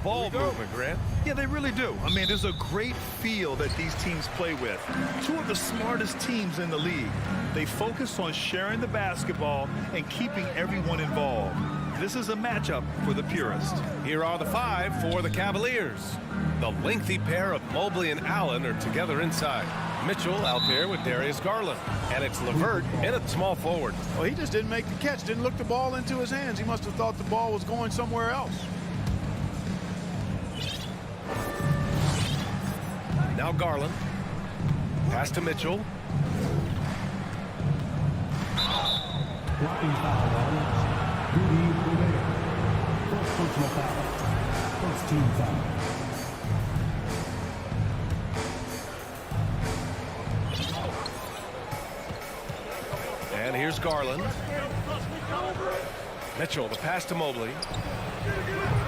ball movement, Grant. Yeah, they really do. I mean, there's a great feel that these teams play with. Two of the smartest teams in the league. They focus on sharing the basketball and keeping everyone involved. This is a matchup for the purist. Here are the five for the Cavaliers. The lengthy pair of Mobley and Allen are together inside. Mitchell out there with Darius Garland. And it's LeVert in at small forward. Well, he just didn't make the catch, didn't look the ball into his hands. He must have thought the ball was going somewhere else. Now Garland. Pass to Mitchell. Blocking foul. First personal foul. First team foul. And here's Garland. Mitchell, the pass to Mobley.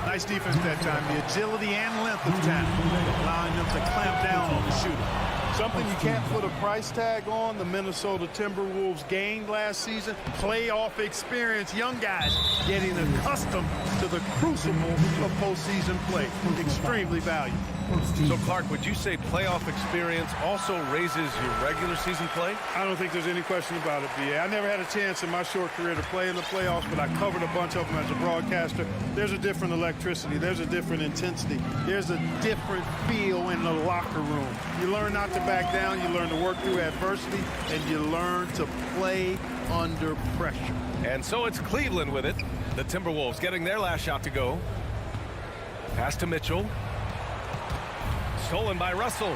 Nice defense that time. The agility and length of talent, allowing them to clamp down on the shooter. Something you can't put a price tag on, the Minnesota Timberwolves gained last season. Playoff experience, young guys getting accustomed to the crucible of postseason play. Extremely valuable. So, Clark, would you say playoff experience also raises your regular season play? I don't think there's any question about it, B.A. I never had a chance in my short career to play in the playoffs, but I covered a bunch of them as a broadcaster. There's a different electricity. There's a different intensity. There's a different feel in the locker room. You learn not to back down. You learn to work through adversity, and you learn to play under pressure. And so it's Cleveland with it. The Timberwolves getting their last shot to go. Pass to Mitchell. Stolen by Russell.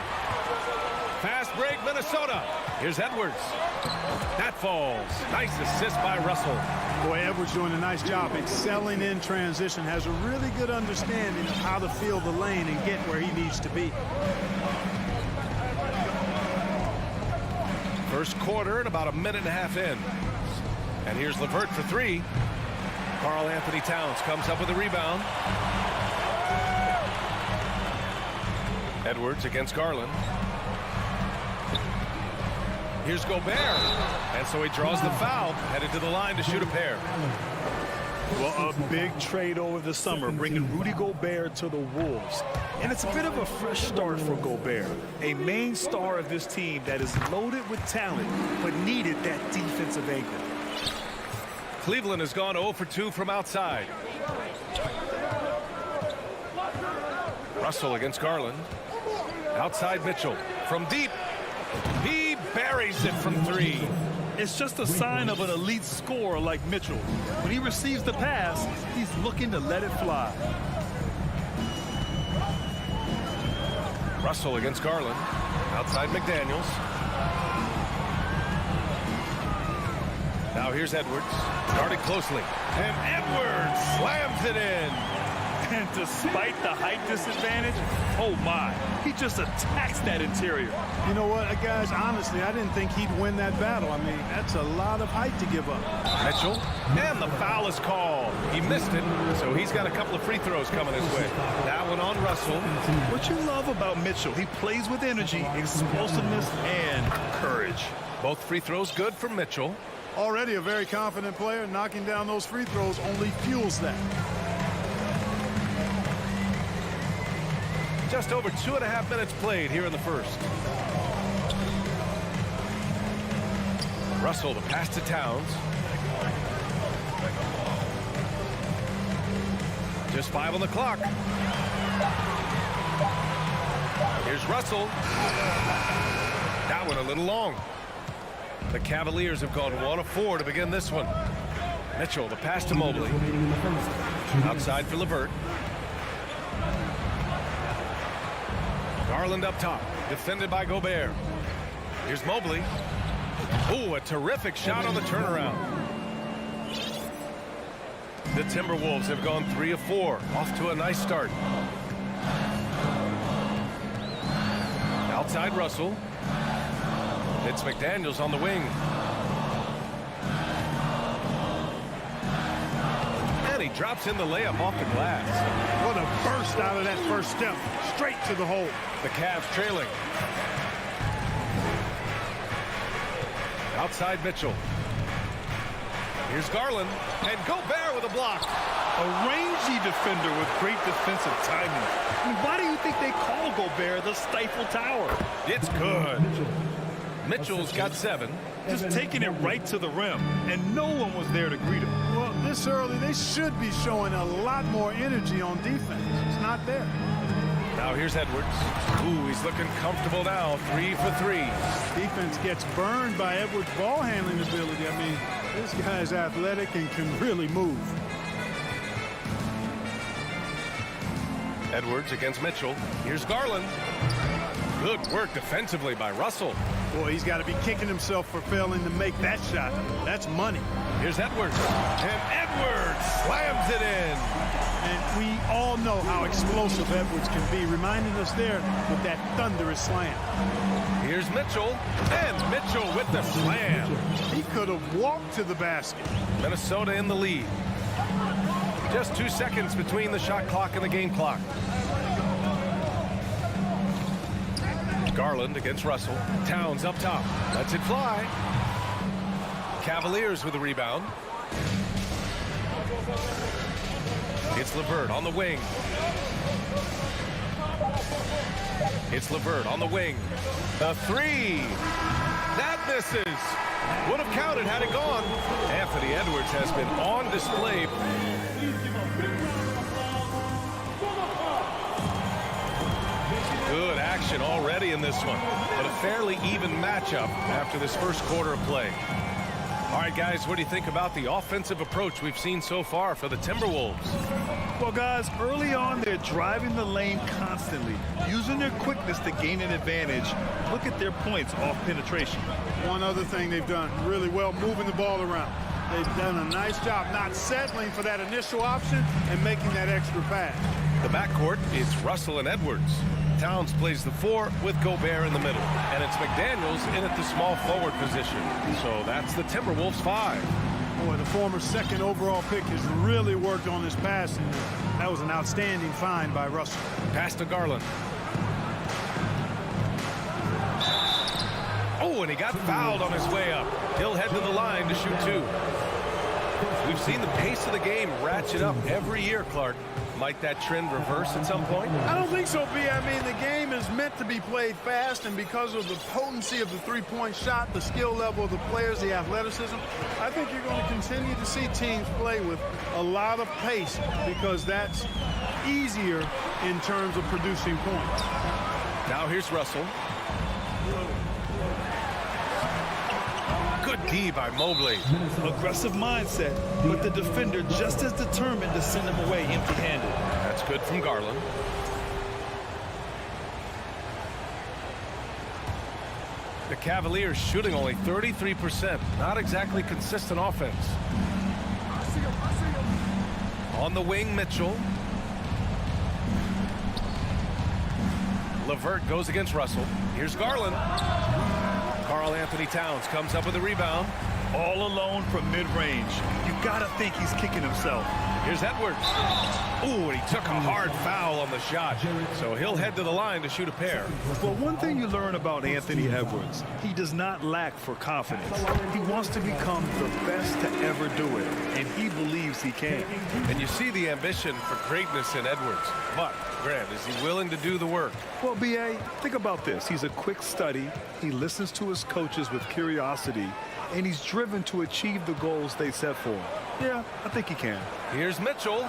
Fast break, Minnesota. Here's Edwards. That falls. Nice assist by Russell. Boy, Edwards doing a nice job excelling in transition. Has a really good understanding of how to feel the lane and get where he needs to be. First quarter and about a minute and a half in. And here's LeVert for three. Karl Anthony Towns comes up with a rebound. Edwards against Garland. Here's Gobert. And so he draws the foul, headed to the line to shoot a pair. Well, a big trade over the summer, bringing Rudy Gobert to the Wolves. And it's a bit of a fresh start for Gobert, a main star of this team that is loaded with talent, but needed that defensive anchor. Cleveland has gone 0 for 2 from outside. Russell against Garland. Outside Mitchell. From deep. He buries it from three. It's just a sign of an elite scorer like Mitchell. When he receives the pass, he's looking to let it fly. Russell against Garland. Outside McDaniels. Now here's Edwards. Guarded closely. And Edwards slams it in. And despite the height disadvantage, oh my, he just attacks that interior. You know what, guys, honestly, I didn't think he'd win that battle. I mean, that's a lot of height to give up. Mitchell, and the foul is called. He missed it, so he's got a couple of free throws coming his way. That one on Russell. What you love about Mitchell, he plays with energy, explosiveness, and courage. Both free throws good for Mitchell. Already a very confident player. Knocking down those free throws only fuels that. Just over 2.5 minutes played here in the first. Russell, the pass to Towns. Just 5 on the clock. Here's Russell. That one a little long. The Cavaliers have gone 1 of 4 to begin this one. Mitchell, the pass to Mobley. Outside for LeVert. Garland up top, defended by Gobert. Here's Mobley. Ooh, a terrific shot on the turnaround. The Timberwolves have gone 3 of 4, off to a nice start. Outside Russell. It's McDaniels on the wing. And he drops in the layup off the glass. What a burst out of that first step. Straight to the hole. The Cavs trailing. Outside Mitchell. Here's Garland, and Gobert with a block. A rangy defender with great defensive timing. I mean, why do you think they call Gobert the Stifle Tower? It's good. Mitchell's got 7. Just taking it right to the rim, and no one was there to greet him. Well, this early, they should be showing a lot more energy on defense. It's not there. Now here's Edwards. Ooh, he's looking comfortable now. 3 for 3. Defense gets burned by Edwards' ball handling ability. I mean, this guy's athletic and can really move. Edwards against Mitchell. Here's Garland. Good work defensively by Russell. Boy, he's got to be kicking himself for failing to make that shot. That's money. Here's Edwards. And Edwards slams it in. And we all know how explosive Edwards can be, reminding us there with that thunderous slam. Here's Mitchell. And Mitchell with the slam. He could have walked to the basket. Minnesota in the lead. Just 2 seconds between the shot clock and the game clock. Garland against Russell. Towns up top. Lets it fly. Cavaliers with the rebound. It's LeVert on the wing. It's LeVert on the wing. The 3. That misses. Would have counted had it gone. Anthony Edwards has been on display. Good action already in this one, but a fairly even matchup after this first quarter of play. All right, guys, what do you think about the offensive approach we've seen so far for the Timberwolves? Well, guys, early on, they're driving the lane constantly, using their quickness to gain an advantage. Look at their points off penetration. One other thing they've done really well, moving the ball around. They've done a nice job not settling for that initial option and making that extra pass. The backcourt is Russell and Edwards. Towns plays the 4 with Gobert in the middle. And it's McDaniels in at the small forward position. So that's the Timberwolves 5. Boy, the former second overall pick has really worked on his passing. That was an outstanding find by Russell. Pass to Garland. Oh, and he got fouled on his way up. He'll head to the line to shoot 2. We've seen the pace of the game ratchet up every year, Clark. Might that trend reverse at some point? I don't think so, B. I mean, the game is meant to be played fast, and because of the potency of the three-point shot, the skill level of the players, the athleticism, I think you're going to continue to see teams play with a lot of pace because that's easier in terms of producing points. Now here's Russell. Good D by Mobley. Aggressive mindset, but the defender just as determined to send him away empty-handed. That's good from Garland. The Cavaliers shooting only 33%. Not exactly consistent offense. On the wing, Mitchell. LeVert goes against Russell. Here's Garland. Karl Anthony Towns comes up with a rebound. All alone from mid-range. You gotta think he's kicking himself. Here's Edwards. Ooh, and he took a hard foul on the shot. So he'll head to the line to shoot a pair. Well, one thing you learn about Anthony Edwards, he does not lack for confidence. He wants to become the best to ever do it, and he believes he can. And you see the ambition for greatness in Edwards. But, Grant, is he willing to do the work? Well, B.A., think about this. He's a quick study. He listens to his coaches with curiosity, and he's driven to achieve the goals they set for him. Yeah, I think he can. Here's Mitchell.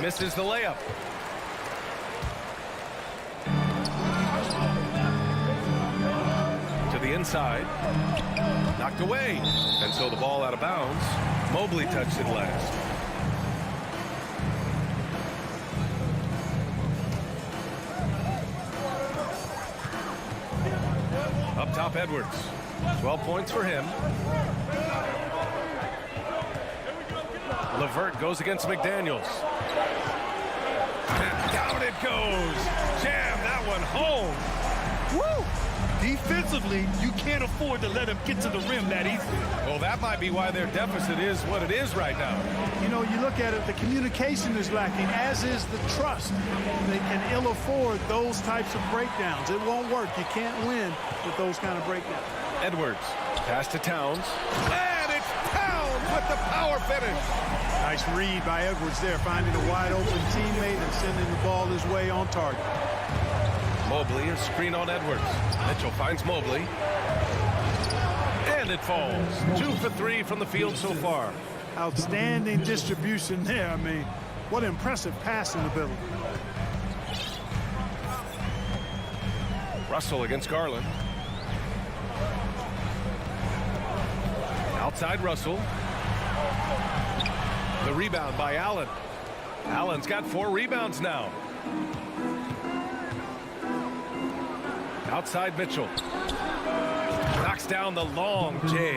Misses the layup. To the inside. Knocked away. And so the ball out of bounds. Mobley touched it last. Up top, Edwards. 12 points for him. LeVert goes against McDaniels. And down it goes. Jam that one home. Woo! Defensively, you can't afford to let him get to the rim that easily. Well, that might be why their deficit is what it is right now. You know, you look at it, the communication is lacking, as is the trust. They can ill afford those types of breakdowns. It won't work. You can't win with those kind of breakdowns. Edwards, pass to Towns. And it's Towns with the power finish. Nice read by Edwards there, finding a wide open teammate and sending the ball his way on target. Mobley, a screen on Edwards. Mitchell finds Mobley. And it falls. 2 for 3 from the field so far. Outstanding distribution there. I mean, what impressive passing ability. Russell against Garland. Outside Russell. The rebound by Allen. Allen's got 4 rebounds now. Outside Mitchell. Knocks down the long J.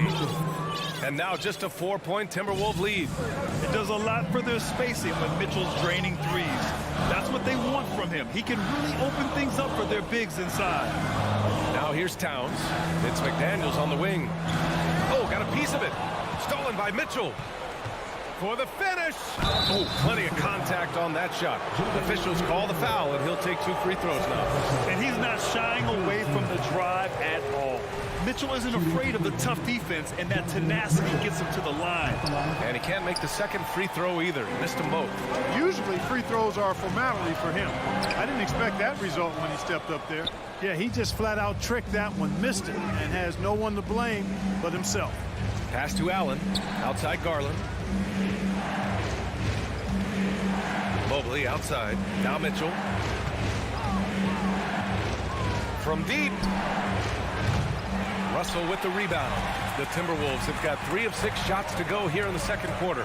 And now just a 4-point Timberwolves lead. It does a lot for their spacing when Mitchell's draining threes. That's what they want from him. He can really open things up for their bigs inside. Now here's Towns. It's McDaniels on the wing. Oh, got a piece of it. Stolen by Mitchell. For the finish. Oh, plenty of contact on that shot. Officials call the foul, and he'll take 2 free throws now. And he's not shying away from the drive at all. Mitchell isn't afraid of the tough defense, and that tenacity gets him to the line. And he can't make the second free throw either. He missed them both. Usually free throws are a formality for him. I didn't expect that result when he stepped up there. Yeah, he just flat out tricked that one, missed it, and has no one to blame but himself. Pass to Allen. Outside Garland. Mobley outside. Now Mitchell. From deep. Russell with the rebound. The Timberwolves have got 3 of 6 shots to go here in the second quarter.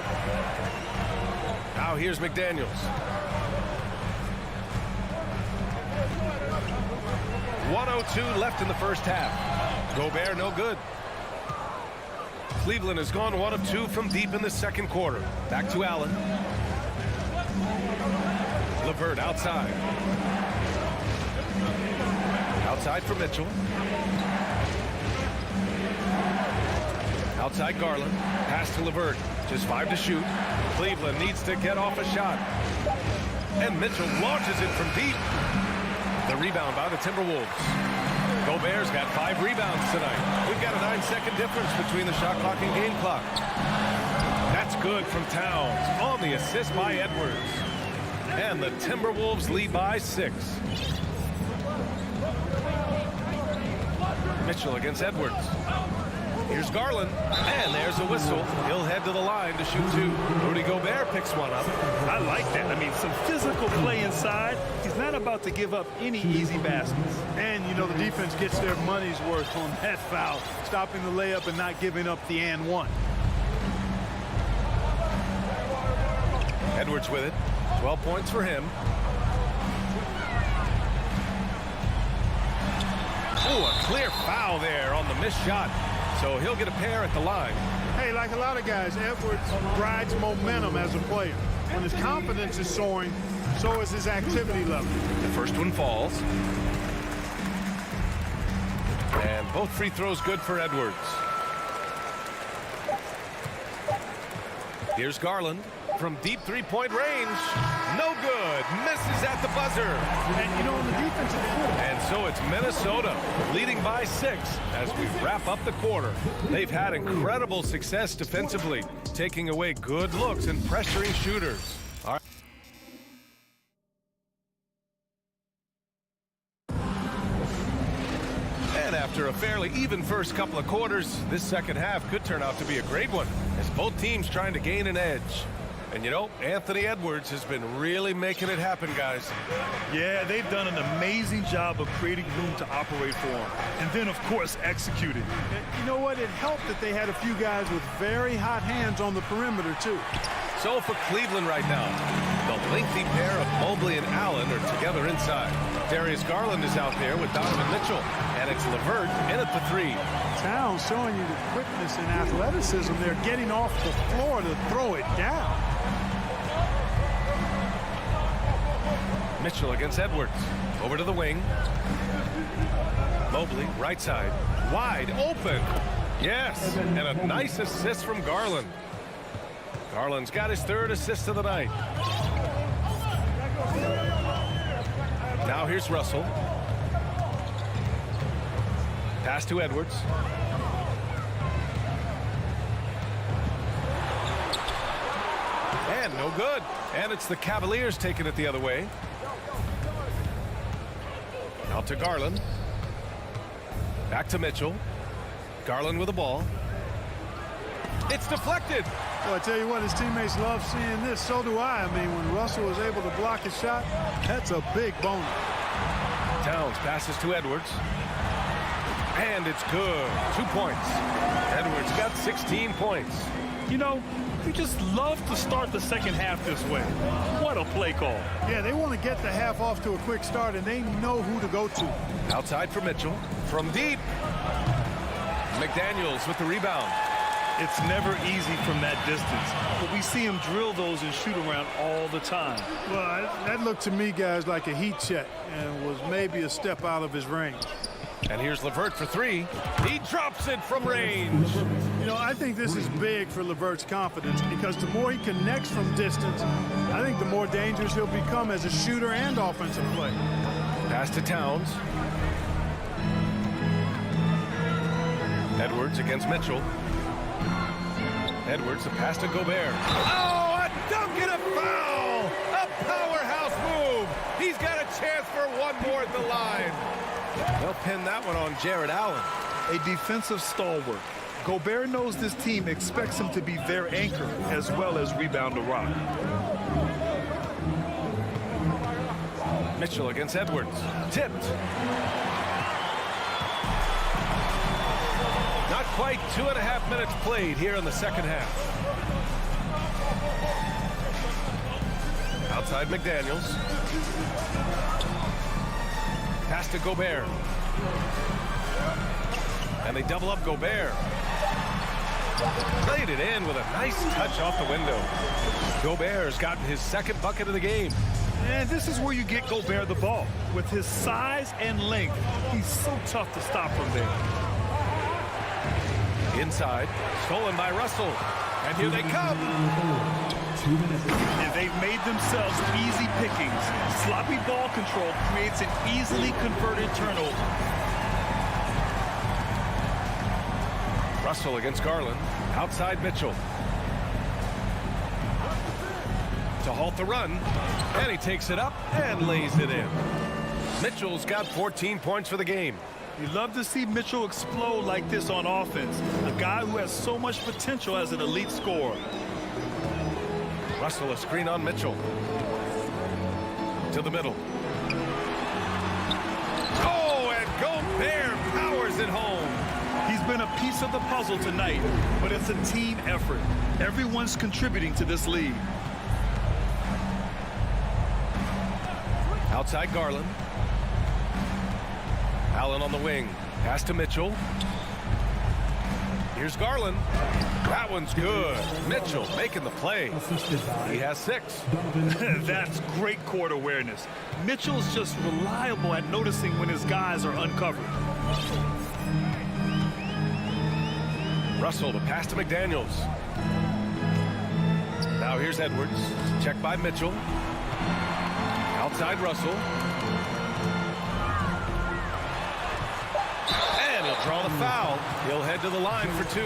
Now here's McDaniels. .102 left in the first half. Gobert no good. Cleveland has gone 1 of 2 from deep in the second quarter. Back to Allen. LeVert outside. Outside for Mitchell. Outside Garland. Pass to LeVert. Just 5 to shoot. Cleveland needs to get off a shot. And Mitchell launches it from deep. The rebound by the Timberwolves. Gobert's got 5 rebounds tonight. We've got a 9-second difference between the shot clock and game clock. That's good from Towns on the assist by Edwards. And the Timberwolves lead by 6. Mitchell against Edwards. Here's Garland, and there's a whistle. He'll head to the line to shoot 2. Rudy Gobert picks one up. I like that. I mean, some physical play inside. He's not about to give up any easy baskets. And, you know, the defense gets their money's worth on that foul, stopping the layup and not giving up the and one. Edwards with it. 12 points for him. Oh, a clear foul there on the missed shot. So he'll get a pair at the line. Hey, like a lot of guys, Edwards rides momentum as a player. When his confidence is soaring, so is his activity level. The first one falls. And both free throws good for Edwards. Here's Garland from deep 3-point range. No good. Misses at the buzzer. And, you know, on the defensive end. And so it's Minnesota leading by 6 as we wrap up the quarter. They've had incredible success defensively, taking away good looks and pressuring shooters. All right. And after a fairly even first couple of quarters, this second half could turn out to be a great one as both teams trying to gain an edge. And, you know, Anthony Edwards has been really making it happen, guys. Yeah, they've done an amazing job of creating room to operate for him. And then, of course, executing. You know what? It helped that they had a few guys with very hot hands on the perimeter, too. So for Cleveland right now, the lengthy pair of Mobley and Allen are together inside. Darius Garland is out there with Donovan Mitchell. And it's LeVert in at the 3. Towns showing you the quickness and athleticism. They're getting off the floor to throw it down. Mitchell against Edwards. Over to the wing. Mobley, right side. Wide open. Yes, and a nice assist from Garland. Garland's got his 3rd assist of the night. Now here's Russell. Pass to Edwards. And no good. And it's the Cavaliers taking it the other way. Out to Garland. Back to Mitchell. Garland with the ball. It's deflected. Well, I tell you what, his teammates love seeing this. So do I. I mean, when Russell was able to block a shot, that's a big bonus. Towns passes to Edwards. And it's good. 2 points. Edwards got 16 points. You know, you just love to start the second half this way. What a play call. Yeah, they want to get the half off to a quick start, and they know who to go to. Outside for Mitchell. From deep. McDaniels with the rebound. It's never easy from that distance, but we see him drill those and shoot around all the time. Well, that looked to me, guys, like a heat check and was maybe a step out of his range. And here's LeVert for three. He drops it from range. You know, I think this is big for LeVert's confidence because the more he connects from distance, I think the more dangerous he'll become as a shooter and offensive player. Pass to Towns. Edwards against Mitchell. Edwards, the pass to Gobert. Oh, a dunk and a foul! A powerhouse move! He's got a chance for one more at the line. They'll pin that one on Jared Allen. A defensive stalwart. Gobert knows this team expects him to be their anchor as well as rebound the rock. Mitchell against Edwards. Tipped. Not quite 2.5 minutes played here in the second half. Outside McDaniels. Pass to Gobert. And they double up Gobert. Played it in with a nice touch off the window. Gobert's gotten his second bucket of the game. And this is where you get Gobert the ball. With his size and length, he's so tough to stop from there. Inside, stolen by Russell. And here they come. And they've made themselves easy pickings. Sloppy ball control creates an easily converted turnover. Russell against Garland. Outside Mitchell. To halt the run. And he takes it up and lays it in. Mitchell's got 14 points for the game. You love to see Mitchell explode like this on offense. A guy who has so much potential as an elite scorer. Russell, a screen on Mitchell. To the middle. Oh, and Gobert powers it home. He's been a piece of the puzzle tonight, but it's a team effort. Everyone's contributing to this lead. Outside Garland. Allen on the wing. Pass to Mitchell. Here's Garland. That one's good. Mitchell making the play. He has 6. That's great court awareness. Mitchell's just reliable at noticing when his guys are uncovered. Russell, the pass to McDaniels. Now here's Edwards. Checked by Mitchell. Outside Russell. And he'll draw the foul. He'll head to the line for 2.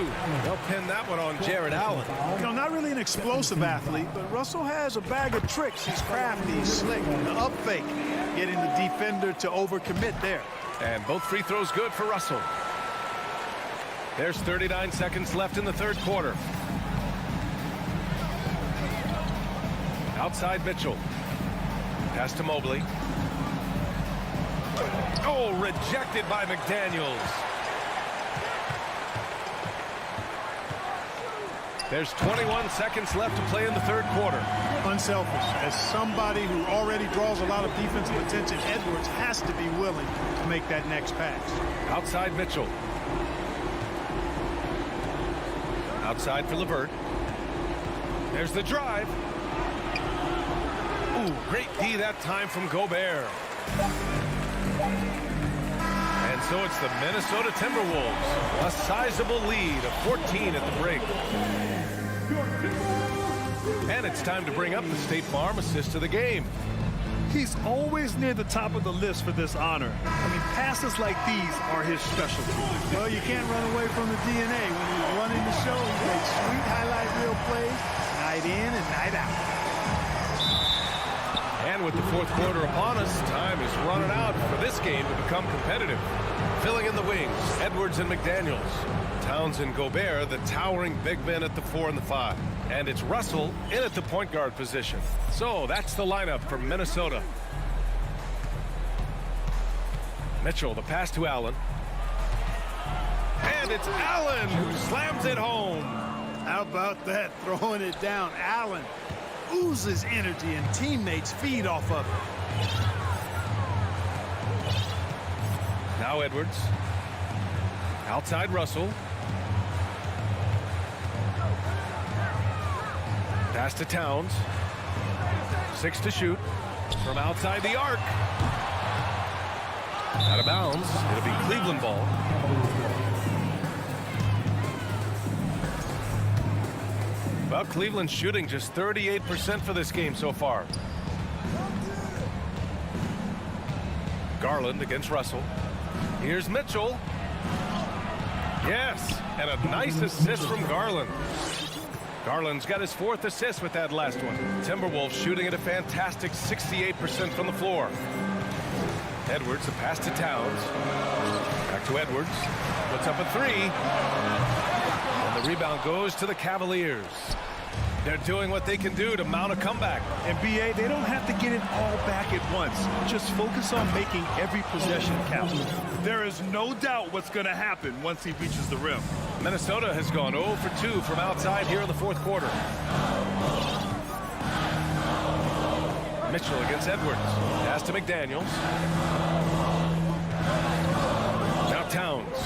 They'll pin that one on Jared Allen. You know, not really an explosive athlete, but Russell has a bag of tricks. He's crafty, he's slick, the up fake, getting the defender to overcommit there. And both free throws good for Russell. There's 39 seconds left in the third quarter. Outside Mitchell. Pass to Mobley. Oh, rejected by McDaniels. There's 21 seconds left to play in the third quarter. Unselfish. As somebody who already draws a lot of defensive attention, Edwards has to be willing to make that next pass. Outside Mitchell. Outside for LeVert. There's the drive. Ooh, great D that time from Gobert. And so it's the Minnesota Timberwolves. A sizable lead of 14 at the break. And it's time to bring up the State Farm assist of the game. He's always near the top of the list for this honor. I mean, passes like these are his specialty. Well, you can't run away from the DNA. When he's running the show, he makes sweet highlight reel plays. Now night in and night out. And with the fourth quarter upon us, time is running out for this game to become competitive. Filling in the wings, Edwards and McDaniels. Towns and Gobert, the towering big men at the 4 and the 5. And it's Russell in at the point guard position. So that's the lineup for Minnesota. Mitchell, the pass to Allen. And it's Allen who slams it home. How about that, throwing it down? Allen oozes energy and teammates feed off of it. Now Edwards. Outside Russell. Pass to Towns. 6 to shoot. From outside the arc. Out of bounds. It'll be Cleveland ball. Well, Cleveland shooting just 38% for this game so far. Garland against Russell. Here's Mitchell. Yes, and a nice assist from Garland. Garland's got his 4th assist with that last one. Timberwolves shooting at a fantastic 68% from the floor. Edwards, the pass to Towns. Back to Edwards. Puts up a 3. And the rebound goes to the Cavaliers. They're doing what they can do to mount a comeback. And BA, they don't have to get it all back at once. Just focus on making every possession count. There is no doubt what's going to happen once he reaches the rim. Minnesota has gone 0 for 2 from outside here in the fourth quarter. Mitchell against Edwards. Pass to McDaniels. Now Towns.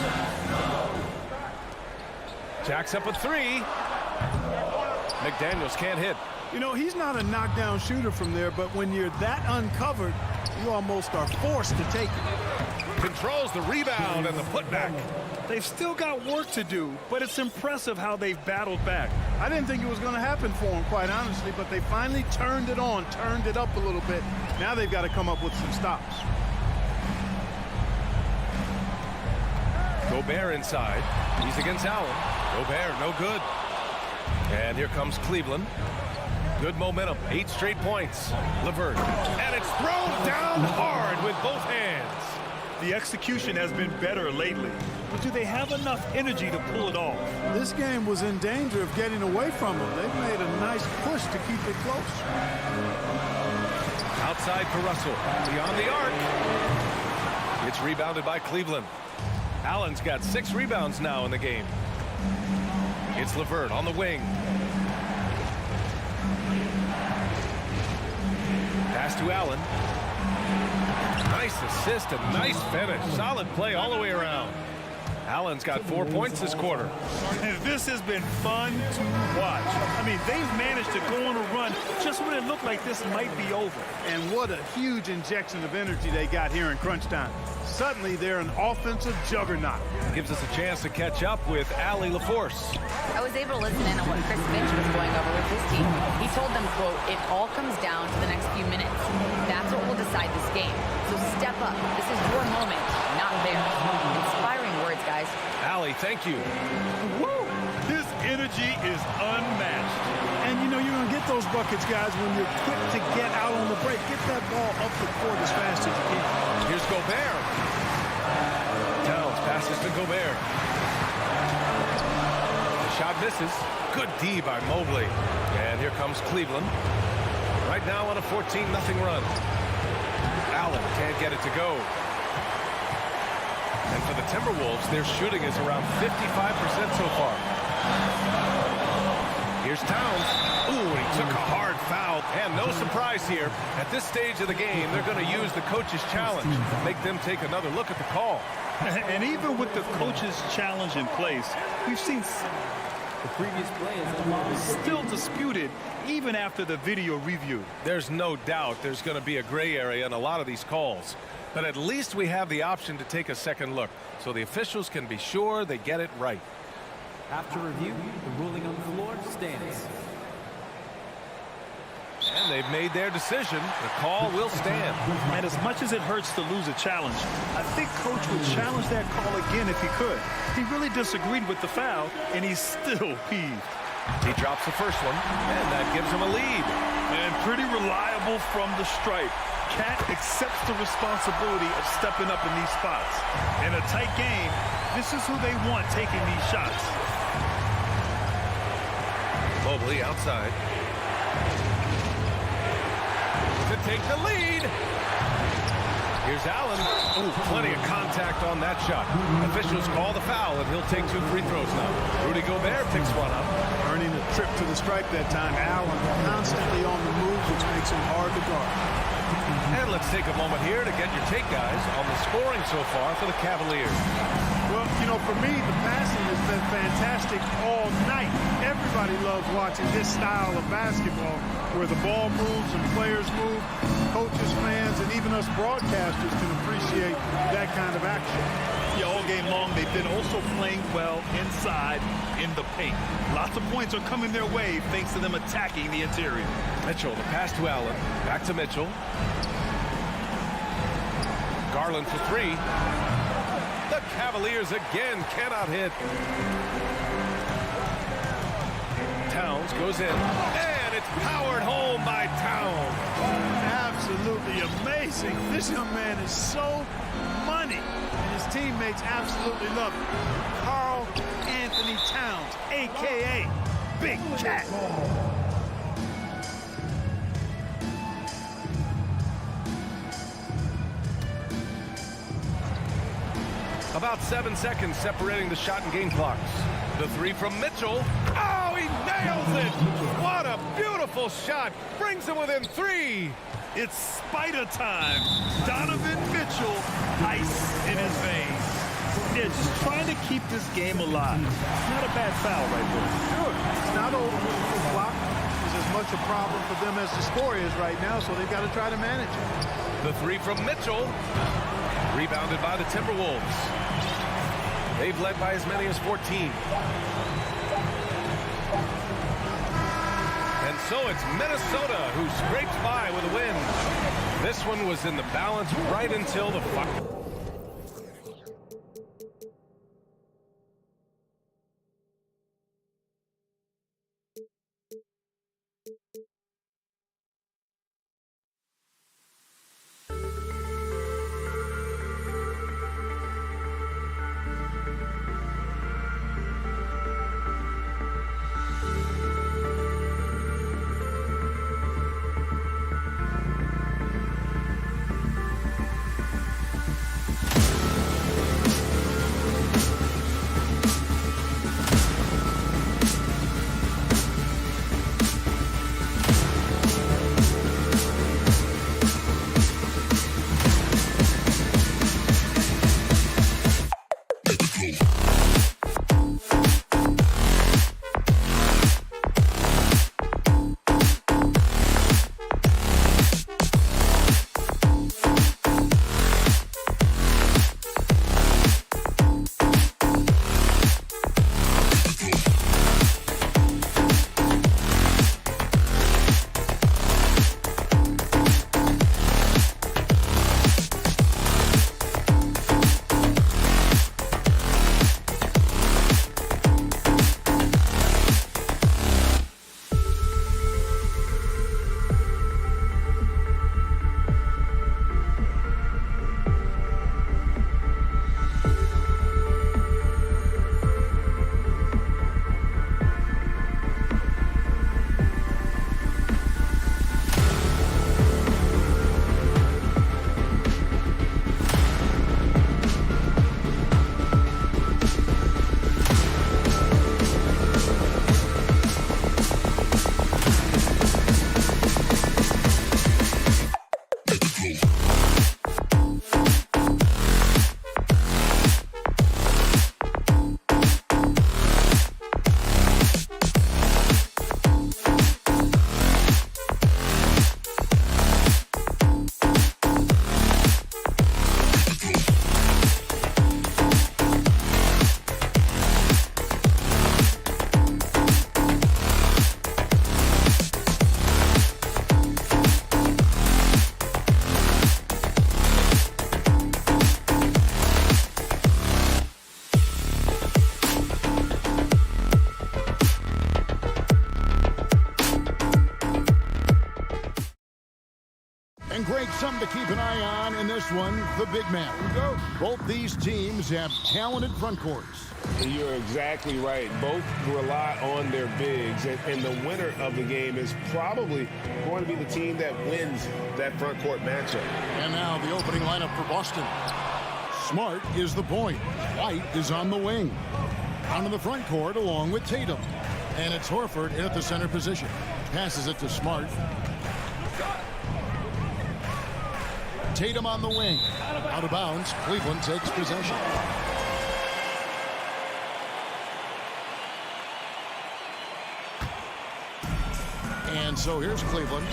Jacks up a 3. McDaniels can't hit. You know, he's not a knockdown shooter from there, but when you're that uncovered, you almost are forced to take it. Controls the rebound and the putback. They've still got work to do, but it's impressive how they've battled back. I didn't think it was going to happen for him, quite honestly, but they finally turned it on, turned it up a little bit. Now they've got to come up with some stops. Gobert inside. He's against Allen. Gobert, no good. And here comes Cleveland. Good momentum. 8 straight points. LeVert. And it's thrown down hard with both hands. The execution has been better lately, but do they have enough energy to pull it off? This game was in danger of getting away from them. They've made a nice push to keep it close. Outside for Russell. Beyond the arc. It's rebounded by Cleveland. Allen's got 6 rebounds now in the game. It's LeVert on the wing. Pass to Allen. Nice assist and nice finish. Solid play all the way around. Allen's got 4 points this quarter. And this has been fun to watch. I mean, they've managed to go on a run just when it looked like this might be over. And what a huge injection of energy they got here in crunch time. Suddenly, they're an offensive juggernaut. Gives us a chance to catch up with Allie LaForce. I was able to listen in on what Chris Finch was going over with his team. He told them, quote, "It all comes down to the next few minutes. That's what will decide this game. So step up. This is your moment, not theirs." Inspiring words, guys. Allie, thank you. Woo! This energy is unmatched. And, you know, you're going to get those buckets, guys, when you're quick to get out on the break. Get that ball up the court as fast as you can. Here's Gobert. Towns passes to Gobert. The shot misses. Good D by Mobley. And here comes Cleveland. Right now on a 14-0 run. Allen can't get it to go. And for the Timberwolves, their shooting is around 55% so far. Here's Towns. Ooh, and he took a hard foul. And no surprise here. At this stage of the game, they're going to use the coach's challenge. Make them take another look at the call. And even with the coach's challenge in place, we've seen The previous play is still disputed even after the video review. There's no doubt there's going to be a gray area in a lot of these calls. But at least we have the option to take a second look, so the officials can be sure they get it right. After review, the ruling on the floor stands. And they've made their decision. The call will stand. And as much as it hurts to lose a challenge, I think Coach would challenge that call again if he could. He really disagreed with the foul, and he's still peeved. He drops the first one, and that gives him a lead. And pretty reliable from the stripe. Cat accepts the responsibility of stepping up in these spots. In a tight game, this is who they want taking these shots. Mobley outside. To take the lead. Here's Allen. Ooh, plenty of contact on that shot. Officials call the foul, and he'll take 2 free throws now. Rudy Gobert picks one up. Earning a trip to the stripe that time. Allen constantly on the move, which makes him hard to guard. And let's take a moment here to get your take, guys, on the scoring so far for the Cavaliers. Well, you know, for me, the passing has been fantastic all night. Everybody loves watching this style of basketball where the ball moves and players move. Coaches, fans, and even us broadcasters can appreciate that kind of action. Yeah, all game long, they've been also playing well inside in the paint. Lots of points are coming their way thanks to them attacking the interior. Mitchell, the pass to Allen. Back to Mitchell. Garland for 3. The Cavaliers again cannot hit. Towns goes in, and it's powered home by Towns. Absolutely amazing. This young man is so money, and his teammates absolutely love him. Karl Anthony Towns, a.k.a. Big Cat. About 7 seconds separating the shot and game clocks. The 3 from Mitchell. Oh, he nails it! What a beautiful shot! Brings him within 3. It's spider time. Donovan Mitchell, ice in his veins. Yeah, just trying to keep this game alive. Not a bad foul right there. Sure, it's not over. The clock is as much a problem for them as the score is right now, so they've got to try to manage it. The 3 from Mitchell. Rebounded by the Timberwolves. They've led by as many as 14. And so it's Minnesota who scrapes by with a win. This one was in the balance right until the final. on in this one, the big man. Both these teams have talented front courts. You're exactly right. Both rely on their bigs, and the winner of the game is probably going to be the team that wins that front court matchup. And now the opening lineup for Boston. Smart is the point. White is on the wing. Out in the front court along with Tatum. And it's Horford in at the center position. Passes it to Smart. Tatum on the wing. Out of bounds. Cleveland takes possession. And so here's Cleveland.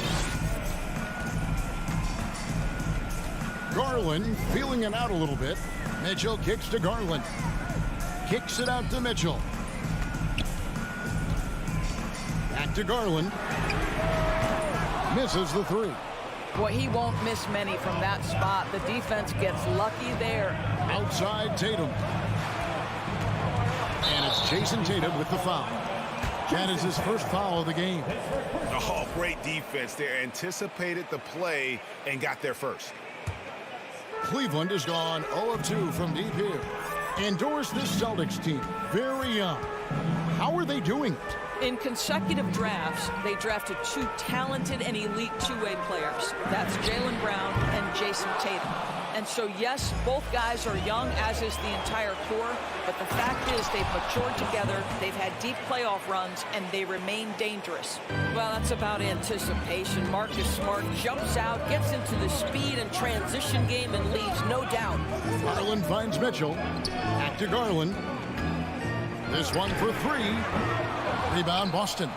Garland feeling it out a little bit. Mitchell kicks to Garland. Kicks it out to Mitchell. Back to Garland. Misses the three. Boy, he won't miss many from that spot. The defense gets lucky there. Outside Tatum. And it's Jason Tatum with the foul. That is his first foul of the game. Oh, great defense there. Anticipated the play and got there first. Cleveland has gone 0 of 2 from deep here. Endorse this Celtics team. Very young. How are they doing it? In consecutive drafts, they drafted two talented and elite two-way players. That's Jaylen Brown and Jason Tatum. And so, yes, both guys are young, as is the entire core. But the fact is they've matured together, they've had deep playoff runs, and they remain dangerous. Well, that's about anticipation. Marcus Smart jumps out, gets into the speed and transition game, and leaves, no doubt. Garland finds Mitchell. Back to Garland. This one for three. Rebound Boston.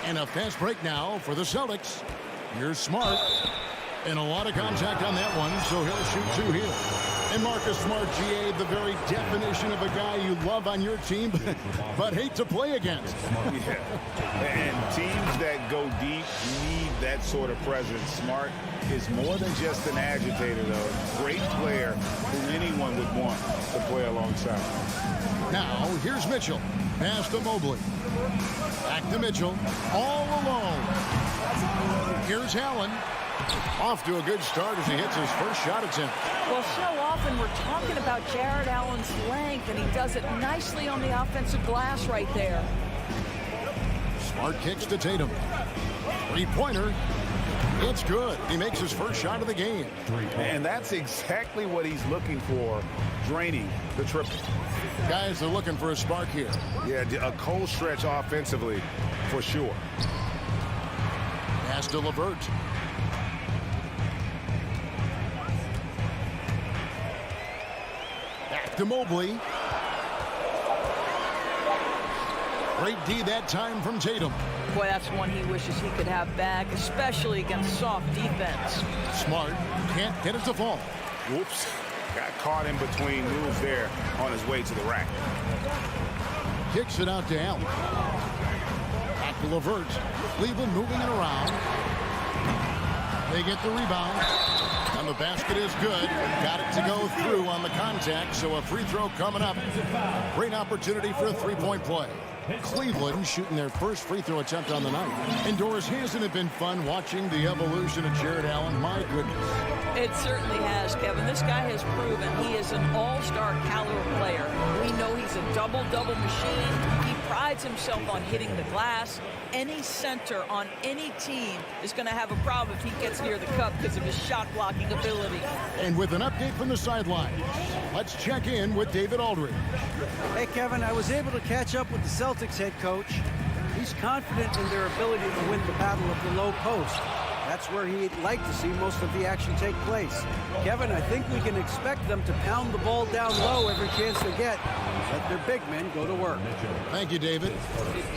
And a fast break now for the Celtics. Here's Smart. And a lot of contact on that one, so he'll shoot two here. And Marcus Smart, GA, the very definition of a guy you love on your team, but hate to play against. Yeah. And teams that go deep need that sort of presence. Smart is more than just an agitator, though. Great player who anyone would want to play alongside. Now, here's Mitchell. Pass to Mobley. Back to Mitchell. All alone. Here's Allen. Off to a good start as he hits his first shot attempt. Well, so often we're talking about Jared Allen's length, and he does it nicely on the offensive glass right there. Smart kicks to Tatum. Three-pointer. It's good. He makes his first shot of the game. And that's exactly what he's looking for, draining the triple. Guys are looking for a spark here. Yeah, a cold stretch offensively, for sure. Pass to LeVert. Back to Mobley. Great D that time from Tatum. Boy, that's one he wishes he could have back, especially against soft defense. Smart can't get it to fall. Whoops. Got caught in between moves there on his way to the rack. Kicks it out to Allen. Back to LeVert. Cleveland moving it around. They get the rebound. And the basket is good. Got it to go through on the contact, so a free throw coming up. Great opportunity for a three-point play. Cleveland shooting their first free throw attempt on the night. Indoors, hasn't it been fun watching the evolution of Jared Allen? My goodness. It certainly has, Kevin. This guy has proven he is an all-star caliber player. We know he's a double-double machine. He prides himself on hitting the glass. Any center on any team is going to have a problem if he gets near the cup because of his shot-blocking ability. And with an update from the sideline, let's check in with David Aldridge. Hey, Kevin, I was able to catch up with the Celtics head coach. He's confident in their ability to win the battle of the low post. That's where he'd like to see most of the action take place. Kevin, I think we can expect them to pound the ball down low every chance they get. Let their big men go to work. Thank you, David.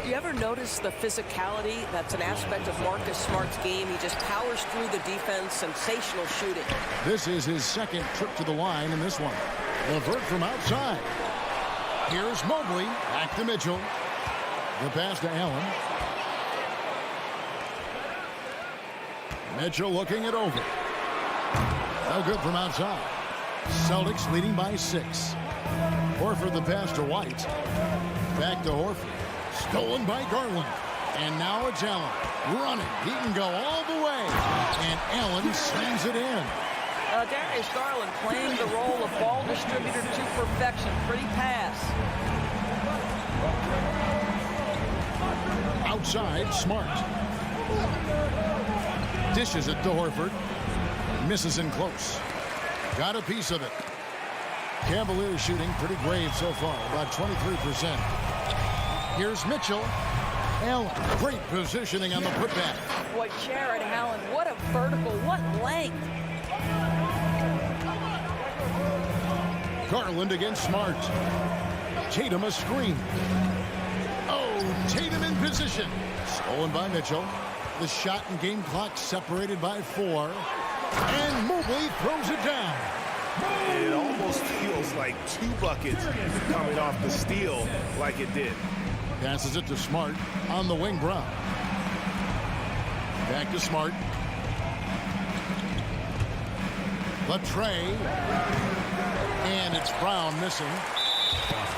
You ever notice the physicality? That's an aspect of Marcus Smart's game. He just powers through the defense, sensational shooting. This is his second trip to the line in this one. LeVert from outside. Here's Mobley. Back to Mitchell. The pass to Allen. Mitchell looking it over. No good from outside. Celtics leading by 6. Horford the pass to White. Back to Horford. Stolen by Garland. And now it's Allen. Running. He can go all the way. And Allen slams it in. Darius Garland playing the role of ball distributor to perfection. Pretty pass. Outside, Smart. Dishes it to Horford. Misses in close. Got a piece of it. Cavaliers shooting pretty grave so far, about 23%. Here's Mitchell. Allen, great positioning on the putback. Boy, Jared Allen, what a vertical, what length. Garland against Smart. Tatum a screen. Oh, Tatum in position. Stolen by Mitchell. The shot and game clock separated by 4. And Mobley throws it down. It almost feels like 2 buckets coming off the steal like it did. Passes it to Smart on the wing. Brown. Back to Smart. Latrey. And it's Brown missing.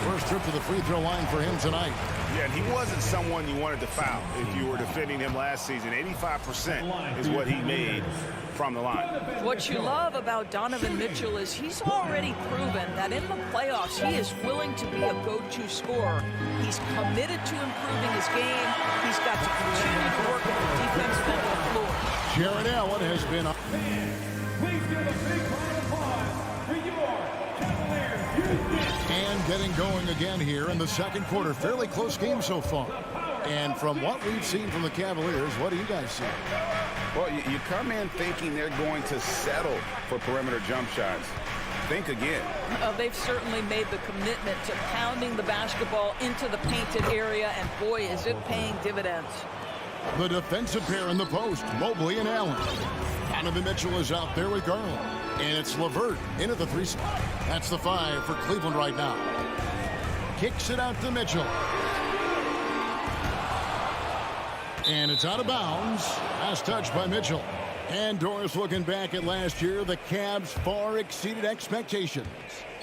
First trip to the free throw line for him tonight. Yeah, and he wasn't someone you wanted to foul if you were defending him last season. 85% is what he made from the line. What you love about Donovan Mitchell is he's already proven that in the playoffs he is willing to be a go-to scorer. He's committed to improving his game. He's got to continue to work at the defensive end of the floor. Jared Allen has been up. Please give a big round of applause for your Cavaliers. And getting going again here in the second quarter. Fairly close game so far. And from what we've seen from the Cavaliers, what do you guys see? Well, you come in thinking they're going to settle for perimeter jump shots. Think again. They've certainly made the commitment to pounding the basketball into the painted area, and boy, is it paying dividends. The defensive pair in the post, Mobley and Allen. Donovan Mitchell is out there with Garland. And it's LeVert into the 3 spot. That's the 5 for Cleveland right now. Kicks it out to Mitchell. And it's out of bounds. Last touch by Mitchell. And Doris looking back at last year, the Cavs far exceeded expectations.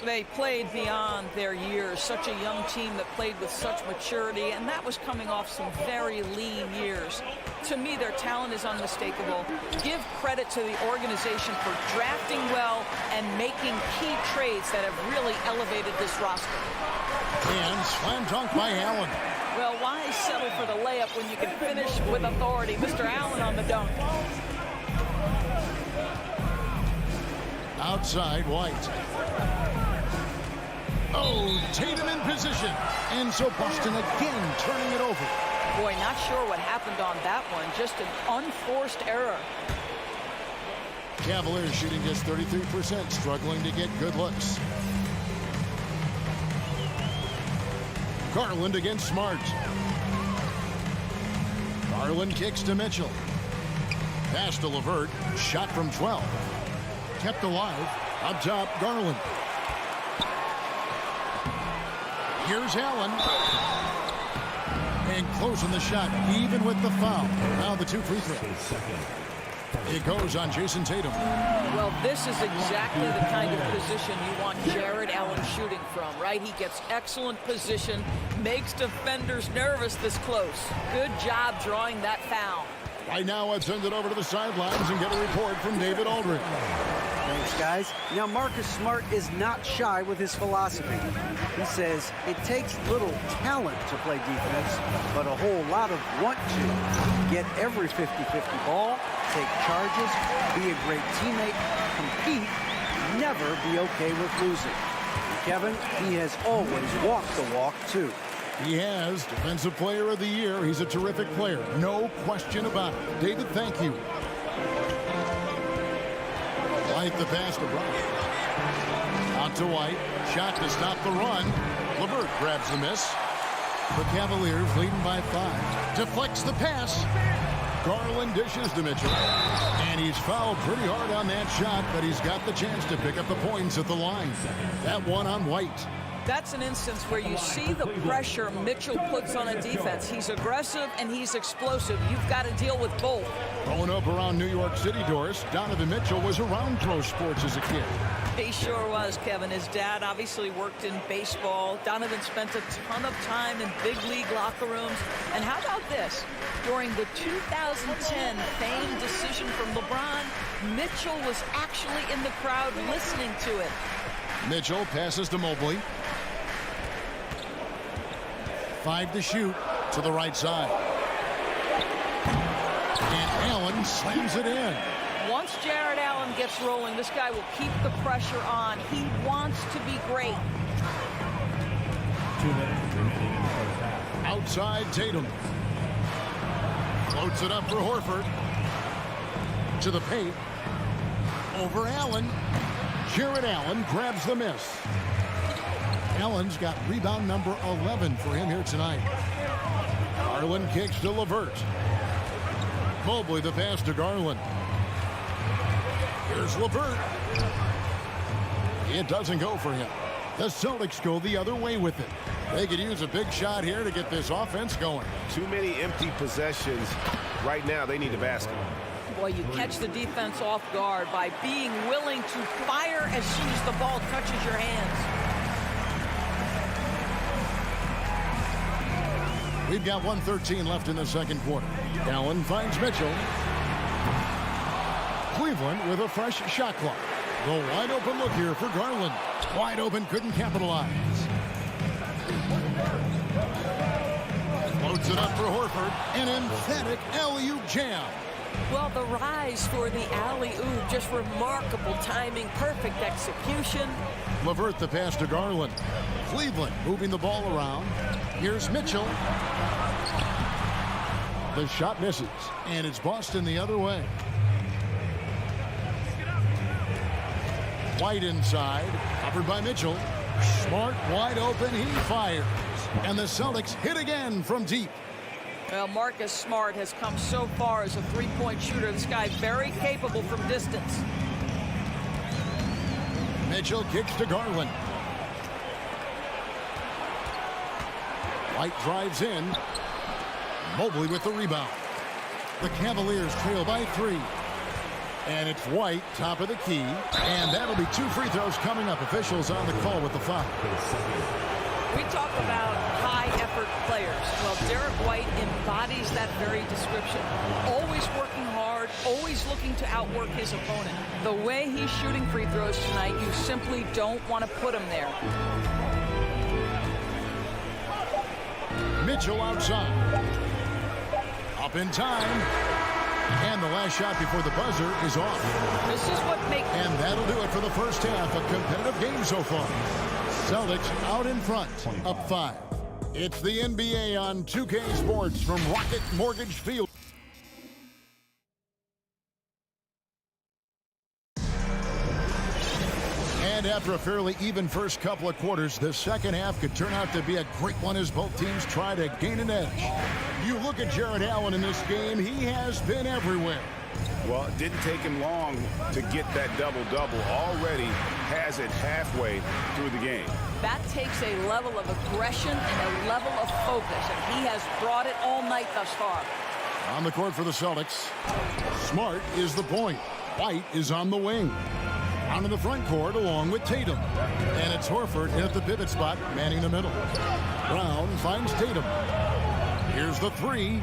They played beyond their years. Such a young team that played with such maturity, and that was coming off some very lean years. To me, their talent is unmistakable. Give credit to the organization for drafting well and making key trades that have really elevated this roster. And slam dunk by Allen. Well, why settle for the layup when you can finish with authority? Mr. Allen on the dunk. Outside, White. Oh, Tatum in position. And so Boston again turning it over. Boy, not sure what happened on that one. Just an unforced error. Cavaliers shooting just 33%, struggling to get good looks. Garland against Smart. Garland kicks to Mitchell. Pass to LeVert. Shot from 12. Kept alive. Up top, Garland. Here's Allen. And closing the shot, even with the foul. Now the 2 free throws. It goes on Jason Tatum. Well, this is exactly the kind of position you want Jared Allen shooting from, right? He gets excellent position, makes defenders nervous this close. Good job drawing that foul. Right now, let's send it over to the sidelines and get a report from David Aldridge. Thanks, guys. Now, Marcus Smart is not shy with his philosophy. He says it takes little talent to play defense, but a whole lot of want to. Get every 50-50 ball, take charges, be a great teammate, compete, never be okay with losing. And Kevin, he has always walked the walk, too. He has Defensive Player of the Year. He's a terrific player. No question about it. David, thank you. White the pass to Brown. Out to White. Shot to stop the run. LeVert grabs the miss. The Cavaliers leading by 5. Deflects the pass. Garland dishes to Mitchell. And he's fouled pretty hard on that shot, but he's got the chance to pick up the points at the line. That one on White. That's an instance where you see the pressure Mitchell puts on a defense. He's aggressive and he's explosive. You've got to deal with both. Growing up around New York City, Doris, Donovan Mitchell was around pro sports as a kid. He sure was, Kevin. His dad obviously worked in baseball. Donovan spent a ton of time in big league locker rooms. And how about this? During the 2010 famed decision from LeBron, Mitchell was actually in the crowd listening to it. Mitchell passes to Mobley. 5 to shoot to the right side. And Allen slams it in. Once Jared Allen gets rolling, this guy will keep the pressure on. He wants to be great. 2 minutes remaining in the first half. Outside Tatum. Floats it up for Horford. To the paint. Over Allen. Jared Allen grabs the miss. Allen's got rebound number 11 for him here tonight. Garland kicks to LeVert. Mobley the pass to Garland. Here's LeVert. It doesn't go for him. The Celtics go the other way with it. They could use a big shot here to get this offense going. Too many empty possessions. Right now, they need a basket. Boy, you catch the defense off guard by being willing to fire as soon as the ball touches your hands. We've got 1:13 left in the second quarter. Allen finds Mitchell. Cleveland with a fresh shot clock. The wide open look here for Garland. Wide open, couldn't capitalize. Floats it up for Horford. An emphatic alley-oop jam. Well, the rise for the alley-oop, just remarkable timing, perfect execution. LeVert the pass to Garland. Cleveland moving the ball around. Here's Mitchell. The shot misses, and it's Boston the other way. White inside, covered by Mitchell. Smart wide open, he fires. And the Celtics hit again from deep. Well, Marcus Smart has come so far as a three-point shooter. This guy very capable from distance. Mitchell kicks to Garland. White drives in. Mobley with the rebound. The Cavaliers trail by 3. And it's White, top of the key. And that'll be 2 free throws coming up. Officials on the call with the foul. We talk about high-effort players. Well, Derek White embodies that very description. Always working hard, always looking to outwork his opponent. The way he's shooting free throws tonight, you simply don't want to put him there. Mitchell outside. Up in time. And the last shot before the buzzer is off. This is what makes... And that'll do it for the first half. A competitive game so far. Celtics out in front, up 5. It's the NBA on 2K Sports from Rocket Mortgage Field. And after a fairly even first couple of quarters, the second half could turn out to be a great one as both teams try to gain an edge. You look at Jared Allen in this game, he has been everywhere. Well, it didn't take him long to get that double-double. Already has it halfway through the game. That takes a level of aggression and a level of focus, and he has brought it all night thus far. On the court for the Celtics, Smart is the point. White is on the wing. Down in the front court along with Tatum. And it's Horford in at the pivot spot, manning the middle. Brown finds Tatum. Here's the 3.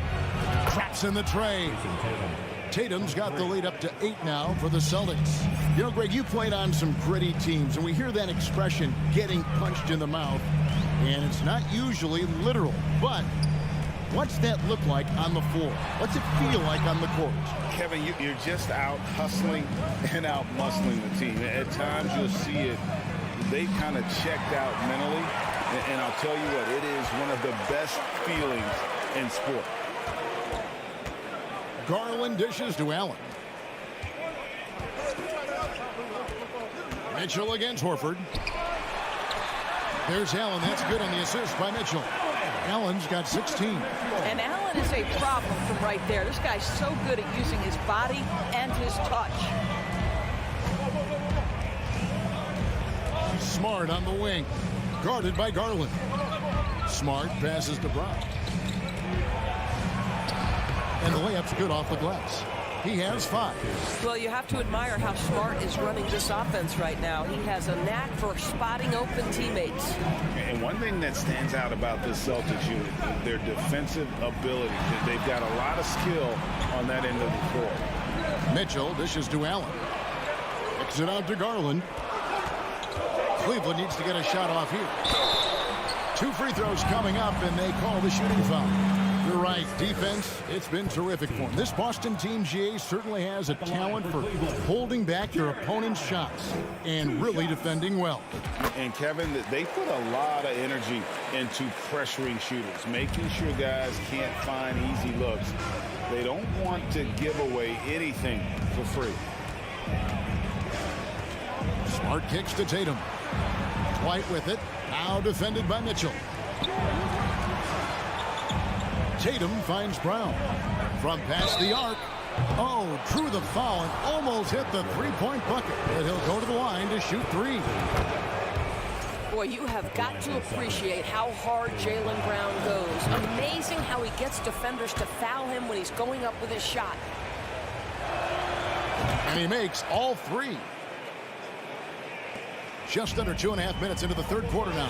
Traps in the tray. Tatum's got the lead up to 8 now for the Celtics. You know, Greg, you played on some gritty teams, and we hear that expression, getting punched in the mouth. And it's not usually literal, but what's that look like on the floor? What's it feel like on the court? Kevin, you're just out hustling and out muscling the team. At times you'll see it. They've kind of checked out mentally. And I'll tell you what, it is one of the best feelings in sport. Garland dishes to Allen. Mitchell against Horford. There's Allen. That's good on the assist by Mitchell. Allen's got 16. And Allen is a problem from right there. This guy's so good at using his body and his touch. Smart on the wing. Guarded by Garland. Smart passes to Brown. And the layup's good off the glass. He has 5. Well, you have to admire how Smart is running this offense right now. He has a knack for spotting open teammates. And one thing that stands out about this Celtics unit, their defensive ability. They've got a lot of skill on that end of the court. Mitchell dishes to Allen. Kicks it out to Garland. Cleveland needs to get a shot off here. 2 free throws coming up, and they call the shooting foul. You're right. Defense, it's been terrific for them. This Boston team, GA, certainly has a talent for holding back their opponent's shots and really defending well. And, Kevin, they put a lot of energy into pressuring shooters, making sure guys can't find easy looks. They don't want to give away anything for free. Smart kicks to Tatum. White with it. Now defended by Mitchell. Tatum finds Brown. From past the arc. Oh, drew the foul and almost hit the three-point bucket. But he'll go to the line to shoot 3. Boy, you have got to appreciate how hard Jaylen Brown goes. Amazing how he gets defenders to foul him when he's going up with his shot. And he makes all 3. Just under 2.5 minutes into the third quarter now.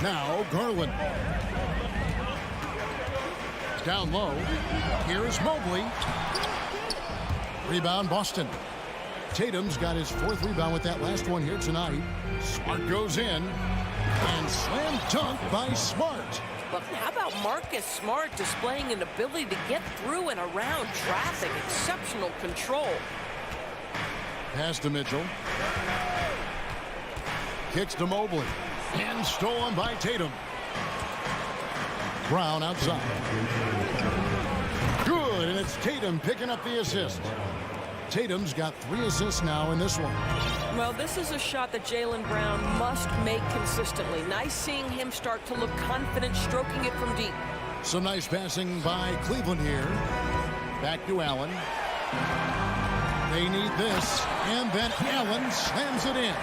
Now Garland. Down low. Here's Mobley. Rebound Boston. Tatum's got his 4th rebound with that last one here tonight. Smart goes in. And slam dunk by Smart. But how about Marcus Smart displaying an ability to get through and around traffic? Exceptional control. Pass to Mitchell. Kicks to Mobley. And stolen by Tatum. Brown outside. Good, and it's Tatum picking up the assist. Tatum's got 3 assists now in this one. Well, this is a shot that Jaylen Brown must make consistently. Nice seeing him start to look confident, stroking it from deep. Some nice passing by Cleveland here. Back to Allen. They need this, and then Allen slams it in.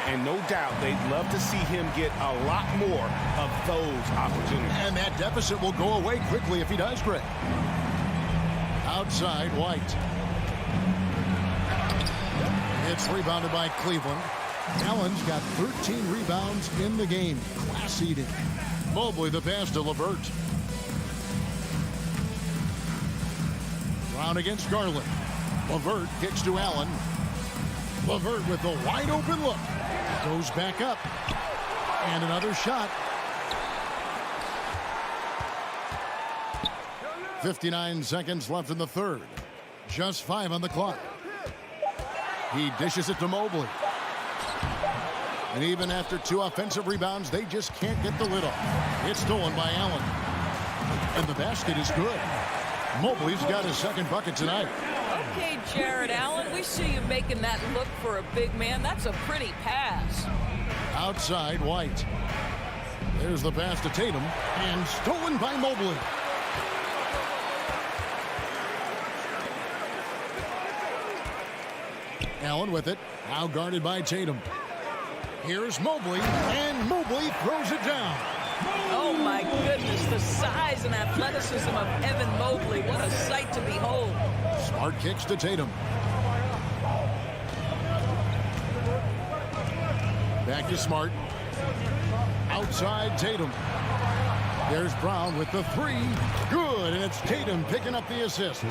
And no doubt they'd love to see him get a lot more of those opportunities. And that deficit will go away quickly if he does, Greg. Outside, White. It's rebounded by Cleveland. Allen's got 13 rebounds in the game. Class eating. Mobley the pass to LeVert. Brown against Garland. LeVert kicks to Allen. LeVert with the wide open look. Goes back up. And another shot. 59 seconds left in the third. Just 5 on the clock. He dishes it to Mobley. And even after 2 offensive rebounds, they just can't get the lid off. It's stolen by Allen. And the basket is good. Mobley's got his 2nd bucket tonight. Okay, Jared Allen, we see you making that look for a big man. That's a pretty pass. Outside, White. There's the pass to Tatum. And stolen by Mobley. Allen with it. Now guarded by Tatum. Here's Mobley. And Mobley throws it down. Oh, my goodness. The size and athleticism of Evan Mobley. What a sight to behold. Smart kicks to Tatum. Back to Smart. Outside Tatum. There's Brown with the 3. Good, and it's Tatum picking up the assist.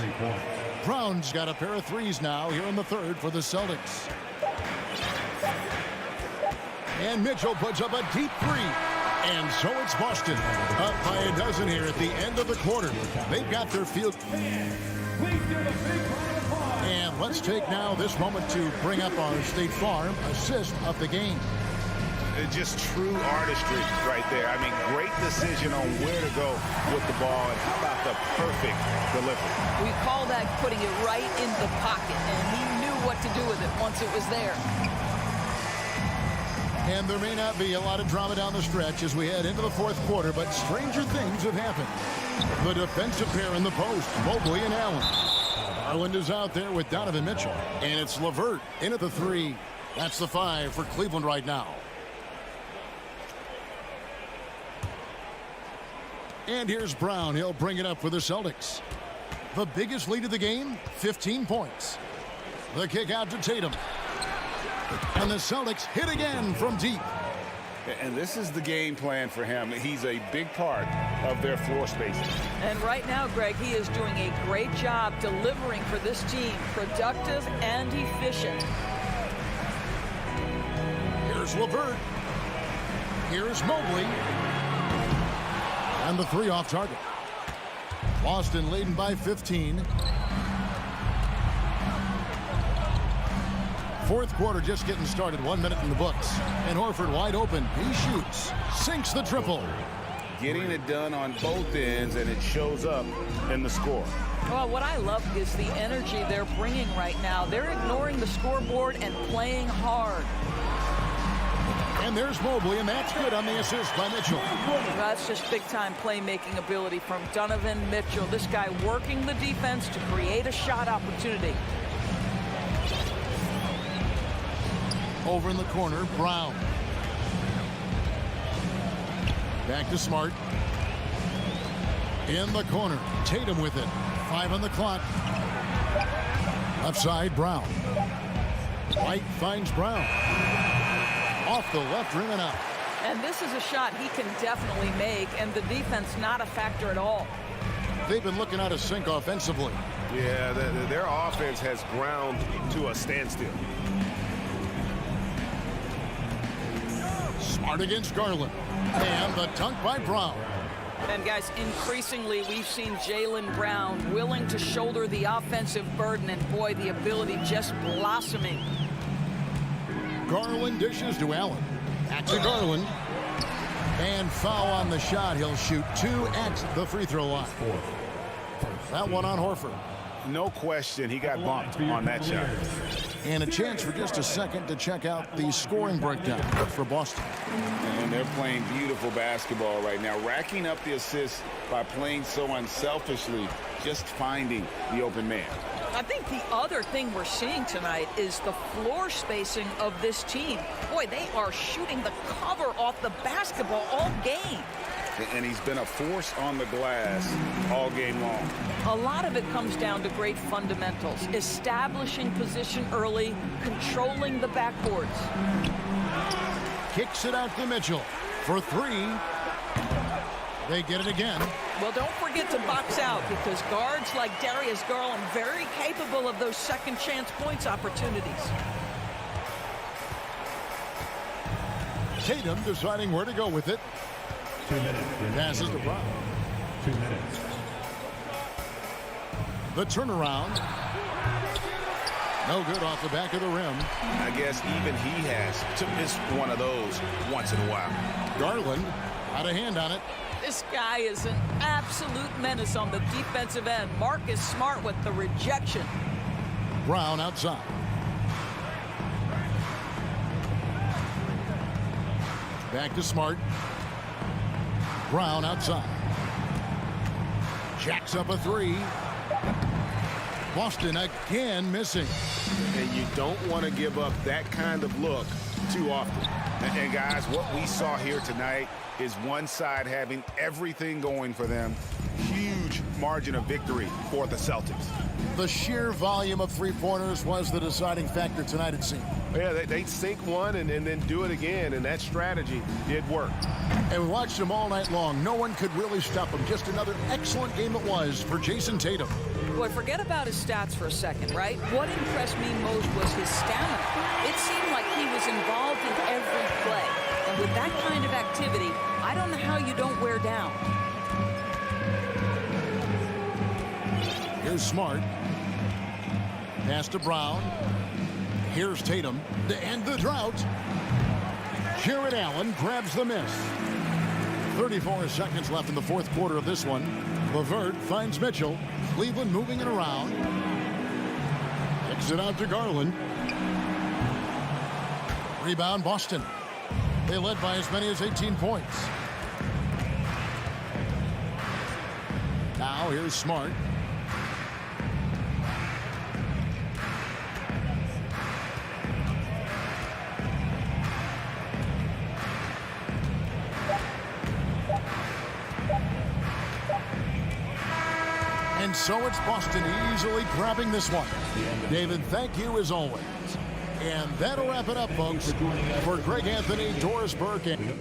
Brown's got a pair of 3s now here in the third for the Celtics. And Mitchell puts up a deep 3. And so it's Boston. Up by a dozen here at the end of the quarter. They've got their field. And let's take now this moment to bring up our State Farm assist of the game. Just true artistry right there. I mean, great decision on where to go with the ball, and how about the perfect delivery? We call that putting it right in the pocket, and he knew what to do with it once it was there. And there may not be a lot of drama down the stretch as we head into the fourth quarter, but stranger things have happened. The defensive pair in the post, Mobley and Allen. Garland is out there with Donovan Mitchell, and it's LeVert in at the 3. That's the 5 for Cleveland right now. And here's Brown. He'll bring it up for the Celtics. The biggest lead of the game, 15 points. The kick out to Tatum. And the Celtics hit again from deep. And this is the game plan for him. He's a big part of their floor spacing. And right now, Greg, he is doing a great job delivering for this team, productive and efficient. Here's LeVert. Here's Mobley. And the three off target. Boston leading by 15. Fourth quarter just getting started. 1 minute in the books. And Horford wide open. He shoots. Sinks the triple. Getting it done on both ends, and it shows up in the score. Well, what I love is the energy they're bringing right now. They're ignoring the scoreboard and playing hard. And there's Mobley, and that's good on the assist by Mitchell. That's just big-time playmaking ability from Donovan Mitchell. This guy working the defense to create a shot opportunity. Over in the corner, Brown. Back to Smart. In the corner, Tatum with it. 5 on the clock. Left side, Brown. White finds Brown. Off the left rim and out. And this is a shot he can definitely make, and the defense not a factor at all. They've been looking out of sync offensively. Yeah, their offense has ground to a standstill. Smart against Garland. And the dunk by Brown. And guys, increasingly we've seen Jaylen Brown willing to shoulder the offensive burden, and boy, the ability just blossoming. Garland dishes to Allen. Back to Garland. And foul on the shot. He'll shoot 2 at the free throw line. That one on Horford. No question, he got bumped on that shot. And a chance for just a second to check out the scoring breakdown for Boston. And they're playing beautiful basketball right now, racking up the assists by playing so unselfishly, just finding the open man. I think the other thing we're seeing tonight is the floor spacing of this team. Boy, they are shooting the cover off the basketball all game. And he's been a force on the glass all game long. A lot of it comes down to great fundamentals, establishing position early, controlling the backboards. Kicks it out to Mitchell for 3. They get it again. Well, don't forget to box out, because guards like Darius Garland very capable of those second chance points opportunities. Tatum deciding where to go with it. 2 minutes. Passes to Brown. 2 minutes. The turnaround. No good off the back of the rim. I guess even he has to miss one of those once in a while. Garland had a hand on it. This guy is an absolute menace on the defensive end. Marcus Smart with the rejection. Brown outside. Back to Smart. Brown outside. Jacks up a 3. Boston again missing. And you don't want to give up that kind of look too often. And guys, what we saw here tonight is one side having everything going for them. Huge margin of victory for the Celtics. The sheer volume of three-pointers was the deciding factor tonight, it seemed. Yeah, they sink one and then do it again, and that strategy did work. And we watched him all night long. No one could really stop him. Just another excellent game it was for Jason Tatum. Boy, forget about his stats for a second, right? What impressed me most was his stamina. It seemed like he was involved in every play. And with that kind of activity, I don't know how you don't wear down. Here's Smart. Pass to Brown. Here's Tatum to end the drought. Jared Allen grabs the miss. 34 seconds left in the fourth quarter of this one. LeVert finds Mitchell. Cleveland moving it around. Kicks it out to Garland. Rebound Boston. They led by as many as 18 points. Now here's Smart. And so it's Boston easily grabbing this one. David, thank you as always. And that'll wrap it up, folks. For Greg Anthony, Doris Burke, and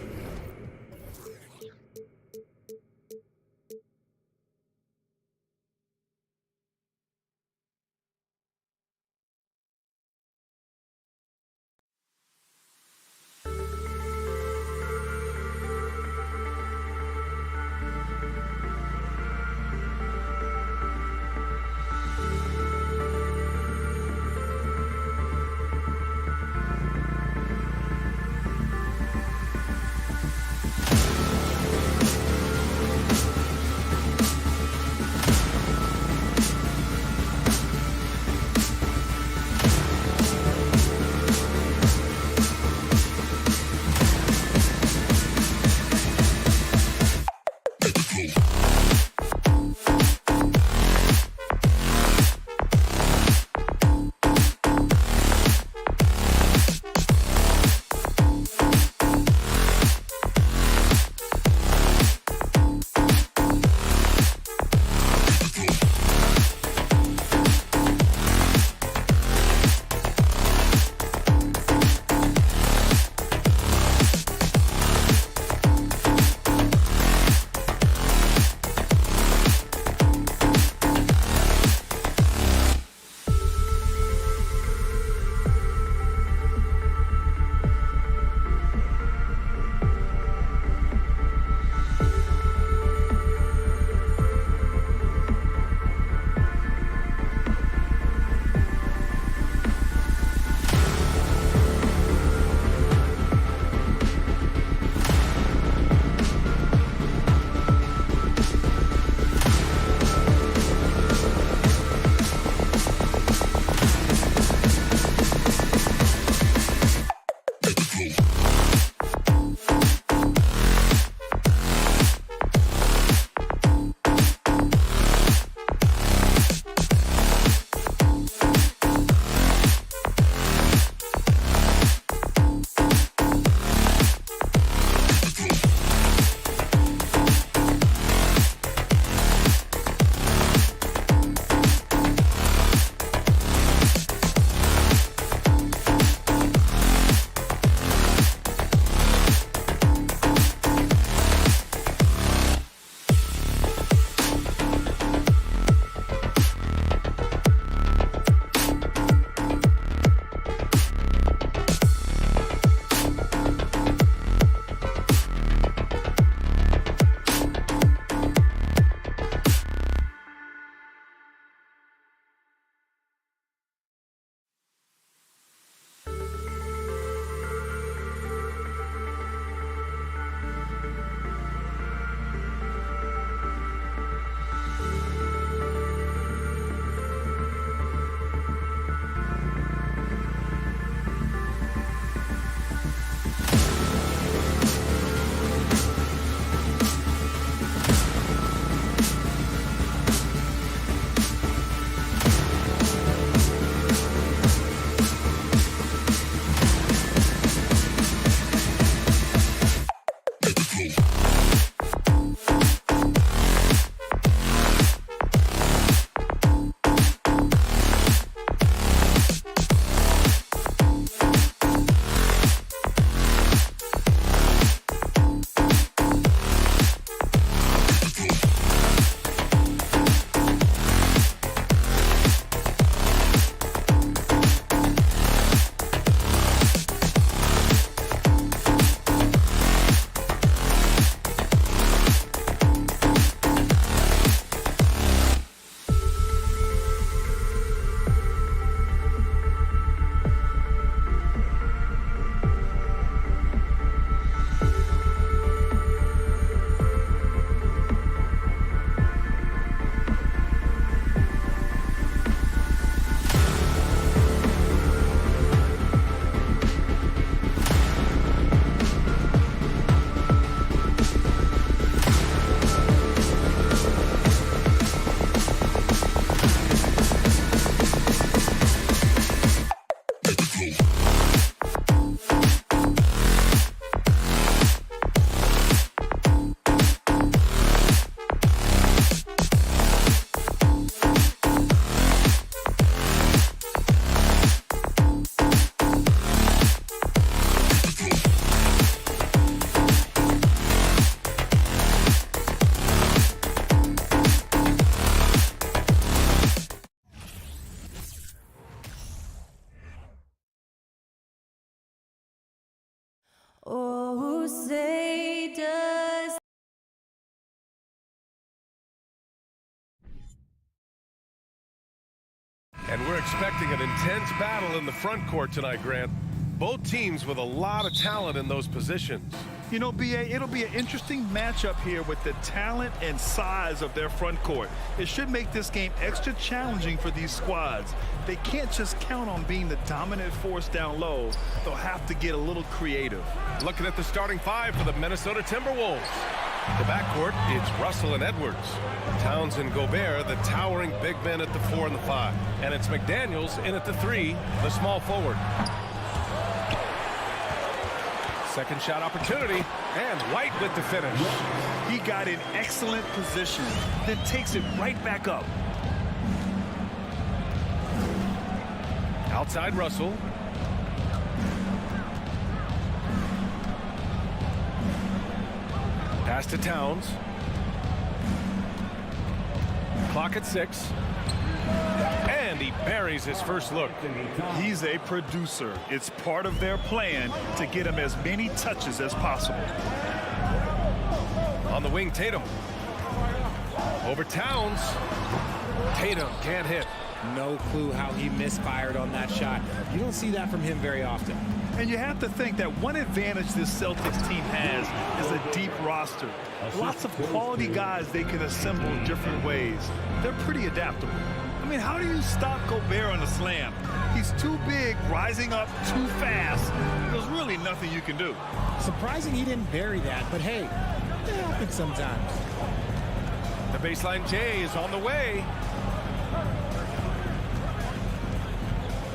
Oh, say does. And we're expecting an intense battle in the front court tonight, Grant. Both teams with a lot of talent in those positions. You know, B.A., it'll be an interesting matchup here with the talent and size of their front court. It should make this game extra challenging for these squads. They can't just count on being the dominant force down low. They'll have to get a little creative. Looking at the starting five for the Minnesota Timberwolves. The backcourt, it's Russell and Edwards. Towns and Gobert, the towering big men at the 4 and the 5. And it's McDaniels in at the 3, the small forward. Second shot opportunity, and White with the finish. He got in excellent position, then takes it right back up. Outside Russell. Pass to Towns. Clock at 6. And he buries his first look. He's a producer. It's part of their plan to get him as many touches as possible. On the wing, Tatum. Over Towns. Tatum can't hit. No clue how he misfired on that shot. You don't see that from him very often. And you have to think that one advantage this Celtics team has is a deep roster. Lots of quality guys they can assemble in different ways. They're pretty adaptable. I mean, how do you stop Gobert on a slam? He's too big, rising up too fast. There's really nothing you can do. Surprising he didn't bury that, but hey, it happens sometimes. The baseline J is on the way.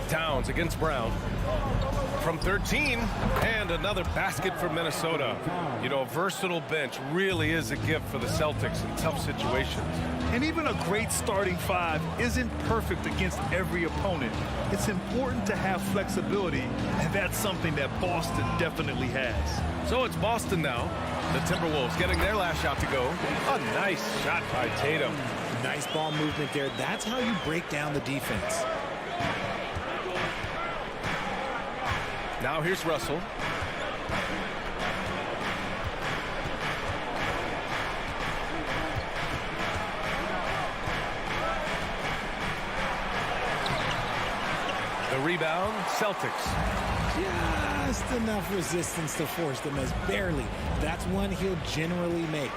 Towns against Brown. From 13, and another basket for Minnesota. You know, a versatile bench really is a gift for the Celtics in tough situations. And even a great starting five isn't perfect against every opponent. It's important to have flexibility, and that's something that Boston definitely has. So it's Boston now. The Timberwolves getting their last shot to go. A nice shot by Tatum. Nice ball movement there. That's how you break down the defense. Now here's Russell. The rebound, Celtics. Just enough resistance to force them as barely. That's one he'll generally make.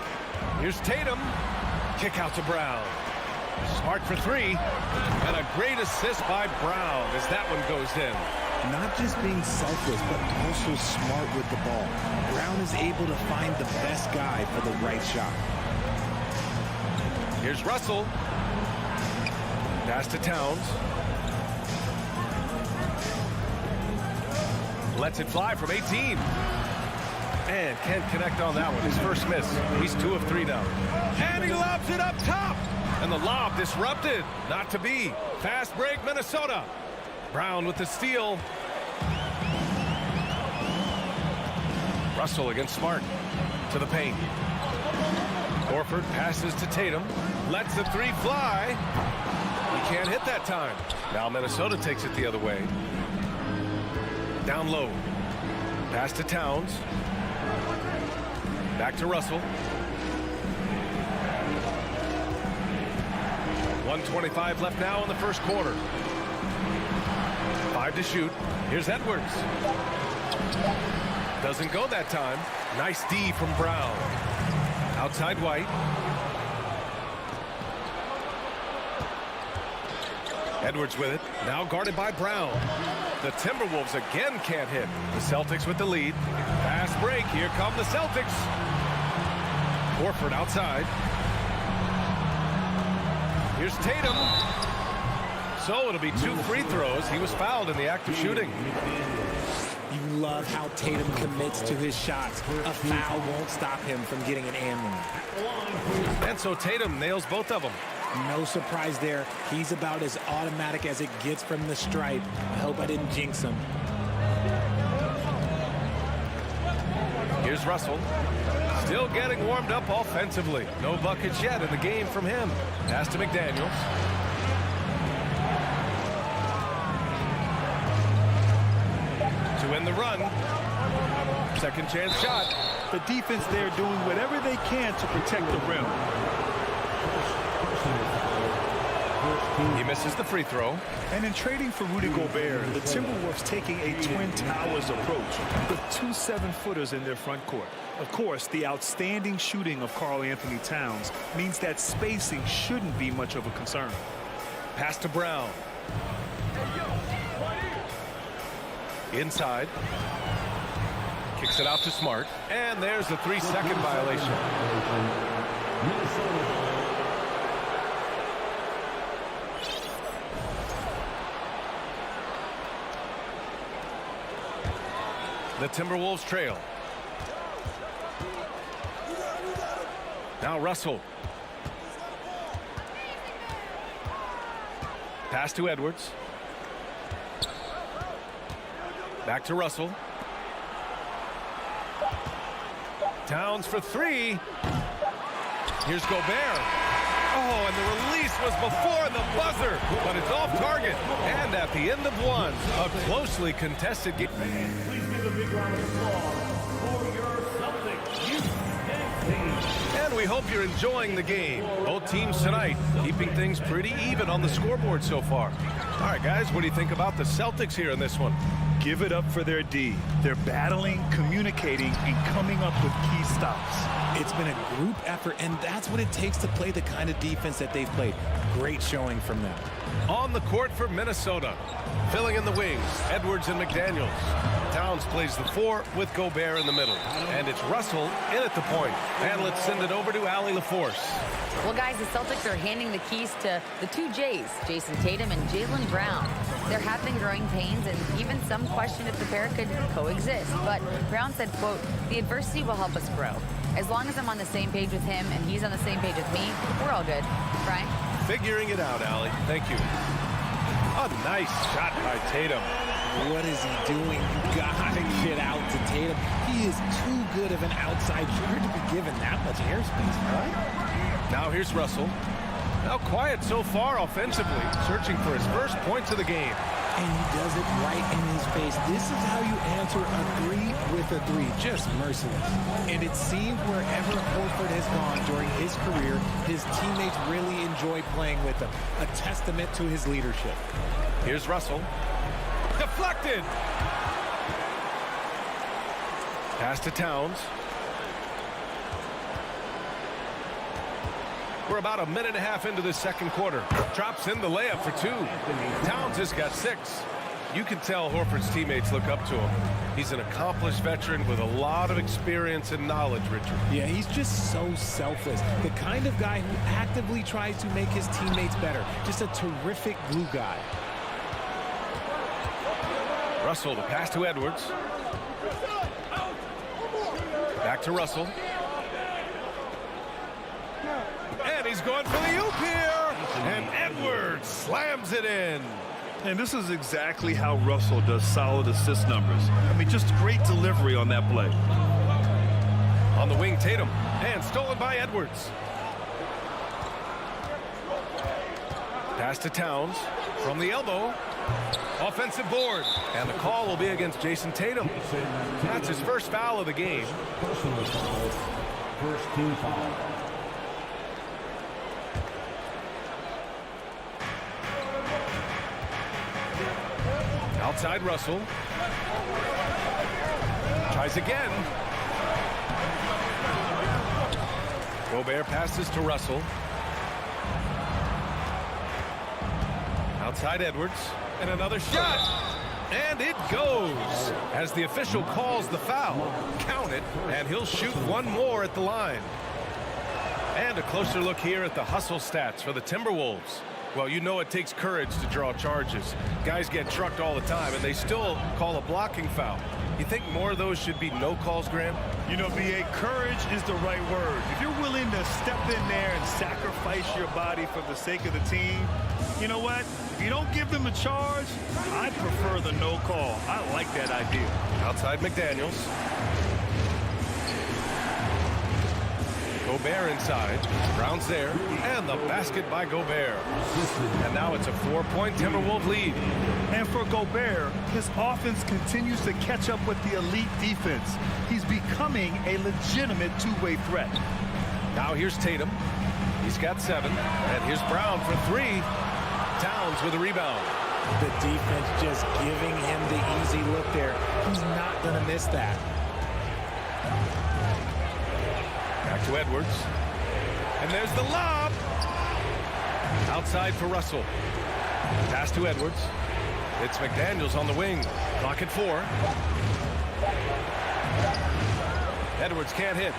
Here's Tatum. Kick out to Brown. Smart for 3. And a great assist by Brown as that one goes in. Not just being selfless, but also smart with the ball. Brown is able to find the best guy for the right shot. Here's Russell. Pass to Towns. Lets it fly from 18. And can't connect on that one. His first miss. He's 2 of 3 now. And he lobs it up top. And the lob disrupted. Not to be. Fast break, Minnesota. Brown with the steal. Russell against Smart. To the paint. Horford passes to Tatum. Lets the 3 fly. He can't hit that time. Now Minnesota takes it the other way. Down low. Pass to Towns. Back to Russell. 1:25 left now in the first quarter. 5 to shoot. Here's Edwards. Doesn't go that time. Nice D from Brown. Outside White. Edwards with it. Now guarded by Brown. The Timberwolves again can't hit. The Celtics with the lead. Fast break. Here come the Celtics. Horford outside. Here's Tatum. So it'll be 2 free throws. He was fouled in the act of shooting. You love how Tatum commits to his shots. A foul won't stop him from getting an and one. And so Tatum nails both of them. No surprise there. He's about as automatic as it gets from the stripe. I hope I didn't jinx him. Here's Russell. Still getting warmed up offensively. No buckets yet in the game from him. Pass to McDaniels. To win the run. Second chance shot. The defense there doing whatever they can to protect the rim. He misses the free throw. And in trading for Rudy Gobert, the Timberwolves taking a Twin Towers approach with 2 7-footers in their front court. Of course, the outstanding shooting of Karl Anthony Towns means that spacing shouldn't be much of a concern. Pass to Brown. Inside. Kicks it out to Smart. And there's the 3-second violation. The Timberwolves trail. Now Russell. Pass to Edwards. Back to Russell. Towns for 3. Here's Gobert. Oh, and the release was before the buzzer, but it's off target. And at the end of 1, a closely contested game. Please give a big round of applause for your Celtics youth team. And we hope you're enjoying the game. Both teams tonight keeping things pretty even on the scoreboard so far. All right, guys, what do you think about the Celtics here in this one? Give it up for their D. They're battling, communicating, and coming up with key stops. It's been a group effort, and that's what it takes to play the kind of defense that they've played. Great showing from them. On the court for Minnesota. Filling in the wings, Edwards and McDaniels. Towns plays the 4 with Gobert in the middle. And it's Russell in at the point. And let's send it over to Allie LaForce. Well, guys, the Celtics are handing the keys to the 2 J's, Jason Tatum and Jaylen Brown. There have been growing pains, and even some question if the pair could coexist. But Brown said, quote, "The adversity will help us grow. As long as I'm on the same page with him and he's on the same page with me, we're all good." Brian? Figuring it out, Allie. Thank you. A nice shot by Tatum. What is he doing? You gotta get out to Tatum. He is too good of an outside shooter to be given that much airspace, right? Now here's Russell. Now quiet so far offensively, searching for his first points of the game. And he does it right in his face. This is how you answer a 3 with a 3. Just merciless. And it seems wherever Horford has gone during his career, his teammates really enjoy playing with him. A testament to his leadership. Here's Russell. Deflected. Pass to Towns. We're about a minute and a half into the second quarter. Drops in the layup for 2. Towns has got 6. You can tell Horford's teammates look up to him. He's an accomplished veteran with a lot of experience and knowledge, Richard. Yeah, he's just so selfless. The kind of guy who actively tries to make his teammates better. Just a terrific glue guy. Russell, the pass to Edwards. Back to Russell. And he's going for the oop here. And Edwards slams it in. And this is exactly how Russell does solid assist numbers. I mean, just great delivery on that play. On the wing, Tatum. And stolen by Edwards. Pass to Towns. From the elbow. Offensive board. And the call will be against Jason Tatum. That's his first foul of the game. First team foul. Outside Russell. Tries again. Gobert passes to Russell. Outside Edwards. And another shot. And it goes. As the official calls the foul. Count it. And he'll shoot one more at the line. And a closer look here at the hustle stats for the Timberwolves. Well, you know it takes courage to draw charges. Guys get trucked all the time, and they still call a blocking foul. You think more of those should be no calls, Graham? You know, B.A., courage is the right word. If you're willing to step in there and sacrifice your body for the sake of the team, you know what? If you don't give them a charge, I prefer the no call. I like that idea. Outside McDaniels. Gobert inside. Brown's there. And the basket by Gobert. And now it's a 4-point Timberwolves lead. And for Gobert, his offense continues to catch up with the elite defense. He's becoming a legitimate two-way threat. Now here's Tatum. He's got 7. And here's Brown for 3. Towns with a rebound. The defense just giving him the easy look there. He's not going to miss that. Back to Edwards. And there's the lob. Outside for Russell. Pass to Edwards. It's McDaniels on the wing. Clock at 4. Edwards can't hit.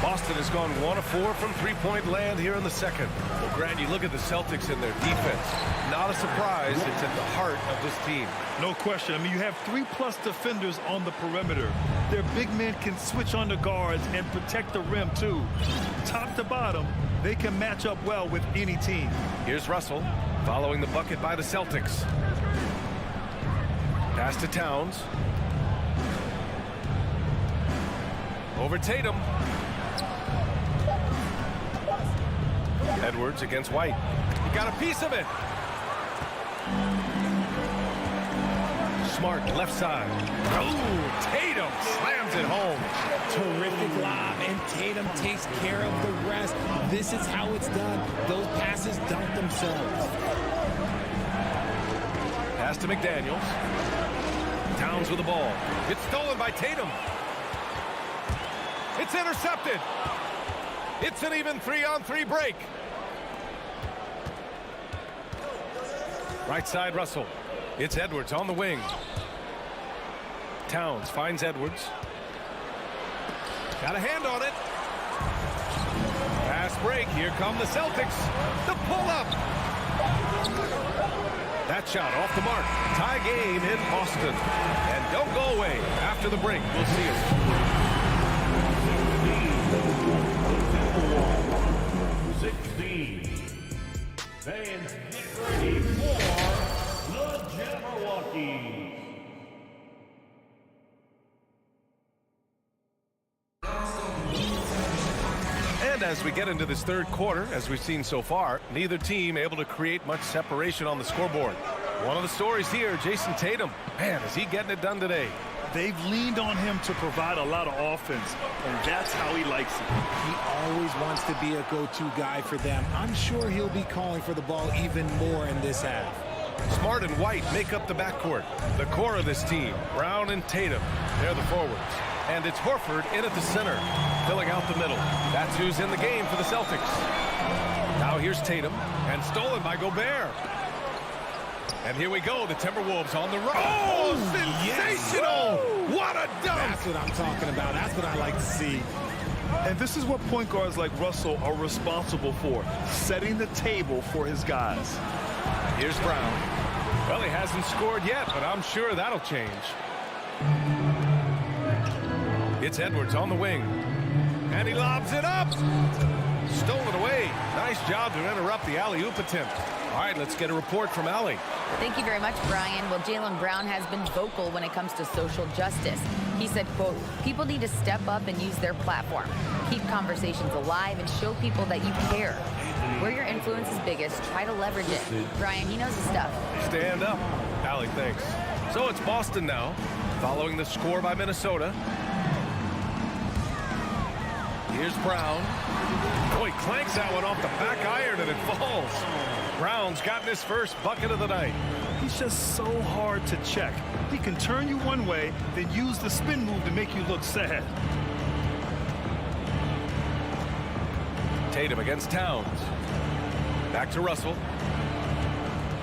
Boston has gone 1 of 4 from three-point land here in the second. Well, Grant, you look at the Celtics and their defense. Not a surprise. It's at the heart of this team. No question. I mean, you have 3+ defenders on the perimeter. Their big men can switch on the guards and protect the rim, too. Top to bottom, they can match up well with any team. Here's Russell following the bucket by the Celtics. Pass to Towns. Over Tatum. Edwards against White. He got a piece of it. Smart left side. Oh, Tatum slams it home. Terrific lob, and Tatum takes care of the rest. This is how it's done. Those passes dunk themselves. Pass to McDaniels. Towns with the ball. It's stolen by Tatum. It's intercepted. It's an even 3-on-3 break. Right side, Russell. It's Edwards on the wing. Towns finds Edwards. Got a hand on it. Fast break. Here come the Celtics. The pull-up. That shot off the mark. Tie game in Boston. And don't go away. After the break, we'll see it. 16. Fans get ready for the Jabberwockies. And as we get into this third quarter, as we've seen so far, neither team able to create much separation on the scoreboard. One of the stories here, Jason Tatum. Man, is he getting it done today? They've leaned on him to provide a lot of offense, and that's how he likes it. He always wants to be a go-to guy for them. I'm sure he'll be calling for the ball even more in this half. Smart and White make up the backcourt. The core of this team, Brown and Tatum, they're the forwards. And it's Horford in at the center, filling out the middle. That's who's in the game for the Celtics. Now here's Tatum, and stolen by Gobert. And here we go, the Timberwolves on the run. Oh, sensational! Yes. What a dunk! That's what I'm talking about. That's what I like to see. And this is what point guards like Russell are responsible for, setting the table for his guys. Here's Brown. Well, he hasn't scored yet, but I'm sure that'll change. It's Edwards on the wing. And he lobs it up. Stolen away. Nice job to interrupt the alley-oop attempt. All right, let's get a report from Allie. Thank you very much, Brian. Well, Jaylen Brown has been vocal when it comes to social justice. He said, quote, people need to step up and use their platform. Keep conversations alive and show people that you care. Where your influence is biggest, try to leverage it. Brian, he knows his stuff. Stand up. Allie, thanks. So it's Boston now, following the score by Minnesota. Here's Brown. Oh, he clanks that one off the back iron and it falls. Brown's gotten his first bucket of the night. He's just so hard to check. He can turn you one way, then use the spin move to make you look sad. Tatum against Towns. Back to Russell.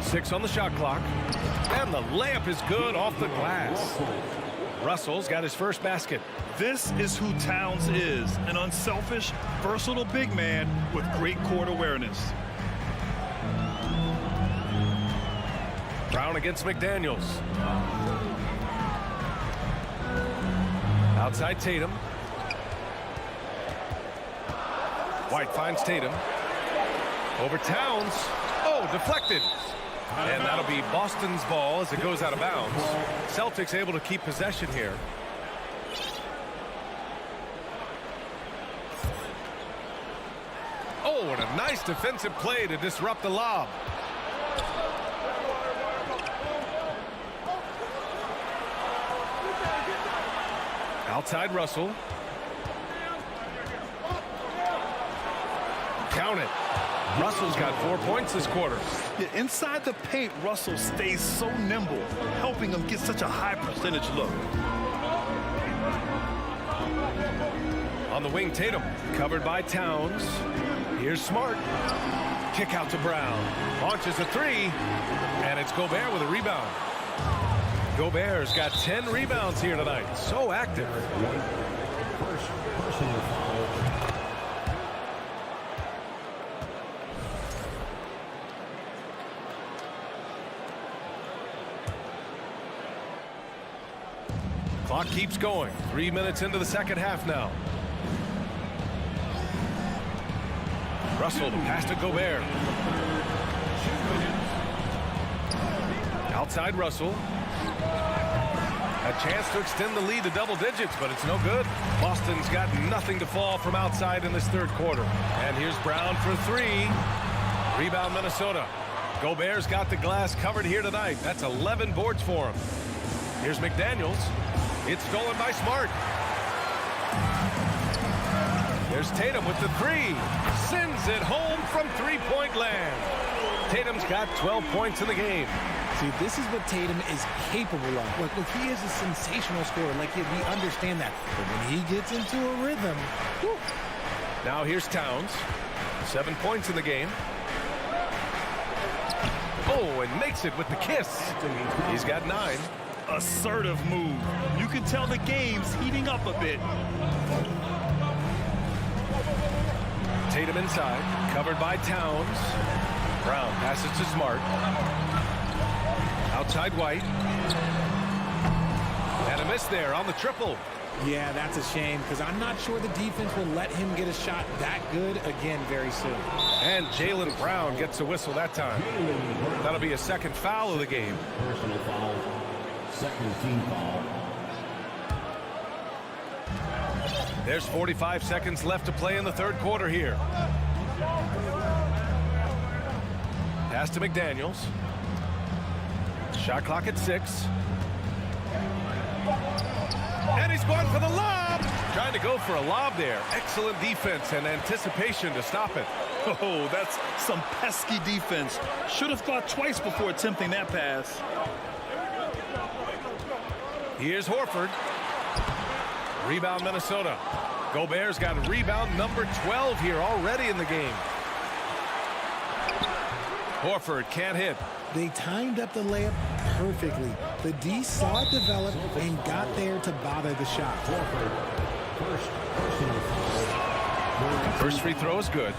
6 on the shot clock. And the layup is good off the glass. Russell's got his first basket. This is who Towns is, an unselfish, versatile big man with great court awareness. Brown against McDaniels. Outside Tatum. White finds Tatum. Over Towns. Oh, deflected. And that'll be Boston's ball as it goes out of bounds. Celtics able to keep possession here. Nice defensive play to disrupt the lob. Outside Russell. Count it. Russell's got 4 points this quarter. Yeah, inside the paint, Russell stays so nimble, helping him get such a high percentage look. On the wing, Tatum, covered by Towns. Here's Smart. Kick out to Brown. Launches a three, and it's Gobert with a rebound. Gobert's got 10 rebounds here tonight. So active. Personal foul. Clock keeps going. 3 minutes into the second half now. Russell, the pass to Gobert. Outside Russell. A chance to extend the lead to double digits, but it's no good. Boston's got nothing to fall from outside in this third quarter. And here's Brown for three. Rebound Minnesota. Gobert's got the glass covered here tonight. That's 11 boards for him. Here's McDaniels. It's stolen by Smart. There's Tatum with the three. Sends it home from three-point land. Tatum's got 12 points in the game. See, this is what Tatum is capable of. Look, he is a sensational scorer. Like, we understand that. But when he gets into a rhythm, whew. Now here's Towns. 7 points in the game. Oh, and makes it with the kiss. He's got 9. Assertive move. You can tell the game's heating up a bit. Tatum inside, covered by Towns. Brown passes to Smart. Outside White. And a miss there on the triple. Yeah, that's a shame because I'm not sure the defense will let him get a shot that good again very soon. And Jaylen Brown gets a whistle that time. That'll be a second foul of the game. Personal foul. Second team foul. There's 45 seconds left to play in the third quarter here. Pass to McDaniels. Shot clock at 6. And he's going for the lob. Trying to go for a lob there. Excellent defense and anticipation to stop it. Oh, that's some pesky defense. Should have thought twice before attempting that pass. Here's Horford. Rebound Minnesota. Gobert's got rebound number 12 here already in the game. Horford can't hit. They timed up the layup perfectly. The D saw it develop and got there to bother the shot. First free throw is good.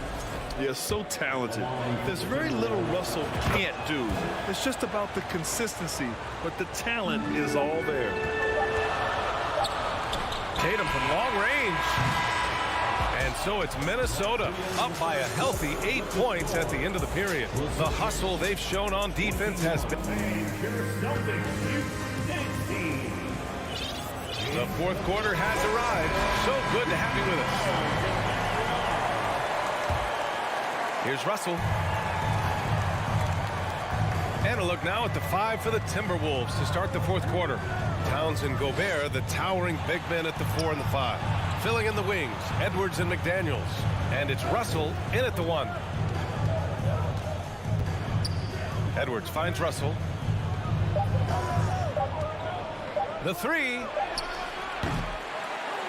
Yeah, so talented. There's very little Russell can't do. It's just about the consistency, but the talent is all there. Tatum from long range. And so it's Minnesota up by a healthy 8 points at the end of the period. The hustle they've shown on defense has been. The fourth quarter has arrived. So good to have you with us. Here's Russell. And a look now at the 5 for the Timberwolves to start the fourth quarter. Towns and Gobert, the towering big men at the 4 and the 5. Filling in the wings, Edwards and McDaniels. And it's Russell in at the 1. Edwards finds Russell. The 3.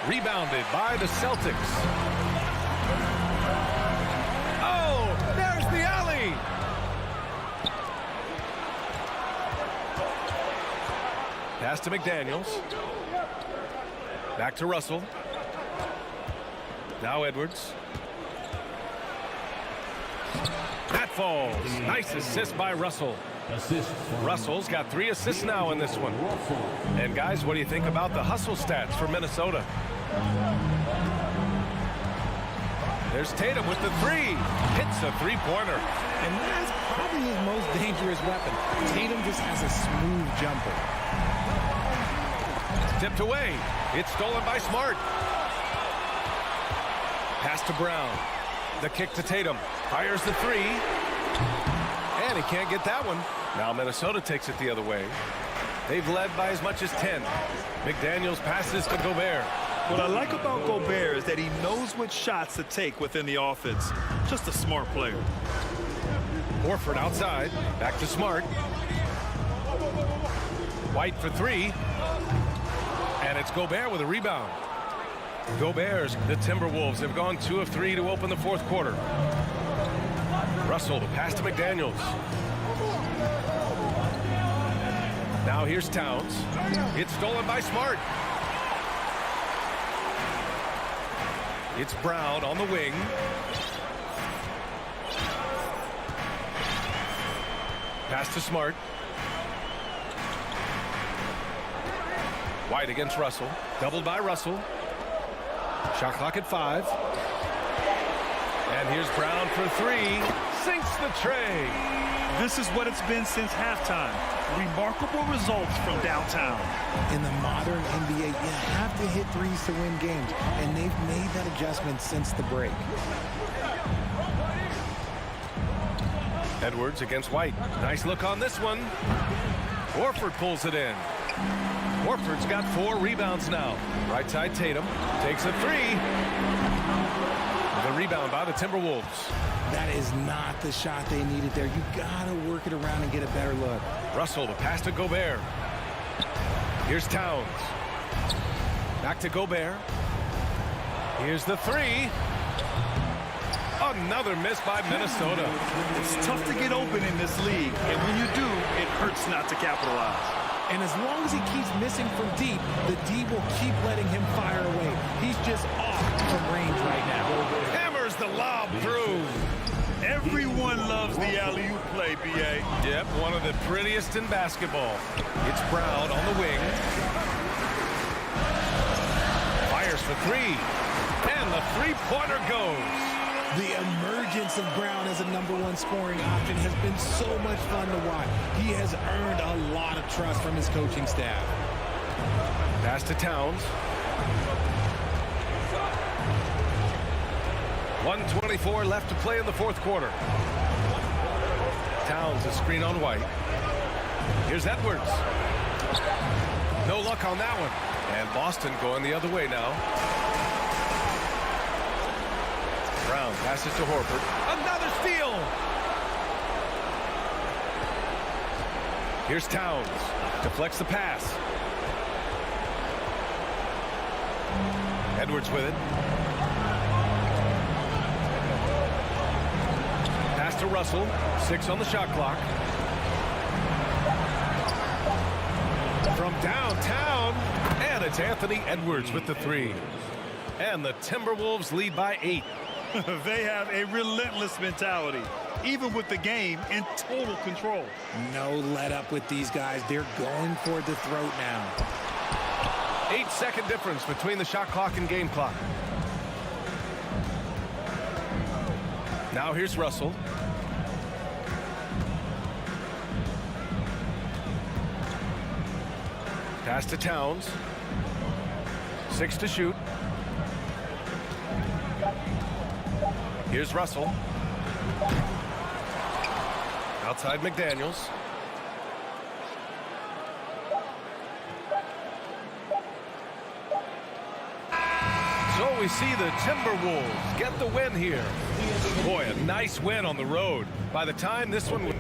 Rebounded by the Celtics. Oh, there's the alley. Pass to McDaniels. Back to Russell. Now Edwards. That falls. Nice assist by Russell. Russell's got 3 assists now in this one. And guys, what do you think about the hustle stats for Minnesota? There's Tatum with the 3. Hits a three-pointer. And that's probably his most dangerous weapon. Tatum just has a smooth jumper. Tipped away. It's stolen by Smart. Pass to Brown. The kick to Tatum. Fires the three. And he can't get that one. Now Minnesota takes it the other way. They've led by as much as 10. McDaniels passes to Gobert. What I like about Gobert is that he knows what shots to take within the offense. Just a smart player. Horford outside. Back to Smart. White for three. And it's Gobert with a rebound. Gobert's the Timberwolves have gone 2 of 3 to open the fourth quarter. Russell, the pass to McDaniels. Now here's Towns. It's stolen by Smart. It's Brown on the wing. Pass to Smart. White against Russell. Doubled by Russell. Shot clock at 5. And here's Brown for three. Sinks the tray. This is what it's been since halftime. Remarkable results from downtown. In the modern NBA, you have to hit threes to win games, and they've made that adjustment since the break. Edwards against White. Nice look on this one. Horford pulls it in. Horford's got 4 rebounds now. Right side Tatum takes a three. The rebound by the Timberwolves. That is not the shot they needed there. You gotta work it around and get a better look. Russell, the pass to Gobert. Here's Towns. Back to Gobert. Here's the three. Another miss by Minnesota. It's tough to get open in this league, and when you do, it hurts not to capitalize. And as long as he keeps missing from deep, the D will keep letting him fire away. He's just off from range right now. Hammers the lob through. Everyone loves the alley-oop play, B.A. Yep, one of the prettiest in basketball. It's Brown on the wing. Fires for three. And the three-pointer goes. The emergence of Brown as a #1 scoring option has been so much fun to watch. He has earned a lot of trust from his coaching staff. Pass to Towns. 1:24 left to play in the fourth quarter. Towns, a screen on White. Here's Edwards. No luck on that one. And Boston going the other way now. Brown passes to Horford. Another steal! Here's Towns. Deflects the pass. Edwards with it. Pass to Russell. 6 on the shot clock. From downtown. And it's Anthony Edwards with the three. And the Timberwolves lead by 8. They have a relentless mentality, even with the game in total control. No let up with these guys. They're going for the throat now. 8-second difference between the shot clock and game clock. Now here's Russell. Pass to Towns. 6 to shoot. Here's Russell. Outside McDaniels. So we see the Timberwolves get the win here. Boy, a nice win on the road. By the time this one...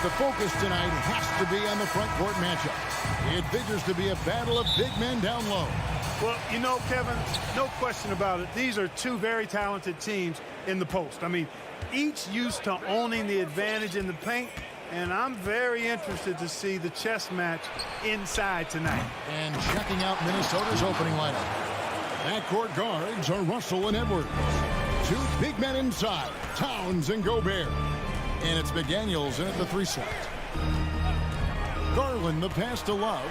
the focus tonight has to be on the front court matchup. It figures to be a battle of big men down low. Well, you know, Kevin, no question about it. These are two very talented teams in the post. I mean, each used to owning the advantage in the paint, and I'm very interested to see the chess match inside tonight. And checking out Minnesota's opening lineup. Backcourt guards are Russell and Edwards. Two big men inside, Towns and Gobert. And it's McDaniels in at the 3 slot. Garland the pass to Love.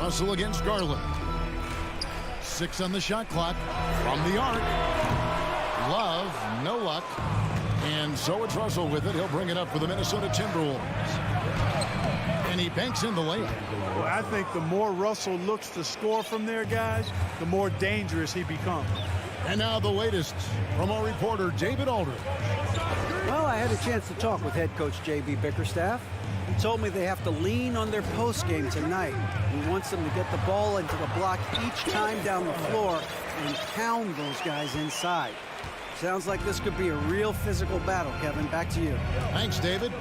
Russell against Garland. 6 on the shot clock from the arc. Love, no luck. And so it's Russell with it. He'll bring it up for the Minnesota Timberwolves. And he banks in the layup. Well, I think the more Russell looks to score from there, guys, the more dangerous he becomes. And now the latest from our reporter, David Aldridge. Well, I had a chance to talk with head coach J.B. Bickerstaff. He told me they have to lean on their post game tonight. He wants them to get the ball into the block each time down the floor and pound those guys inside. Sounds like this could be a real physical battle, Kevin. Back to you. Thanks, David.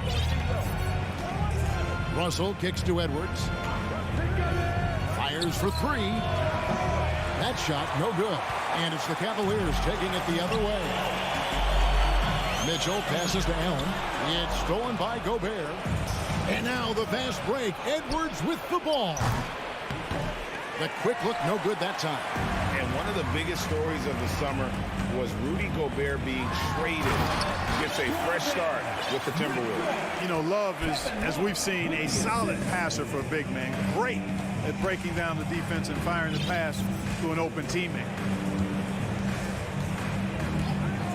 Russell kicks to Edwards. Fires for 3. That shot, no good. And it's the Cavaliers taking it the other way. Mitchell passes to Allen. It's stolen by Gobert. And now the fast break. Edwards with the ball. The quick look, no good that time. And one of the biggest stories of the summer was Rudy Gobert being traded. Gets a fresh start with the Timberwolves. You know, Love is, as we've seen, a solid passer for a big man. Great at breaking down the defense and firing the pass to an open teammate.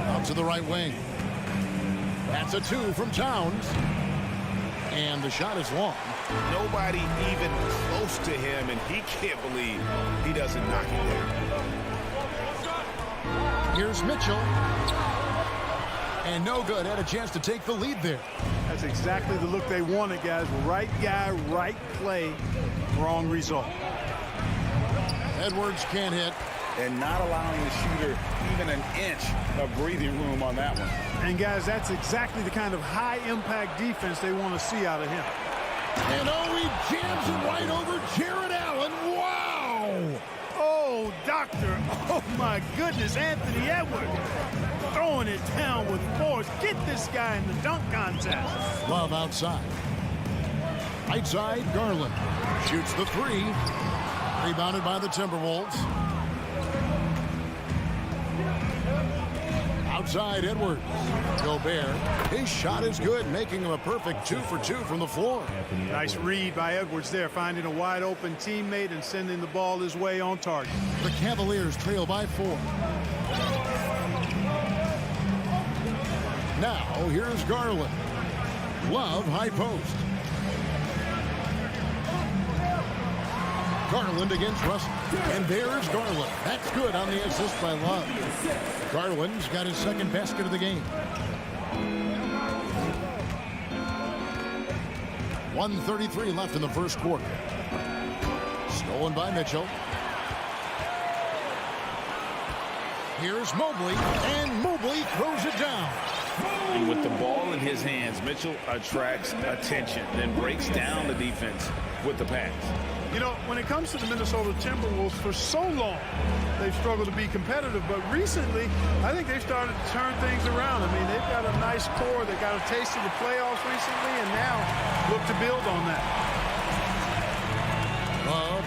Out to the right wing. That's a 2 from Towns. And the shot is long. Nobody even close to him, and he can't believe he doesn't knock it down. Here's Mitchell. And no good. Had a chance to take the lead there. That's exactly the look they wanted, guys. Right guy, right play, wrong result. Edwards can't hit. And not allowing the shooter even an inch of breathing room on that one. And, guys, that's exactly the kind of high-impact defense they want to see out of him. And he jams it right over Jared Allen. Wow! Oh, doctor. Oh, my goodness. Anthony Edwards throwing it down with force. Get this guy in the dunk contest. Love outside. Right side, Garland. Shoots the 3. Rebounded by the Timberwolves. Outside, Edwards. Gobert. His shot is good, making him a perfect 2 for 2 from the floor. Nice read by Edwards there, finding a wide-open teammate and sending the ball his way on target. The Cavaliers trail by 4. Now, here's Garland. Love, high post. Garland against Russell. And there's Garland. That's good on the assist by Love. Garland's got his second basket of the game. 1:33 left in the first quarter. Stolen by Mitchell. Here's Mobley, and Mobley throws it down. And with the ball in his hands, Mitchell attracts attention, then breaks down the defense with the pass. You know, when it comes to the Minnesota Timberwolves, for so long, they've struggled to be competitive. But recently, I think they've started to turn things around. I mean, they've got a nice core. They got a taste of the playoffs recently, and now look to build on that.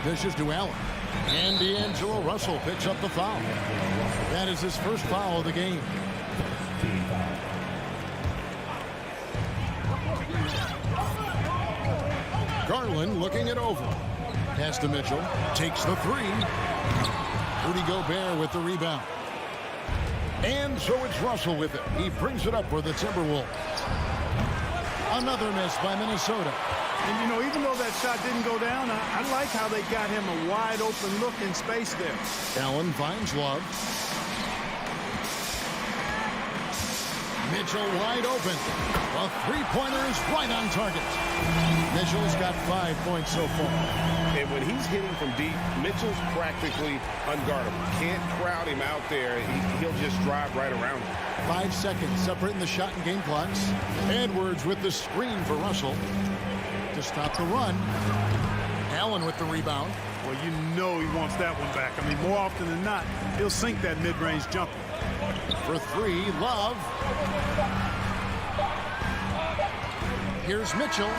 Dishes to Allen. And D'Angelo Russell picks up the foul. That is his first foul of the game. Garland looking it over. Pass to Mitchell. Takes the 3. Rudy Gobert with the rebound. And so it's Russell with it. He brings it up for the Timberwolves. Another miss by Minnesota. And, you know, even though that shot didn't go down, I like how they got him a wide-open look in space there. Allen finds Love. Mitchell wide open. A three-pointer is right on target. Mitchell's got 5 points so far. And when he's hitting from deep, Mitchell's practically unguardable. Can't crowd him out there. He'll just drive right around him. 5 seconds separating the shot and game clocks. Edwards with the screen for Russell to stop the run. Allen with the rebound. Well, you know he wants that one back. I mean, more often than not, he'll sink that mid-range jumper. For three, Love. Here's Mitchell.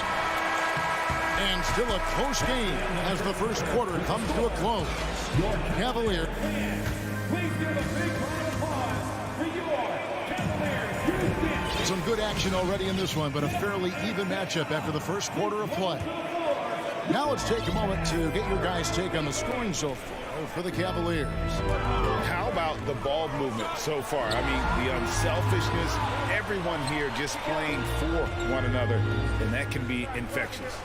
And still a close game as the first quarter comes to a close. Cavaliers. Please give a big round of applause for your Cavaliers. Some good action already in this one, but a fairly even matchup after the first quarter of play. Now let's take a moment to get your guys' take on the scoring so far for the Cavaliers. How about the ball movement so far? I mean, the unselfishness, everyone here just playing for one another, and that can be infectious.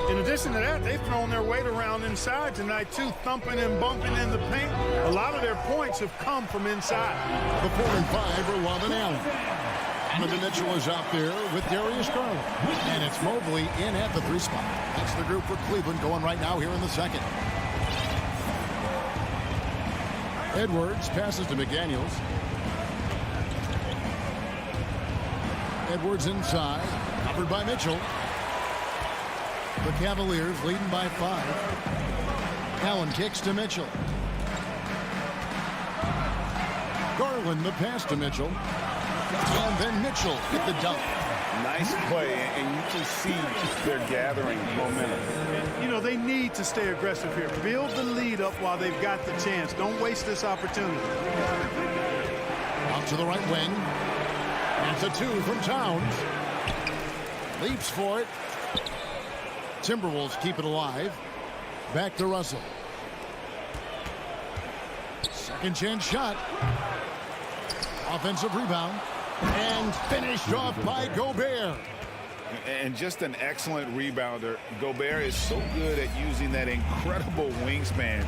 In addition to that, they've thrown their weight around inside tonight, too, thumping and bumping in the paint. A lot of their points have come from inside. The 4 and 5 are Love and Allen. Donovan Mitchell is out there with Darius Garland. And it's Mobley in at the 3 spot. That's the group for Cleveland going right now here in the second. Edwards passes to McDaniels. Edwards inside, covered by Mitchell. The Cavaliers leading by 5. Allen kicks to Mitchell. Garland the pass to Mitchell. And then Mitchell with the dunk. Nice play, and you can see they're gathering momentum. You know, they need to stay aggressive here. Build the lead up while they've got the chance. Don't waste this opportunity. Out to the right wing. It's a 2 from Towns. Leaps for it. Timberwolves keep it alive. Back to Russell. Second chance shot. Offensive rebound. And finished off by Gobert. And just an excellent rebounder. Gobert is so good at using that incredible wingspan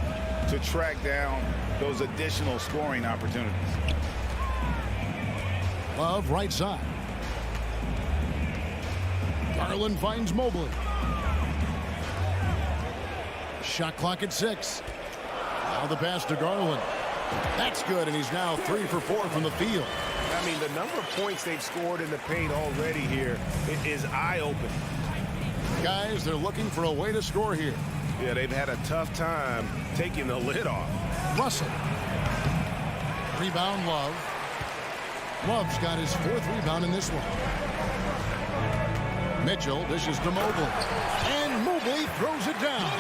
to track down those additional scoring opportunities. Love right side. Garland finds Mobley. Shot clock at 6. Now the pass to Garland. That's good, and he's now 3 for 4 from the field. I mean, the number of points they've scored in the paint already here is eye-opening. Guys, they're looking for a way to score here. Yeah, they've had a tough time taking the lid off. Russell. Rebound, Love. Love's got his 4th rebound in this one. Mitchell dishes to Mobley. And Mobley throws it down.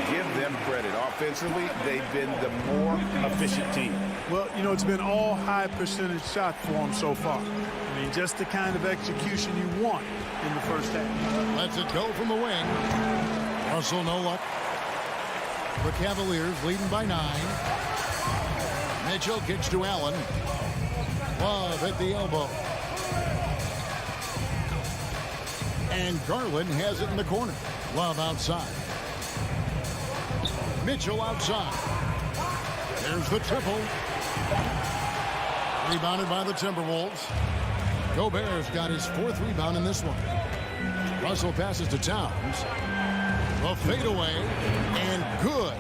Give them credit. Offensively, they've been the more efficient team. Well, you know, it's been all high percentage shots for them so far. I mean, just the kind of execution you want in the first half. Lets it go from the wing. Russell, no luck. The Cavaliers leading by 9. Mitchell kicks to Allen. Love at the elbow. And Garland has it in the corner. Love outside. Mitchell outside. There's the triple. Rebounded by the Timberwolves. Gobert's got his 4th rebound in this one. Russell passes to Towns. A fadeaway, and good,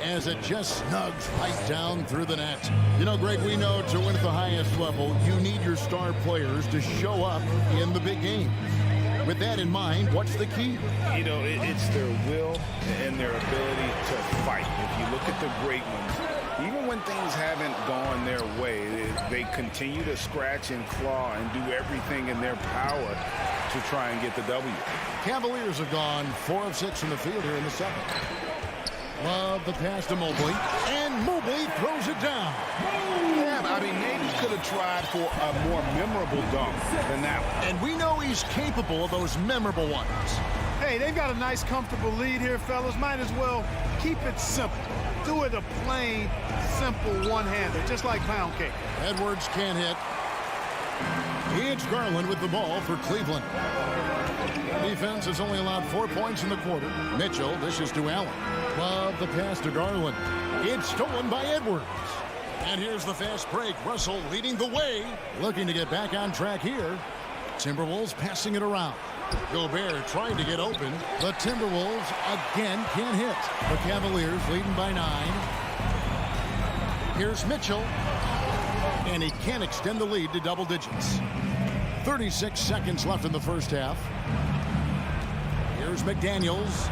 as it just snugs right down through the net. You know, Greg, we know to win at the highest level, you need your star players to show up in the big game. With that in mind, what's the key? You know, it's their will and their ability to fight. If you look at the great ones, even when things haven't gone their way, they continue to scratch and claw and do everything in their power to try and get the W. Cavaliers have gone 4 of 6 from the field here in the second. Love the pass to Mobley, and Mobley throws it down. Yeah, I mean, maybe could have tried for a more memorable dunk than that one. And we know he's capable of those memorable ones. Hey, they've got a nice, comfortable lead here, fellas. Might as well keep it simple. Do it a plain, simple one-hander, just like pound cake. Edwards can't hit. It's Garland with the ball for Cleveland. Defense has only allowed 4 points in the quarter. Mitchell dishes to Allen. Love the pass to Garland. It's stolen by Edwards. And here's the fast break. Russell leading the way. Looking to get back on track here. Timberwolves passing it around. Gobert trying to get open. The Timberwolves again can't hit. The Cavaliers leading by 9. Here's Mitchell. And he can't extend the lead to double digits. 36 seconds left in the first half. Here's McDaniels.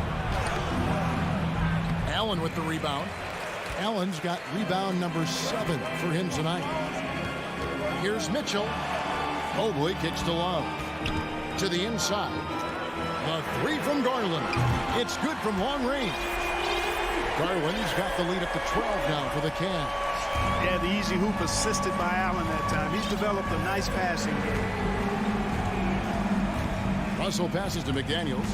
Allen with the rebound. Allen's got rebound number 7 for him tonight. Here's Mitchell. Mobley kicks to Love. To the inside. The 3 from Garland. It's good from long range. Garland's got the lead up to 12 now for the Cavs. Yeah, the easy hoop assisted by Allen that time. He's developed a nice passing game. Russell passes to McDaniels.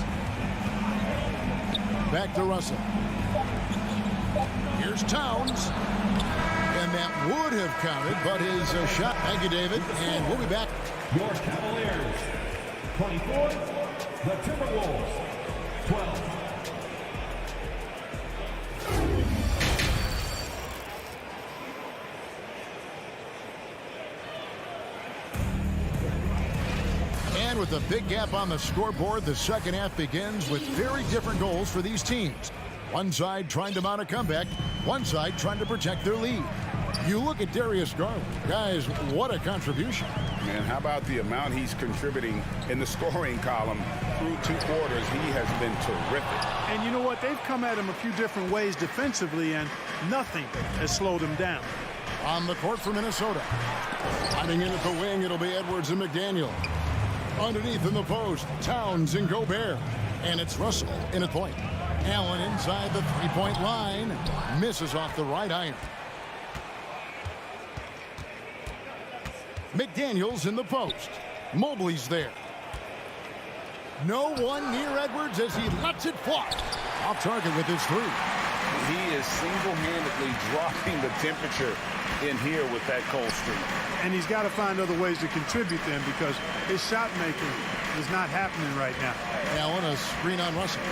Back to Russell. Here's Towns. And that would have counted, but his shot. Thank you, David. And we'll be back. Your Cavaliers, 24. The Timberwolves, 12. And with a big gap on the scoreboard, the second half begins with very different goals for these teams. One side trying to mount a comeback, one side trying to protect their lead. You look at Darius Garland. Guys, what a contribution. Man, how about the amount he's contributing in the scoring column through 2 quarters? He has been terrific. And you know what? They've come at him a few different ways defensively, and nothing has slowed him down. On the court for Minnesota. Finding in at the wing, it'll be Edwards and McDaniel. Underneath in the post, Towns and Gobert. And it's Russell in at point. Allen inside the 3-point line. Misses off the right iron. McDaniels in the post. Mobley's there. No one near Edwards as he lets it fly. Off target with his 3. He is single-handedly dropping the temperature in here with that cold streak. And he's got to find other ways to contribute then, because his shot making is not happening right now. Allen, a screen on Russell.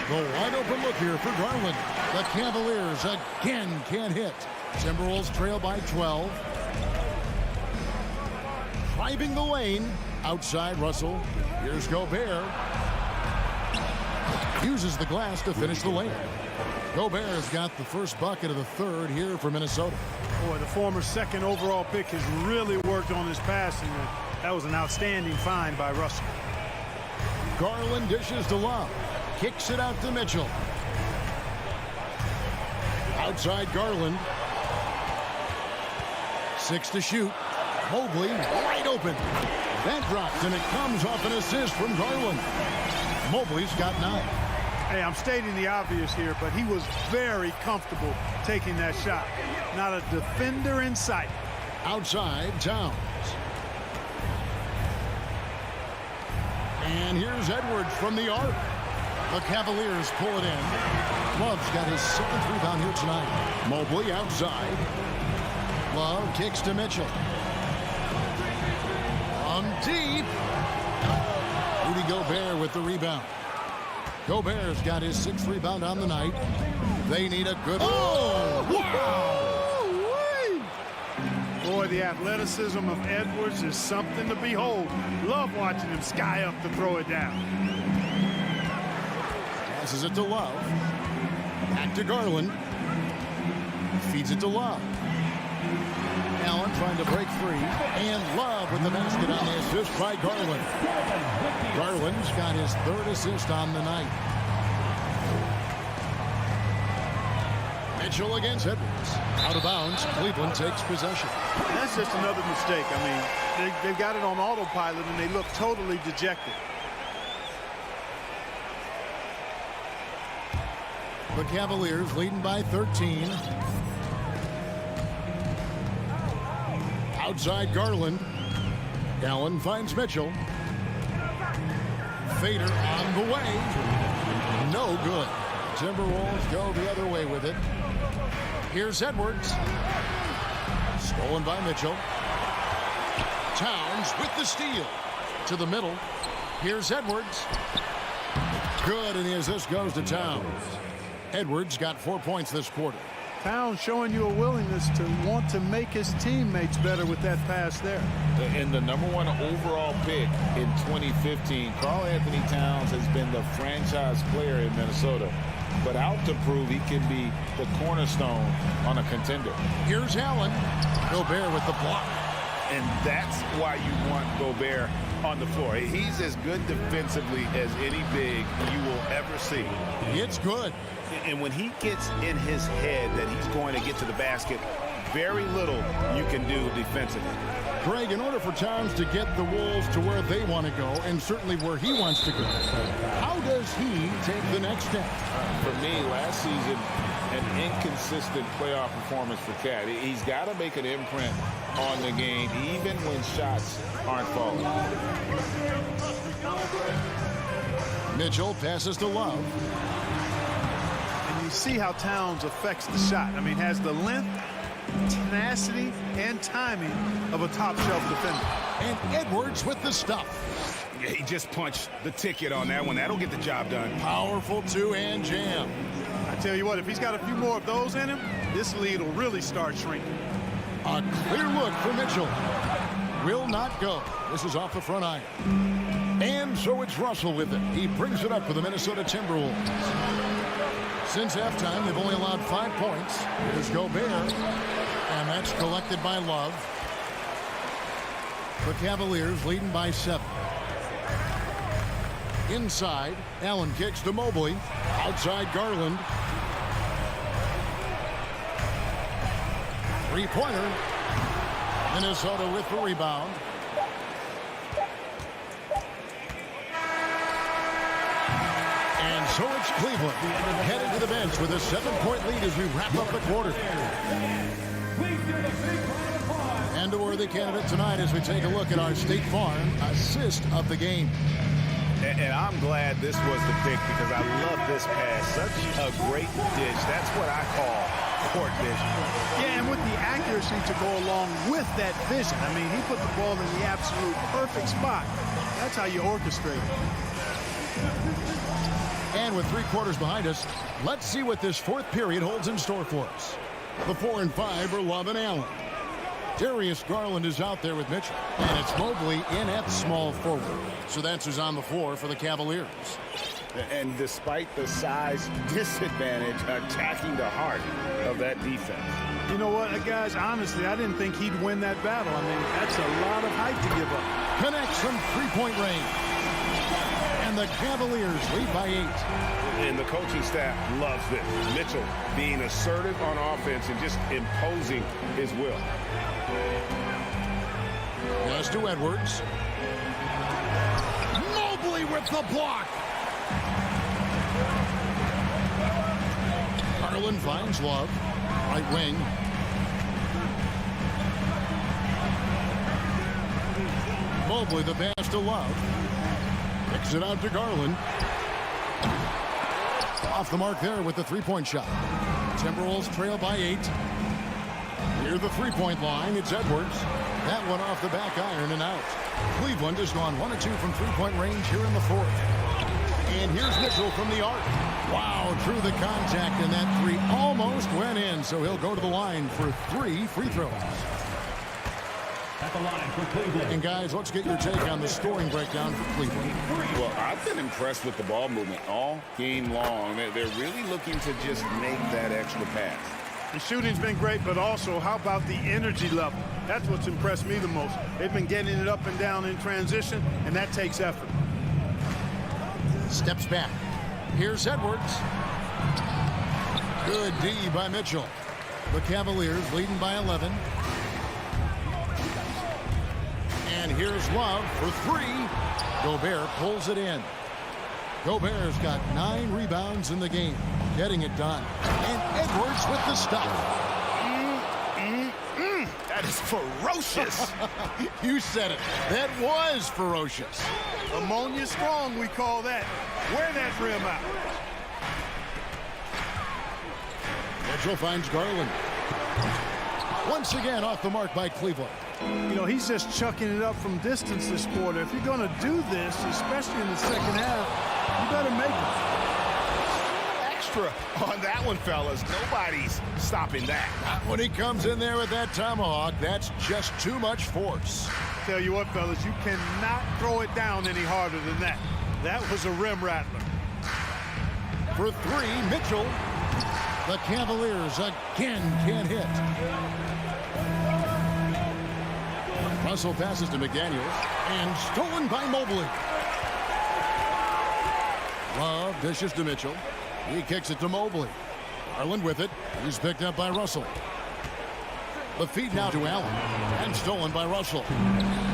The wide open look here for Garland. The Cavaliers again can't hit. Timberwolves trail by 12. Driving the lane. Outside Russell. Here's Gobert. Uses the glass to finish the lane. Gobert's got the first bucket of the third here for Minnesota. Boy, the former second overall pick has really worked on his passing. That was an outstanding find by Russell. Garland dishes to Love. Kicks it out to Mitchell. Outside Garland. 6 to shoot. Mobley wide open. That drops, and it comes off an assist from Garland. Mobley's got 9. Hey, I'm stating the obvious here, but he was very comfortable taking that shot. Not a defender in sight. Outside, Towns. And here's Edwards from the arc. The Cavaliers pull it in. Love's got his 7th rebound here tonight. Mobley outside. Love kicks to Mitchell. From deep. Rudy Gobert with the rebound. Gobert's got his 6th rebound on the night. They need a good... Oh! Wow! Boy, the athleticism of Edwards is something to behold. Love watching him sky up to throw it down. Passes it to Love. Back to Garland. Feeds it to Love. Allen trying to break free. And Love with the basket on the assist by Garland. Garland's got his 3rd assist on the night. Mitchell against Edwards. Out of bounds. Cleveland takes possession. And that's just another mistake. I mean, they've got it on autopilot, and they look totally dejected. The Cavaliers leading by 13. Outside Garland. Allen finds Mitchell. Fader on the way. No good. Timberwolves go the other way with it. Here's Edwards. Stolen by Mitchell. Towns with the steal. To the middle. Here's Edwards. Good, and the assist goes to Towns. Edwards got 4 points this quarter. Towns showing you a willingness to want to make his teammates better with that pass there. And the #1 overall pick in 2015, Karl Anthony Towns has been the franchise player in Minnesota, but out to prove he can be the cornerstone on a contender. Here's Allen. Gobert with the block. And that's why you want Gobert on the floor. He's as good defensively as any big you will ever see. It's good. And when he gets in his head that he's going to get to the basket, very little you can do defensively. Greg, in order for Towns to get the Wolves to where they want to go, and certainly where he wants to go, how does he take the next step? For me, last season, an inconsistent playoff performance for Cat. He's got to make an imprint on the game, even when shots aren't falling. Mitchell passes to Love. And you see how Towns affects the shot. I mean, has the length, tenacity, and timing of a top-shelf defender. And Edwards with the stuff. Yeah, he just punched the ticket on that one. That'll get the job done. Powerful two-hand jam. I tell you what, if he's got a few more of those in him, this lead will really start shrinking. A clear look for Mitchell. Will not go. This is off the front iron. And so it's Russell with it. He brings it up for the Minnesota Timberwolves. Since halftime, they've only allowed 5 points. Here's Gobert. And that's collected by Love. The Cavaliers leading by 7. Inside, Allen kicks to Mobley. Outside, Garland. Three-pointer. Minnesota with the rebound. And so it's Cleveland headed to the bench with a 7-point lead as we wrap up the quarter. And a worthy candidate tonight as we take a look at our State Farm assist of the game. And I'm glad this was the pick because I love this pass. Such a great dish. That's what I call court vision. Yeah, and with the accuracy to go along with that vision. I mean, he put the ball in the absolute perfect spot. That's how you orchestrate it. And with 3 quarters behind us, let's see what this 4th period holds in store for us. The 4 and 5 are Love and Allen. Darius Garland is out there with Mitchell. And it's Mobley in at small forward. So that's who's on the floor for the Cavaliers. And despite the size disadvantage, attacking the heart of that defense. You know what, guys, honestly, I didn't think he'd win that battle. I mean, that's a lot of height to give up. Connects from 3-point range. And the Cavaliers lead by 8. And the coaching staff loves this. Mitchell being assertive on offense and just imposing his will. Yes to Edwards. Mobley with the block. Garland finds Love. Right wing. Mobley the pass to Love. Kicks it out to Garland. Off the mark there with the 3-point shot. Timberwolves trail by 8. Near the 3-point line, it's Edwards. That one off the back iron and out. Cleveland has gone 1 of 2 from 3-point range here in the 4th. And here's Mitchell from the arc. Wow, through the contact, and that 3 almost went in, so he'll go to the line for 3 free throws. At the line for Cleveland. And guys, let's get your take on the scoring breakdown for Cleveland. Well, I've been impressed with the ball movement all game long. They're really looking to just make that extra pass. The shooting's been great, but also how about the energy level? That's what's impressed me the most. They've been getting it up and down in transition, and that takes effort. Steps back. Here's Edwards. Good D by Mitchell. The Cavaliers leading by 11. And here's Love for 3. Gobert pulls it in. Gobert's got 9 rebounds in the game. Getting it done. And Edwards with the stuff. That is ferocious. You said it. That was ferocious. Ammonia strong, we call that. Wear that rim out. Mitchell finds Garland. Once again off the mark by Cleveland. You know, he's just chucking it up from distance this quarter. If you're going to do this, especially in the second half, you better make it. extra on that one, fellas. Nobody's stopping that. When he comes in there with that tomahawk, that's just too much force. Tell you what, fellas, you cannot throw it down any harder than that. That was a rim rattler. For three, Mitchell. The Cavaliers again can't hit. Russell passes to McDaniels, and stolen by Mobley. Love dishes to Mitchell. He kicks it to Mobley. Garland with it. He's picked up by Russell. The feed now to Allen, and stolen by Russell.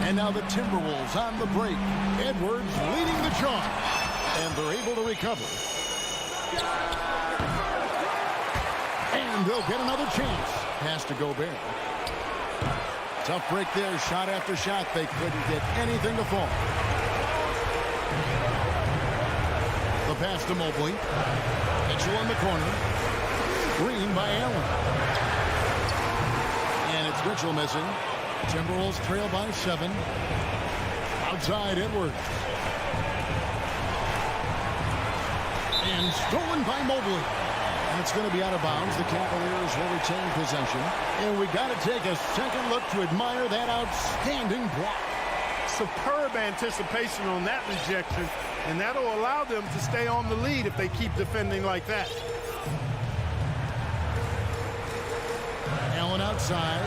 And now the Timberwolves on the break. Edwards leading the charge, and they're able to recover. And they'll get another chance. Pass to Gobert. Tough break there, shot after shot. They couldn't get anything to fall. The pass to Mobley. Mitchell in the corner. Green by Allen. And it's Mitchell missing. Timberwolves trail by 7. Outside Edwards. And stolen by Mobley. And it's going to be out of bounds. The Cavaliers will retain possession. And we got to take a second look to admire that outstanding block. Superb anticipation on that rejection, and that'll allow them to stay on the lead if they keep defending like that. Allen outside.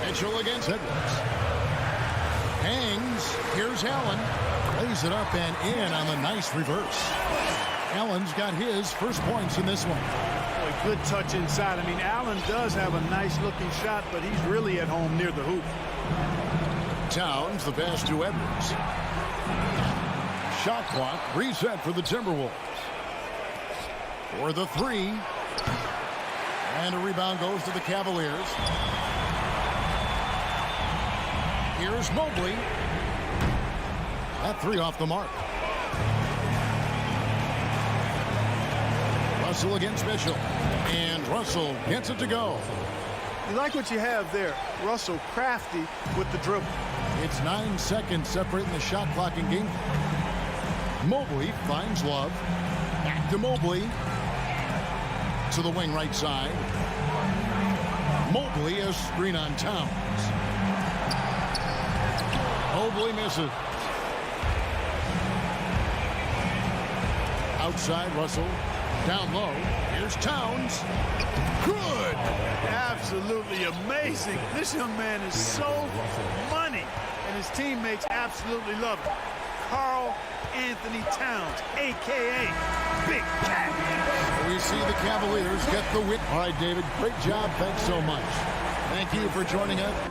Mitchell against Edwards. Hangs. Here's Allen. Lays it up and in on the nice reverse. Allen's got his first points in this one. Boy, good touch inside. I mean, Allen does have a nice-looking shot, but he's really at home near the hoop. Towns, the pass to Edwards. Shot clock reset for the Timberwolves. For the three. And a rebound goes to the Cavaliers. Here's Mobley. That three off the mark. Russell against Mitchell. And Russell gets it to go. You like what you have there. Russell crafty with the dribble. It's 9 seconds separating the shot clock and game. Mobley finds Love. Back to Mobley. To the wing right side. Mobley, a screen on Towns. Mobley misses. Outside, Russell. Down low. Here's Towns. Good. Absolutely amazing. This young man is so money, and his teammates absolutely love him. Karl Anthony Towns, a.k.a. Big Cat. We see the Cavaliers get the win. All right, David, great job. Thanks so much. Thank you for joining us.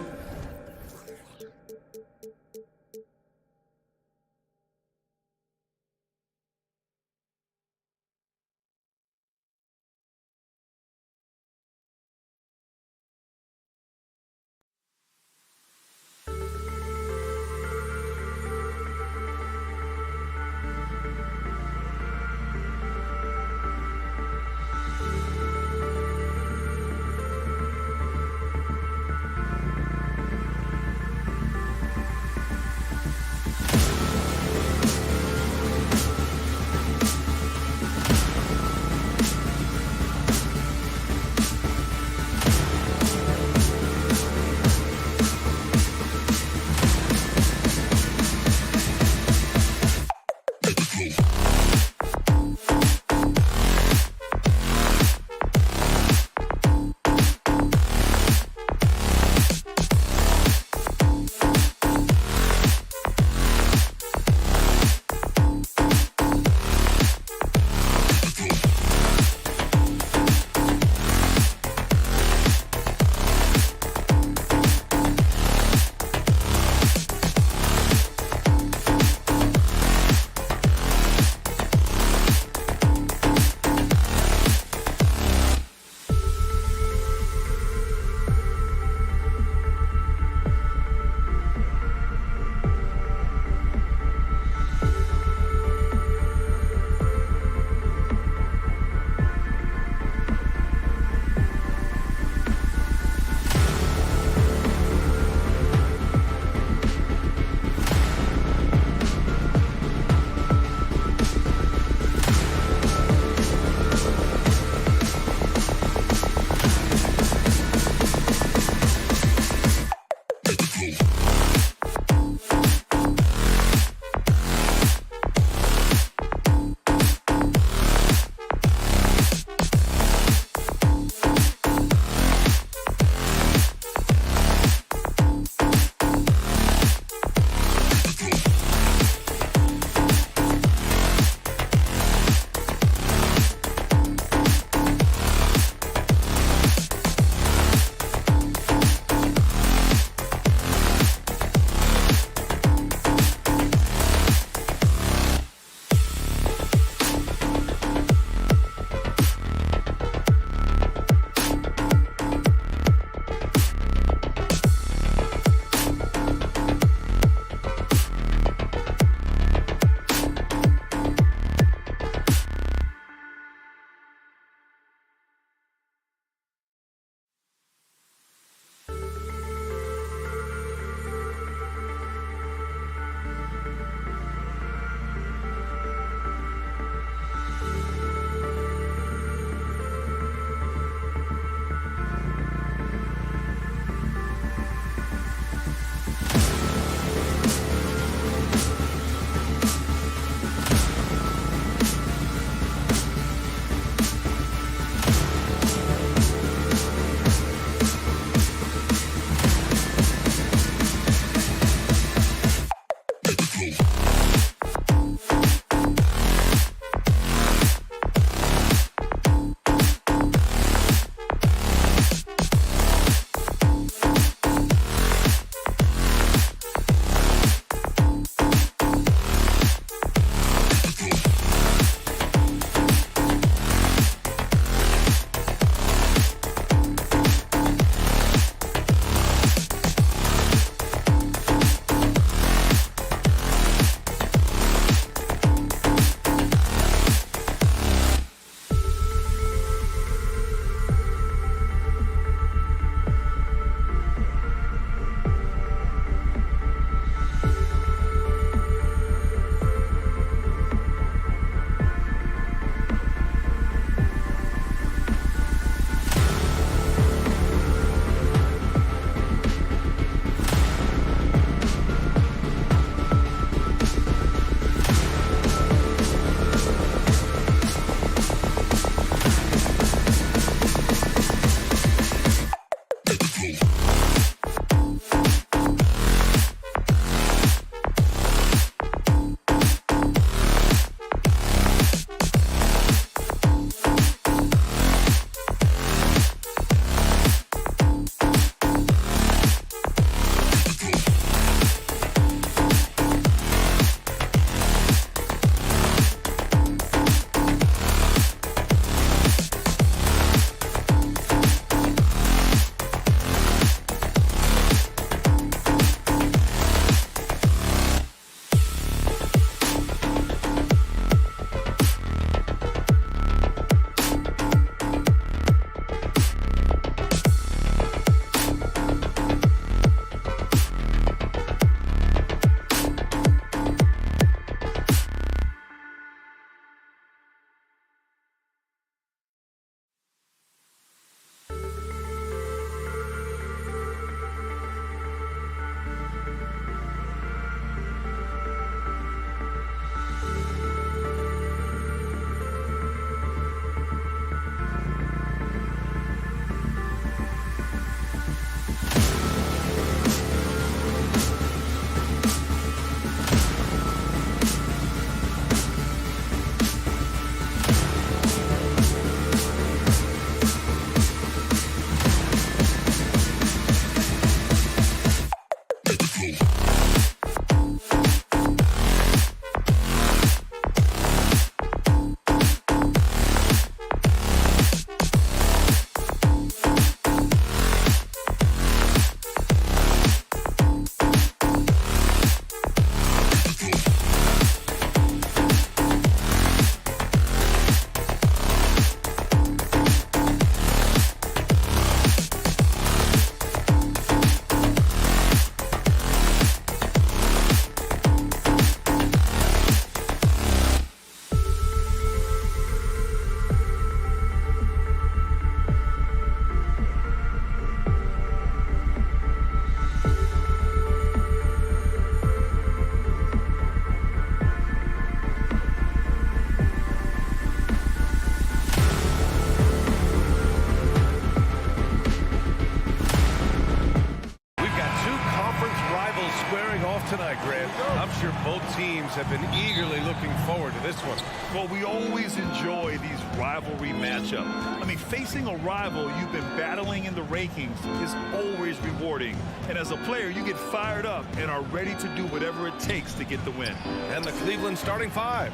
tonight, Grant. I'm sure both teams have been eagerly looking forward to this one. Well, we always enjoy these rivalry matchups. I mean, facing a rival you've been battling in the rankings is always rewarding. And as a player, you get fired up and are ready to do whatever it takes to get the win. And the Cleveland starting five.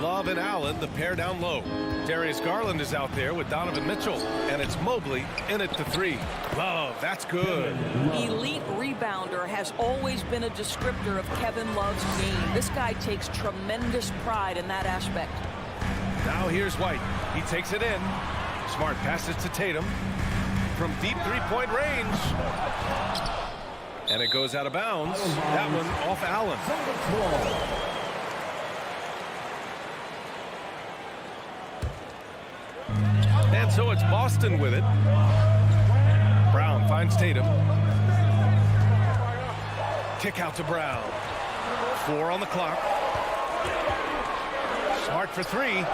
Love and Allen, the pair down low. Darius Garland is out there with Donovan Mitchell. And it's Mobley in at the three. Love, that's good. Elite rebounder has always been a descriptor of Kevin Love's game. This guy takes tremendous pride in that aspect. Now here's White. He takes it in. Smart passes to Tatum from deep three-point range. And it goes out of bounds. That one off Allen. And so it's Boston with it. Brown finds Tatum. Kick out to Brown. 4 on the clock. Smart for 3.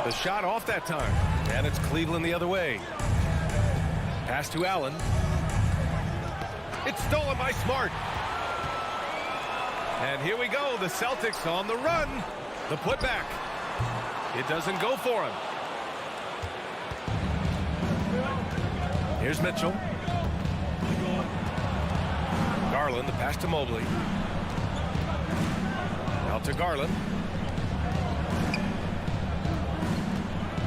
The shot off that time. And it's Cleveland the other way. Pass to Allen. It's stolen by Smart. And here we go. The Celtics on the run. The putback. It doesn't go for him. Here's Mitchell. Garland, the pass to Mobley. Out to Garland.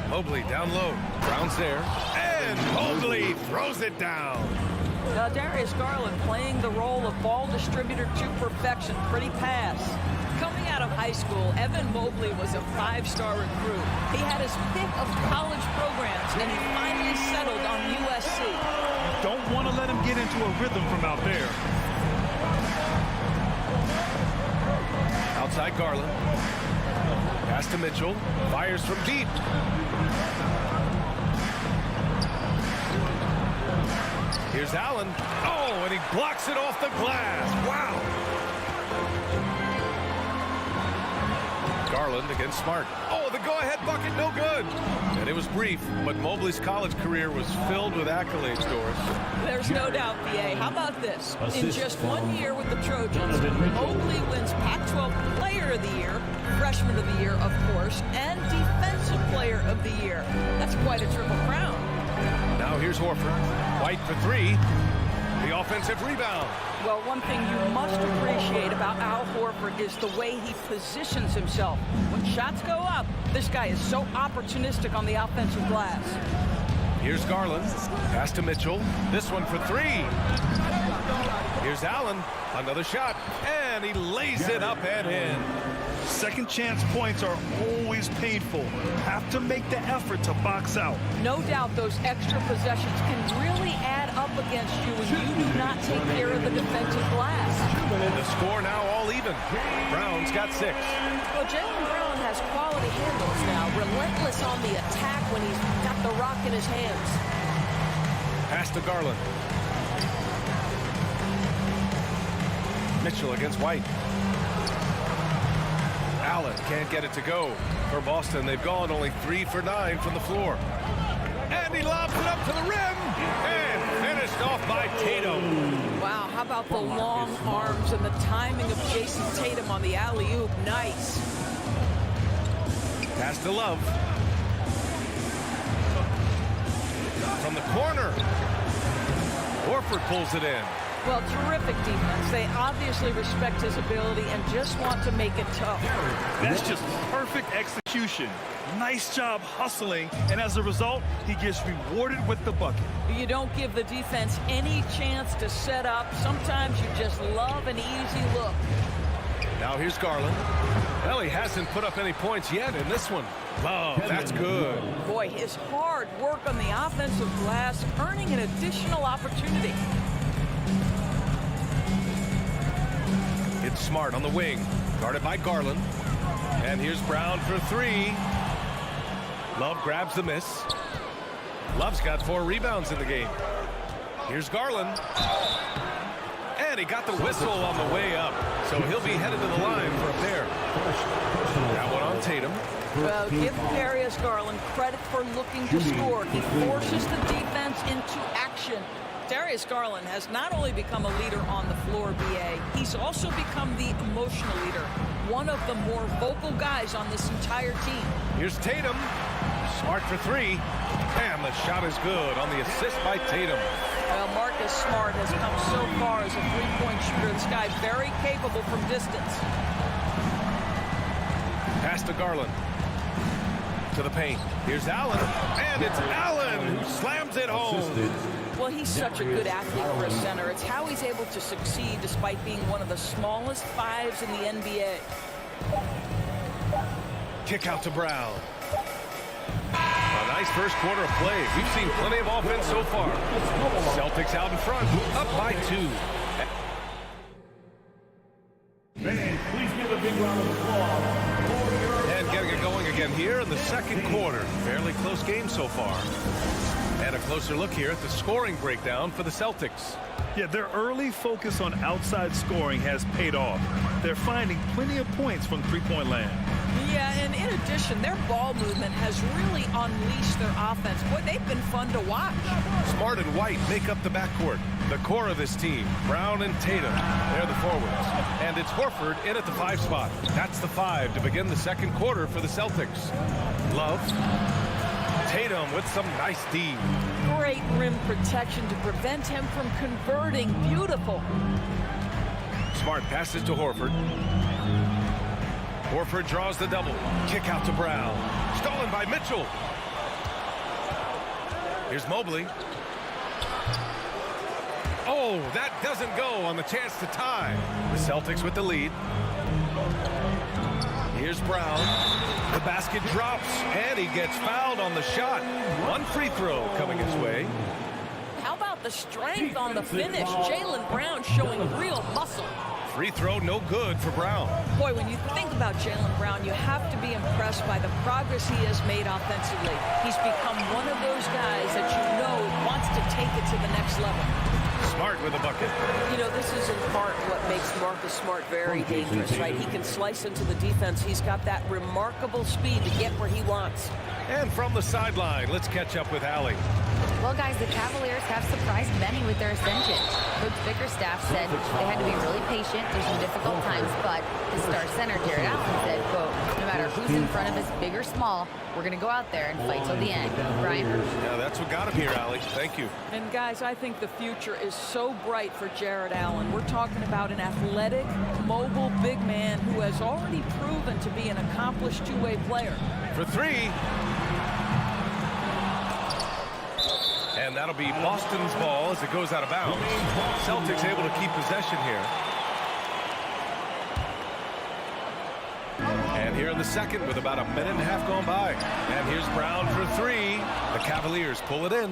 Mobley down low. Brown's there. And Mobley throws it down. Darius Garland playing the role of ball distributor to perfection. Pretty pass. Coming out of high school, Evan Mobley was a 5-star recruit. He had his pick of college programs, and he finally settled on USC. Don't want to let him get into a rhythm from out there. Outside Garland. Pass to Mitchell. Fires from deep. Here's Allen. Oh, and he blocks it off the glass. Wow. Garland against Smart. Oh, the go-ahead bucket, no good. And it was brief, but Mobley's college career was filled with accolades, Doris. There's no doubt, BA. How about this? In just 1 year with the Trojans, Mobley wins Pac-12 Player of the Year, Freshman of the Year, of course, and Defensive Player of the Year. That's quite a triple crown. Now here's Horford. White for 3. The offensive rebound. Well, one thing you must appreciate about Al Horford is the way he positions himself. When shots go up, this guy is so opportunistic on the offensive glass. Here's Garland. Pass to Mitchell. This one for 3. Here's Allen. Another shot. And he lays it up and in. Second chance points are always painful. Have to make the effort to box out. No doubt those extra possessions can really add up against you when you do not take care of the defensive glass. The score now all even. Brown's got 6. Well, Jaylen Brown has quality handles now. Relentless on the attack when he's got the rock in his hands. Pass to Garland. Mitchell against White. Allen can't get it to go. For Boston, they've gone only 3 for 9 from the floor. And he lobs it up to the rim. And finished off by Tatum. Wow, how about the long arms and the timing of Jason Tatum on the alley-oop? Nice. Pass to Love. From the corner. Horford pulls it in. Well, terrific defense. They obviously respect his ability and just want to make it tough. That's just perfect execution. Nice job hustling, and as a result, he gets rewarded with the bucket. You don't give the defense any chance to set up. Sometimes you just love an easy look. Now here's Garland. Well, he hasn't put up any points yet in this one. Love, that's good. Boy, his hard work on the offensive glass, earning an additional opportunity. It's Smart on the wing, guarded by Garland. And here's Brown for 3. Love grabs the miss. Love's got 4 rebounds in the game. Here's Garland. And he got the whistle on the way up. So he'll be headed to the line for a pair. That one on Tatum. Well, give Darius Garland credit for looking to score. He forces the defense into action. Darius Garland has not only become a leader on the floor, BA, he's also become the emotional leader, one of the more vocal guys on this entire team. Here's Tatum. Smart for three. And the shot is good on the assist by Tatum. Well, Marcus Smart has come so far as a three-point shooter. This guy very capable from distance. Pass to Garland. To the paint. Here's Allen. And it's Allen who slams it home. Well, he's such a good athlete for a center. It's how he's able to succeed despite being one of the smallest fives in the NBA. Kick out to Brown. A nice first quarter of play. We've seen plenty of offense so far. Celtics out in front, up by 2. Man, please give a big round of applause. And getting it going again here in the second quarter. Fairly close game so far. And a closer look here at the scoring breakdown for the Celtics. Yeah, their early focus on outside scoring has paid off. They're finding plenty of points from three-point land. Yeah, and in addition, their ball movement has really unleashed their offense. Boy, they've been fun to watch. Smart and White make up the backcourt. The core of this team, Brown and Tatum, they're the forwards. And it's Horford in at the 5 spot. That's the 5 to begin the second quarter for the Celtics. Love. Tatum with some nice D. Great rim protection to prevent him from converting. Beautiful. Smart passes to Horford. Horford draws the double. Kick out to Brown. Stolen by Mitchell. Here's Mobley. Oh, that doesn't go on the chance to tie. The Celtics with the lead. Here's Brown. The basket drops, and he gets fouled on the shot. One free throw coming his way. How about the strength on the finish? Jaylen Brown showing real muscle. Free throw no good for Brown. Boy, when you think about Jaylen Brown, you have to be impressed by the progress he has made offensively. He's become one of those guys that you know wants to take it to the next level. Smart with a bucket. You know, this is in part what makes Marcus Smart very dangerous, right? He can slice into the defense. He's got that remarkable speed to get where he wants. And from the sideline, let's catch up with Allie. Well, guys, the Cavaliers have surprised many with their ascension. Coach Bickerstaff said they had to be really patient through some difficult times, but his star center, Jared Allen, said, quote, no matter who's in front of us, big or small, we're going to go out there and fight till the end. Brian? Yeah, that's what got him here, Allie. Thank you. And, guys, I think the future is so bright for Jared Allen. We're talking about an athletic, mobile big man who has already proven to be an accomplished two-way player. For 3. And that'll be Boston's ball as it goes out of bounds. Celtics able to keep possession here. And here in the second with about a minute and a half gone by. And here's Brown for 3. The Cavaliers pull it in.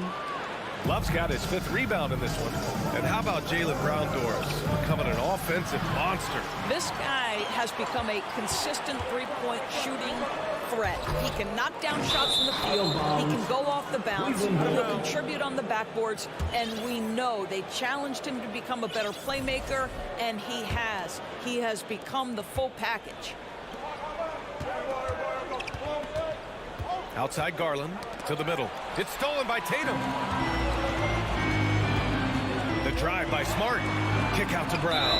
Love's got his 5th rebound in this one. And how about Jaylen Brown, Doris, becoming an offensive monster? This guy has become a consistent three-point shooting threat. He can knock down shots from the field. He can go off the bounce. He'll contribute on the backboards. And we know they challenged him to become a better playmaker, and he has. He has become the full package. Outside Garland to the middle. It's stolen by Tatum. The drive by Smart. Kick out to Brown.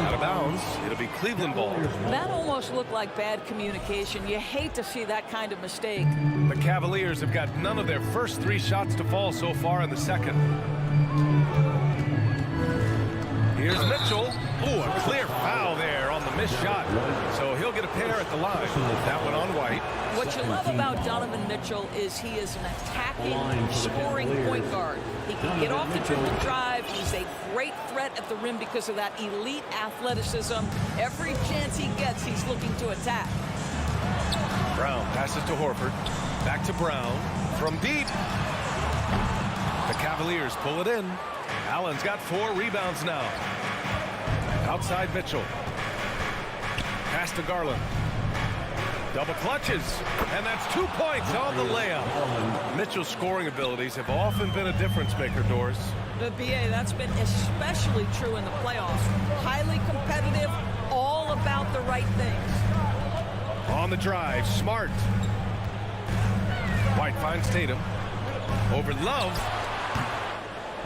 Out of bounds. It'll be Cleveland ball. That almost looked like bad communication. You hate to see that kind of mistake. The Cavaliers have got none of their first 3 shots to fall so far in the second. Here's Mitchell. Ooh, a clear foul there on the missed shot. So he'll get a pair at the line. That one on White. What you love about Donovan Mitchell is he is an attacking, scoring point guard. He can get off the dribble drive. He's a great threat at the rim because of that elite athleticism. Every chance he gets, he's looking to attack. Brown passes to Horford. Back to Brown. From deep. The Cavaliers pull it in. Allen's got 4 rebounds now. Outside Mitchell. Pass to Garland. Double clutches. And that's 2 points on the layup. Mitchell's scoring abilities have often been a difference maker, Doris. The BA, that's been especially true in the playoffs. Highly competitive, all about the right things. On the drive, Smart. White finds Tatum. Over Love.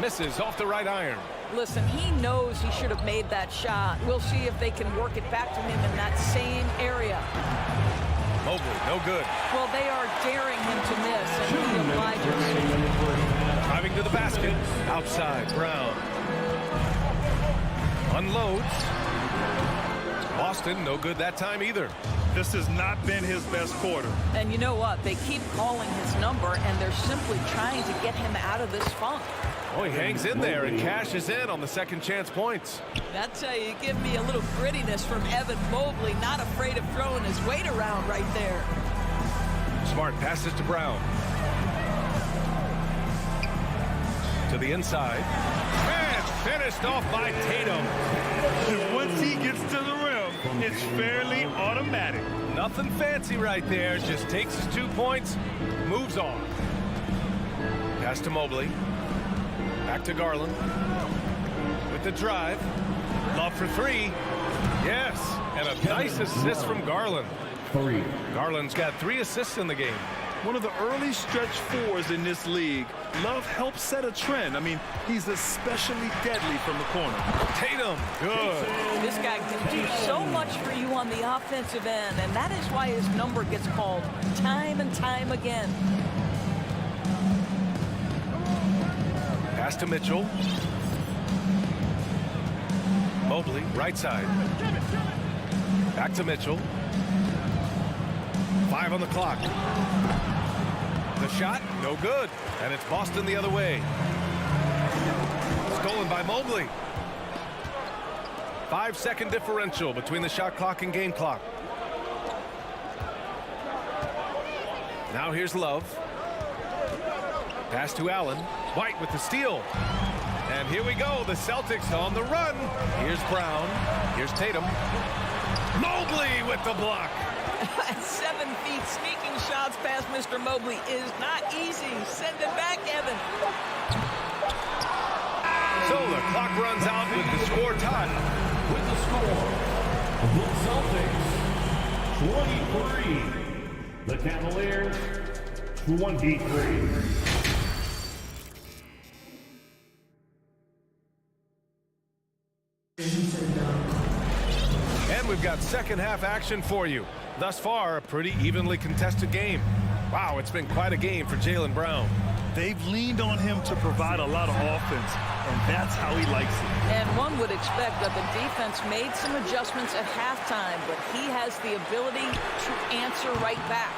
Misses off the right iron. Listen, he knows he should have made that shot. We'll see if they can work it back to him in that same area. Mobley, no good. Well, they are daring him to miss, and he obliges. Driving to the basket. Outside, Brown. Unloads. Boston, no good that time either. This has not been his best quarter. And you know what? They keep calling his number, and they're simply trying to get him out of this funk. Oh, he hangs in there and cashes in on the second chance points. That's how you give me a little grittiness from Evan Mobley, not afraid of throwing his weight around right there. Smart passes to Brown. To the inside. And finished off by Tatum. Once he gets to the rim, it's fairly automatic. Nothing fancy right there. Just takes his 2 points, moves on. Pass to Mobley. Back to Garland. With the drive. Love for three. Yes. And a nice assist from Garland. Garland's got 3 assists in the game. One of the early stretch fours in this league. Love helps set a trend. I mean, he's especially deadly from the corner. Tatum, good. This guy can do so much for you on the offensive end, and that is why his number gets called time and time again. Pass to Mitchell. Mobley, right side. Back to Mitchell. 5 on the clock. The shot, no good. And it's Boston the other way. Stolen by Mobley. 5-second differential between the shot clock and game clock. Now here's Love. Pass to Allen. White with the steal. And here we go. The Celtics on the run. Here's Brown. Here's Tatum. Mobley with the block. 7 feet sneaking shots past Mr. Mobley is not easy. Send it back, Evan. So the clock runs out with the score tied. With the score, the Celtics 23, the Cavaliers 23. And we've got second half action for you. Thus far, a pretty evenly contested game. Wow, it's been quite a game for Jaylen Brown. They've leaned on him to provide a lot of offense, and that's how he likes it. And one would expect that the defense made some adjustments at halftime, but he has the ability to answer right back.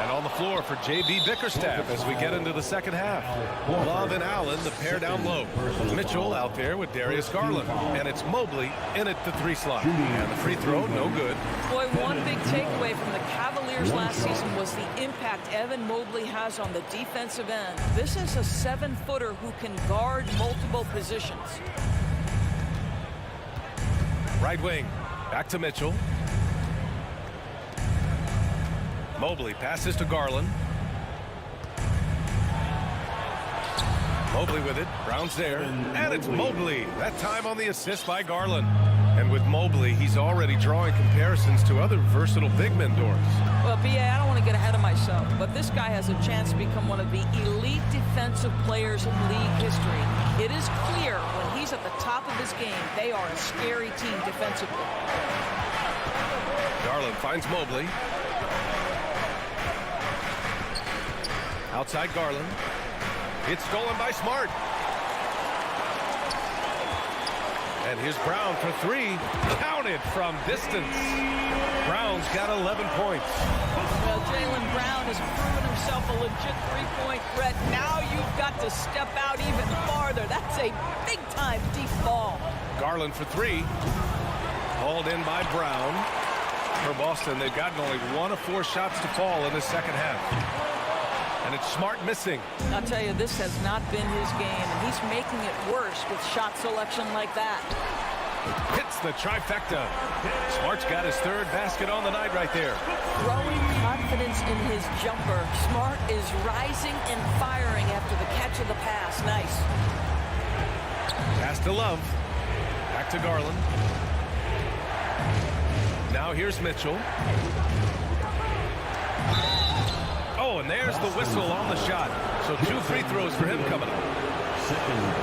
And on the floor for J.B. Bickerstaff as we get into the second half. Love and Allen, the pair down low. Mitchell out there with Darius Garland. And it's Mobley in at the 3 slot. And the free throw, no good. Boy, one big takeaway from the Cavaliers last season was the impact Evan Mobley has on the defensive end. This is a 7-footer who can guard multiple positions. Right wing, back to Mitchell. Mobley passes to Garland. Mobley with it. Brown's there. And it's Mobley. That time on the assist by Garland. And with Mobley, he's already drawing comparisons to other versatile big men, Doris. Well, B.A., I don't want to get ahead of myself, but this guy has a chance to become one of the elite defensive players in league history. It is clear when he's at the top of his game, they are a scary team defensively. Garland finds Mobley. Outside Garland. It's stolen by Smart. And here's Brown for 3. Counted from distance. Brown's got 11 points. Well, Jaylen Brown has proven himself a legit three-point threat. Now you've got to step out even farther. That's a big-time deep ball. Garland for 3. Hauled in by Brown. For Boston, they've gotten only 1 of 4 shots to fall in the second half. And it's Smart missing. I'll tell you, this has not been his game, and he's making it worse with shot selection like that. Hits the trifecta. Smart's got his 3rd basket on the night right there. Growing confidence in his jumper. Smart is rising and firing after the catch of the pass. Nice. Pass to Love. Back to Garland. Now here's Mitchell. Oh, and there's the whistle on the shot. So 2 free throws for him coming up.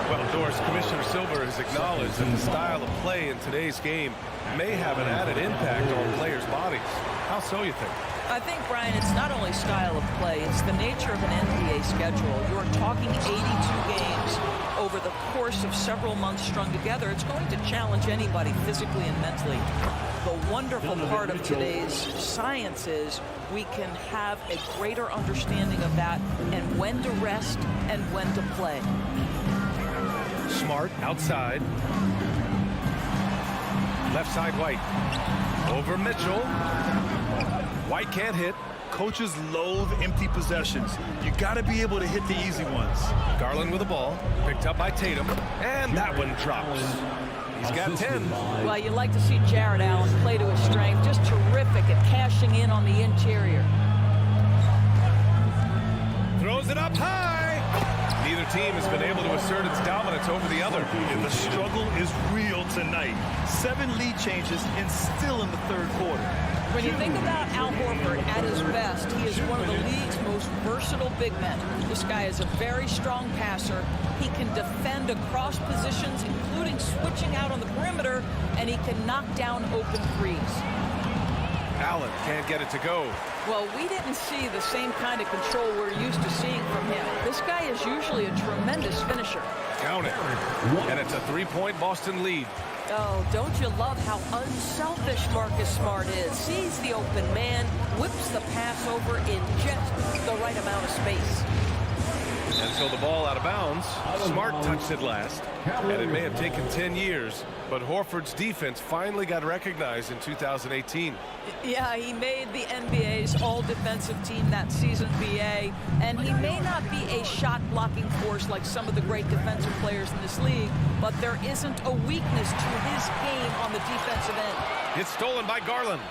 Well, Doris, Commissioner Silver has acknowledged that the style of play in today's game may have an added impact on players' bodies. How so, you think? I think, Brian, it's not only style of play, it's the nature of an NBA schedule. You're talking 82 games over the course of several months strung together. It's going to challenge anybody physically and mentally. The wonderful part of today's science is we can have a greater understanding of that and when to rest and when to play. Smart outside. Left side White. Over Mitchell. White can't hit. Coaches loathe empty possessions. You got to be able to hit the easy ones. Garland with the ball. Picked up by Tatum. And that one drops. He's got 10. Well, you like to see Jared Allen play to his strength. Just terrific at cashing in on the interior. Throws it up high. Neither team has been able to assert its dominance over the other. And the struggle is real tonight. 7 lead changes and still in the third quarter. When you think about Al Horford at his best, he is one of the league's most versatile big men. This guy is a very strong passer. He can defend across positions, including switching out on the perimeter, and he can knock down open threes. Allen can't get it to go. Well, we didn't see the same kind of control we're used to seeing from him. This guy is usually a tremendous finisher. Count it. And it's a 3-point Boston lead. Oh, don't you love how unselfish Marcus Smart is? Sees the open man, whips the pass over in just the right amount of space. And so the ball out of bounds. Smart touched it last, and it may have taken 10 years, but Horford's defense finally got recognized in 2018. Yeah, he made the NBA's all-defensive team that season, BA, and he may not be a shot-blocking force like some of the great defensive players in this league, but there isn't a weakness to his game on the defensive end. It's stolen by Garland.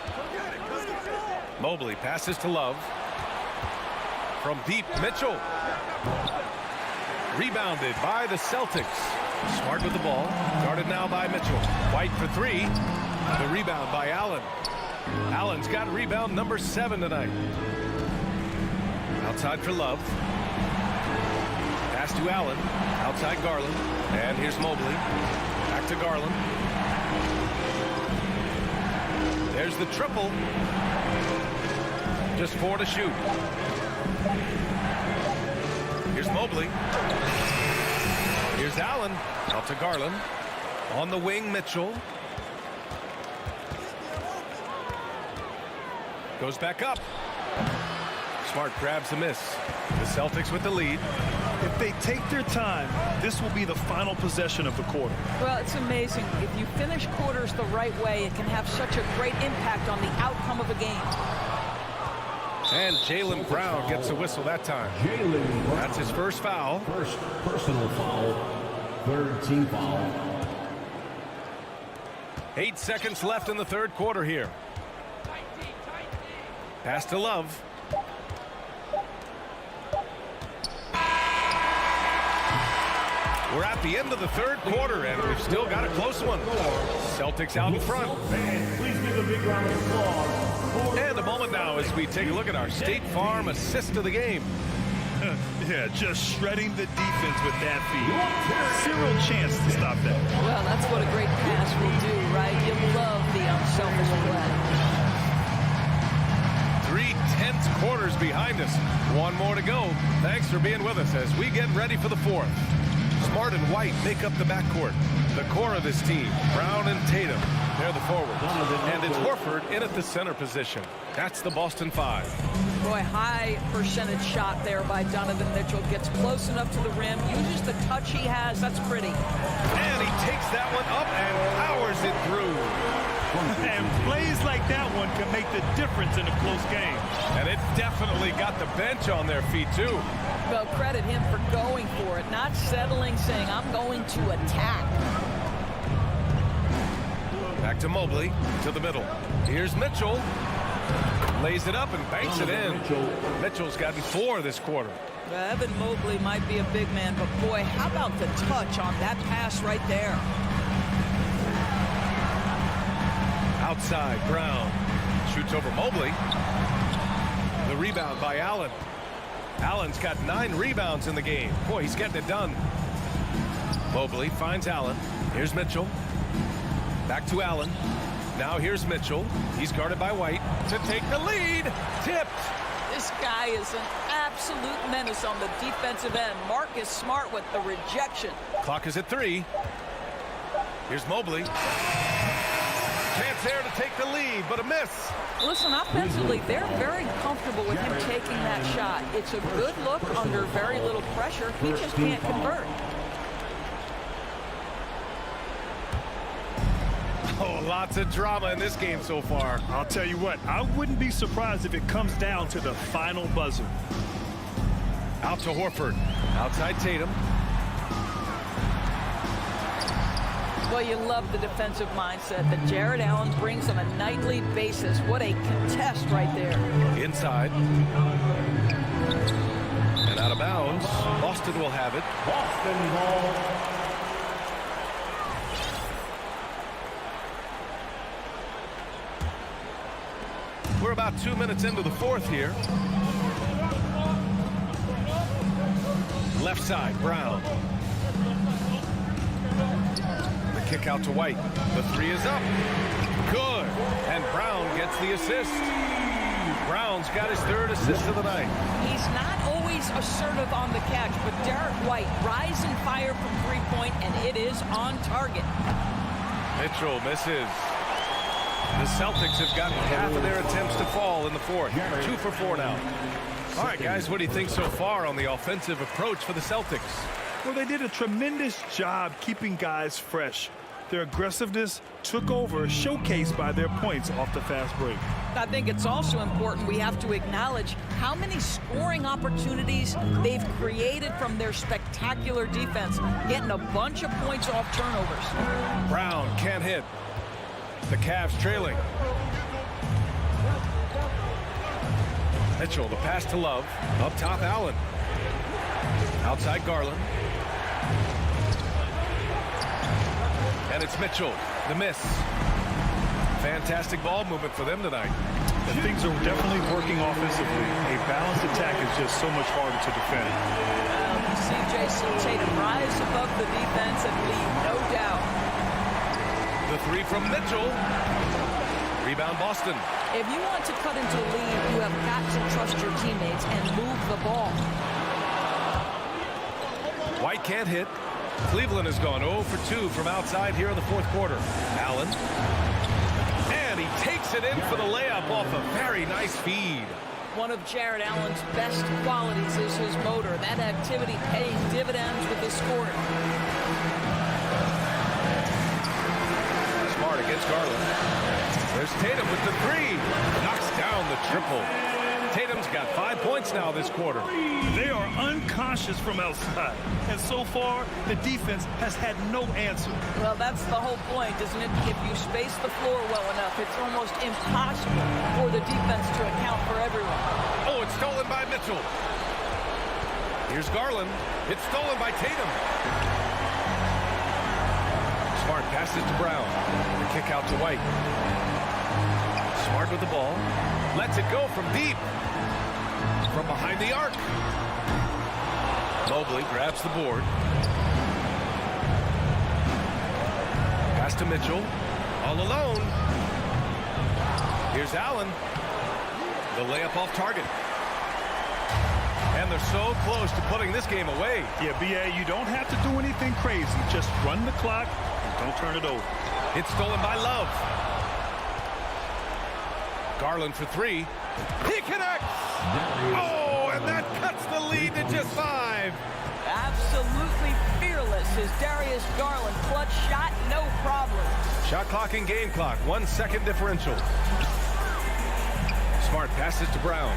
Mobley passes to Love. From deep, Mitchell. Rebounded by the Celtics. Smart with the ball. Guarded now by Mitchell. White for 3. The rebound by Allen. Allen's got rebound number 7 tonight. Outside for Love. Pass to Allen. Outside Garland. And here's Mobley. Back to Garland. There's the triple. Just 4 to shoot. Here's Mobley. Here's Allen. Out to Garland. On the wing, Mitchell. Goes back up. Smart grabs the miss. The Celtics with the lead. If they take their time, this will be the final possession of the quarter. Well, it's amazing. If you finish quarters the right way, it can have such a great impact on the outcome of a game. And Jaylen Brown gets a whistle that time. That's his first foul. First personal foul. Third team foul. 8 seconds left in the third quarter here. Pass to Love. We're at the end of the third quarter, and we've still got a close one. Celtics out in front. Please give a big round of applause. And a moment now as we take a look at our State Farm assist of the game. Yeah, just shredding the defense with that feed. Zero chance to stop that. Well, that's what a great pass will do, right? You love the unselfish play. 3 tense quarters behind us. One more to go. Thanks for being with us as we get ready for the fourth. Smart and White make up the backcourt. The core of this team, Brown and Tatum, they're the forwards. And it's Horford in at the center position. That's the Boston 5. Boy, high percentage shot there by Donovan Mitchell. Gets close enough to the rim, uses the touch he has. That's pretty. And he takes that one up and powers it through. And plays like that one can make the difference in a close game. And it definitely got the bench on their feet, too. Well, credit him for going for it, not settling, saying, I'm going to attack. Back to Mobley, to the middle. Here's Mitchell. Lays it up and banks it in. Mitchell's gotten 4 this quarter. Well, Evan Mobley might be a big man, but boy, how about the touch on that pass right there? Outside, Brown. Shoots over Mobley. The rebound by Allen. Allen's got 9 rebounds in the game. Boy, he's getting it done. Mobley finds Allen. Here's Mitchell. Back to Allen. Now here's Mitchell. He's guarded by White to take the lead. Tipped. This guy is an absolute menace on the defensive end. Marcus Smart with the rejection. Clock is at 3. Here's Mobley. Chance there to take the lead, but a miss. Listen, offensively, they're very comfortable with him taking that shot. It's a good look under very little pressure. He just can't convert. Oh, lots of drama in this game so far. I'll tell you what, I wouldn't be surprised if it comes down to the final buzzer. Out to Horford. Outside Tatum. Well, you love the defensive mindset that Jared Allen brings on a nightly basis. What a contest right there. Inside. And out of bounds. Boston will have it. Boston ball. We're about 2 minutes into the fourth here. Left side, Brown. The kick out to White. The 3 is up. Good. And Brown gets the assist. Brown's got his 3rd assist of the night. He's not always assertive on the catch, but Derek White rise and fire from 3-point, and it is on target. Mitchell misses. The Celtics have gotten half of their attempts to fall in the fourth. 2 for 4 now. All right, guys, what do you think so far on the offensive approach for the Celtics? Well, they did a tremendous job keeping guys fresh. Their aggressiveness took over, showcased by their points off the fast break. I think it's also important we have to acknowledge how many scoring opportunities they've created from their spectacular defense, getting a bunch of points off turnovers. Brown can't hit. The Cavs trailing. Mitchell, the pass to Love. Up top, Allen. Outside, Garland. And it's Mitchell, the miss. Fantastic ball movement for them tonight. And things are definitely working offensively. A balanced attack is just so much harder to defend. You see Jason Tatum rise above the defense and lead, no doubt. The 3 from Mitchell. Rebound Boston. If you want to cut into a lead, you have got to trust your teammates and move the ball. White can't hit. Cleveland has gone 0 for 2 from outside here in the fourth quarter. Allen. And he takes it in for the layup off a very nice feed. One of Jared Allen's best qualities is his motor. That activity paying dividends with his scoring. Smart against Garland. There's Tatum with the 3. Knocks down the triple. Tatum's got 5 points now this quarter. They are unconscious from outside. And so far, the defense has had no answer. Well, that's the whole point, isn't it? If you space the floor well enough, it's almost impossible for the defense to account for everyone. Oh, it's stolen by Mitchell. Here's Garland. It's stolen by Tatum. Smart passes to Brown. The kick out to White. Smart with the ball. Lets it go from deep. From behind the arc. Mobley grabs the board. Pass to Mitchell. All alone. Here's Allen. The layup off target. And they're so close to putting this game away. Yeah, B.A., you don't have to do anything crazy. Just run the clock and don't turn it over. It's stolen by Love. Garland for 3. He connects! Oh, and that cuts the lead to just 5. Absolutely fearless is Darius Garland. Clutch shot, no problem. Shot clock and game clock. 1 second differential. Smart passes to Brown.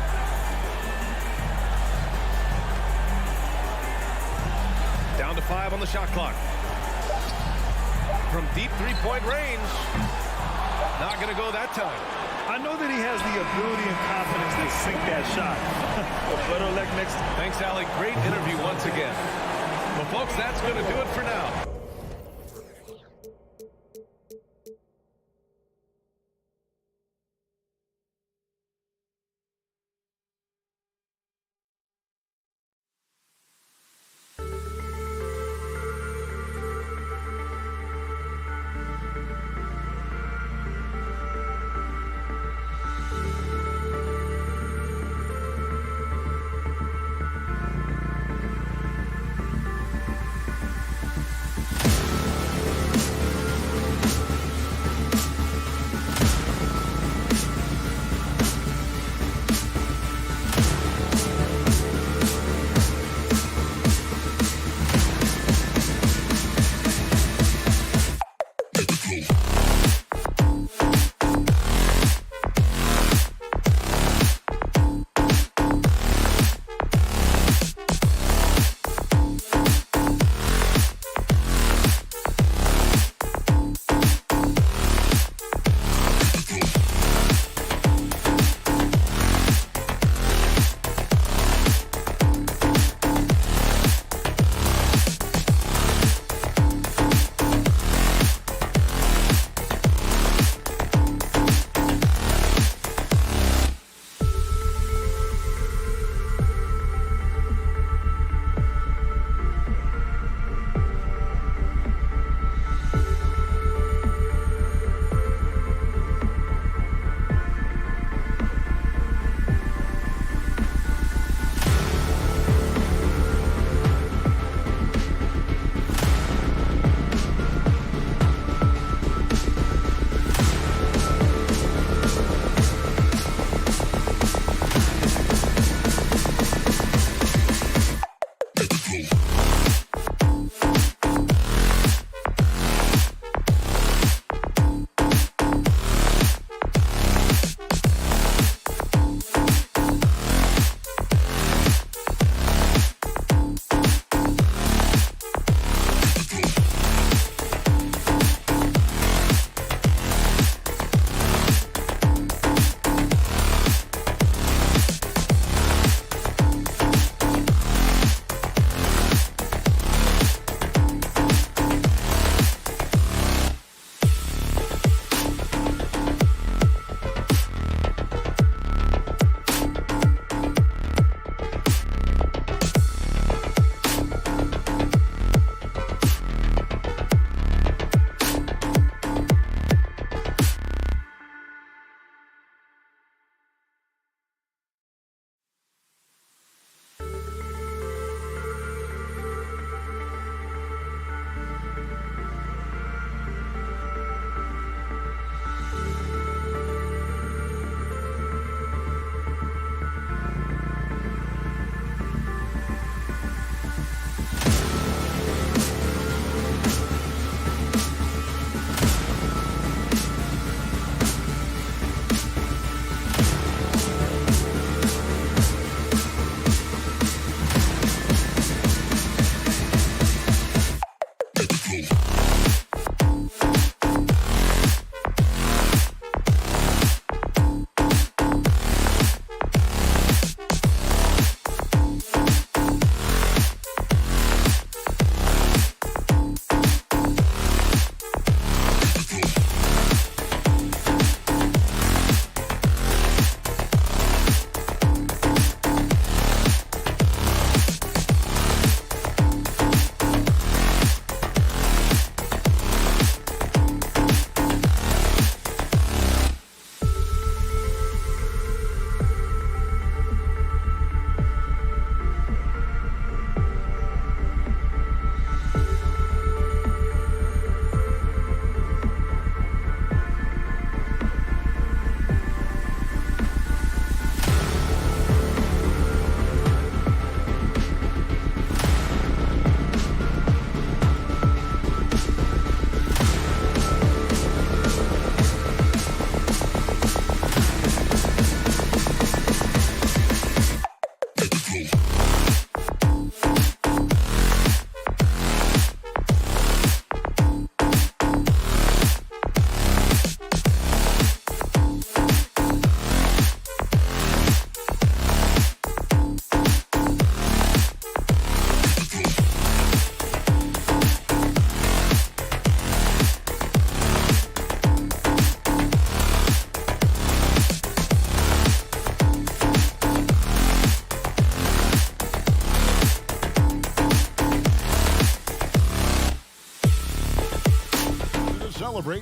Down to 5 on the shot clock. From deep 3-point range. Not going to go that time. I know that he has the ability and confidence to sink that shot. Better luck next time. Thanks, Alec. Great interview once again. Well, folks, that's going to do it for now.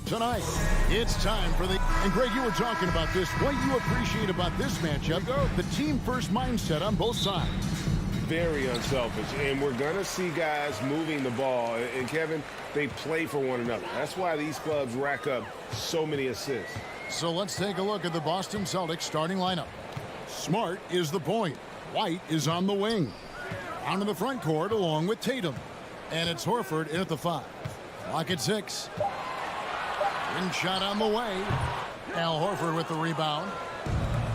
tonight. It's time for the... And Greg, you were talking about this. What you appreciate about this matchup, the team-first mindset on both sides. Very unselfish, and we're going to see guys moving the ball. And, Kevin, they play for one another. That's why these clubs rack up so many assists. So let's take a look at the Boston Celtics starting lineup. Smart is the point. White is on the wing. Out in the front court along with Tatum. And it's Horford in at the 5. Clock at 6. In shot on the way. Al Horford with the rebound.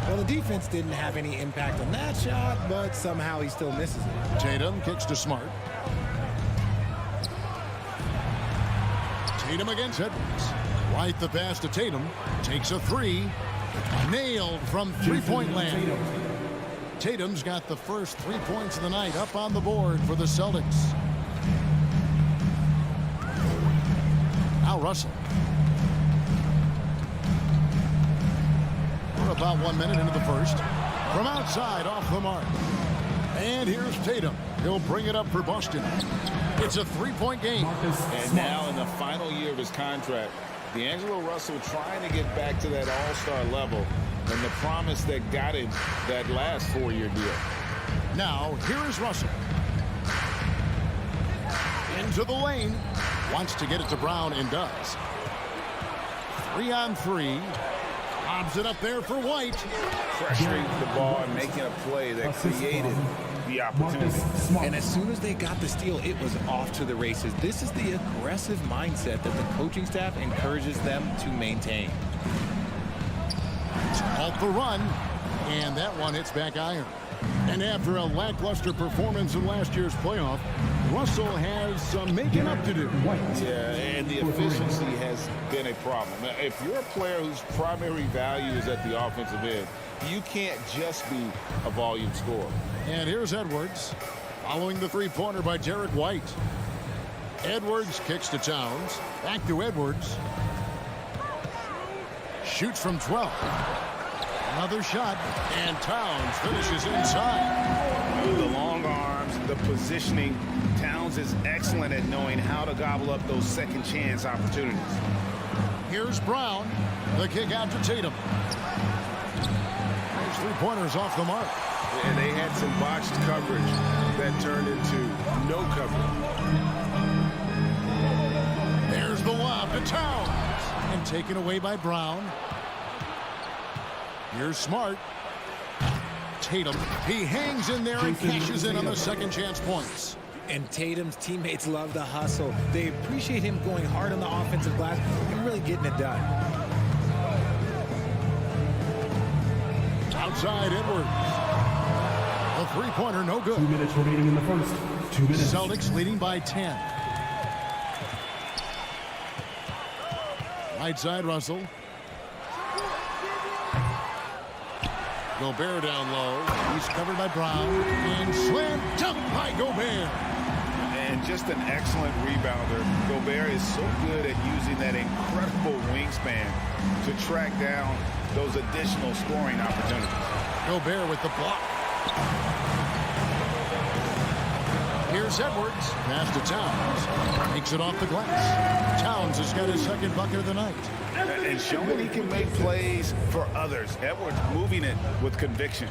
Well, the defense didn't have any impact on that shot, but somehow he still misses it. Tatum kicks to Smart. Tatum against Edwards. White the pass to Tatum. Takes a 3. Nailed from three-point land. Tatum's got the first 3 points of the night up on the board for the Celtics. Now Russell. We're about 1 minute into the first. From outside, off the mark. And here's Tatum. He'll bring it up for Boston. It's a 3-point game. And now in the final year of his contract, D'Angelo Russell trying to get back to that all-star level and the promise that got him that last 4-year deal. Now, here is Russell. Into the lane. Wants to get it to Brown and does. 3-on-3. Lobs it up there for White. Pressuring the ball and making a play that created the opportunity. And as soon as they got the steal, it was off to the races. This is the aggressive mindset that the coaching staff encourages them to maintain. Off the run, and that one hits back iron. And after a lackluster performance in last year's playoff, Russell has some making up to do. Yeah, and the efficiency has been a problem. If you're a player whose primary value is at the offensive end, you can't just be a volume scorer. And here's Edwards, following the three-pointer by Derek White. Edwards kicks to Towns. Back to Edwards. Shoots from 12. Another shot, and Towns finishes inside. The long arms, the positioning. Towns is excellent at knowing how to gobble up those second chance opportunities. Here's Brown. The kick out to Tatum. Those three-pointers off the mark. And they had some botched coverage that turned into no coverage. There's the lob to Towns. And taken away by Brown. Here's Smart. Tatum. He hangs in there and cashes in on the second chance points. And Tatum's teammates love the hustle. They appreciate him going hard on the offensive glass and really getting it done. Outside Edwards. The three-pointer no good. 2 minutes remaining in the first. 2 minutes. Celtics leading by 10. Right side Russell. Gobert down low. He's covered by Brown. And slam dunk by Gobert. And just an excellent rebounder. Gobert is so good at using that incredible wingspan to track down those additional scoring opportunities. Gobert with the block. Here's Edwards. Pass to Towns. Takes it off the glass. Towns has got his second bucket of the night. And showing he can make plays for others. Edwards moving it with conviction.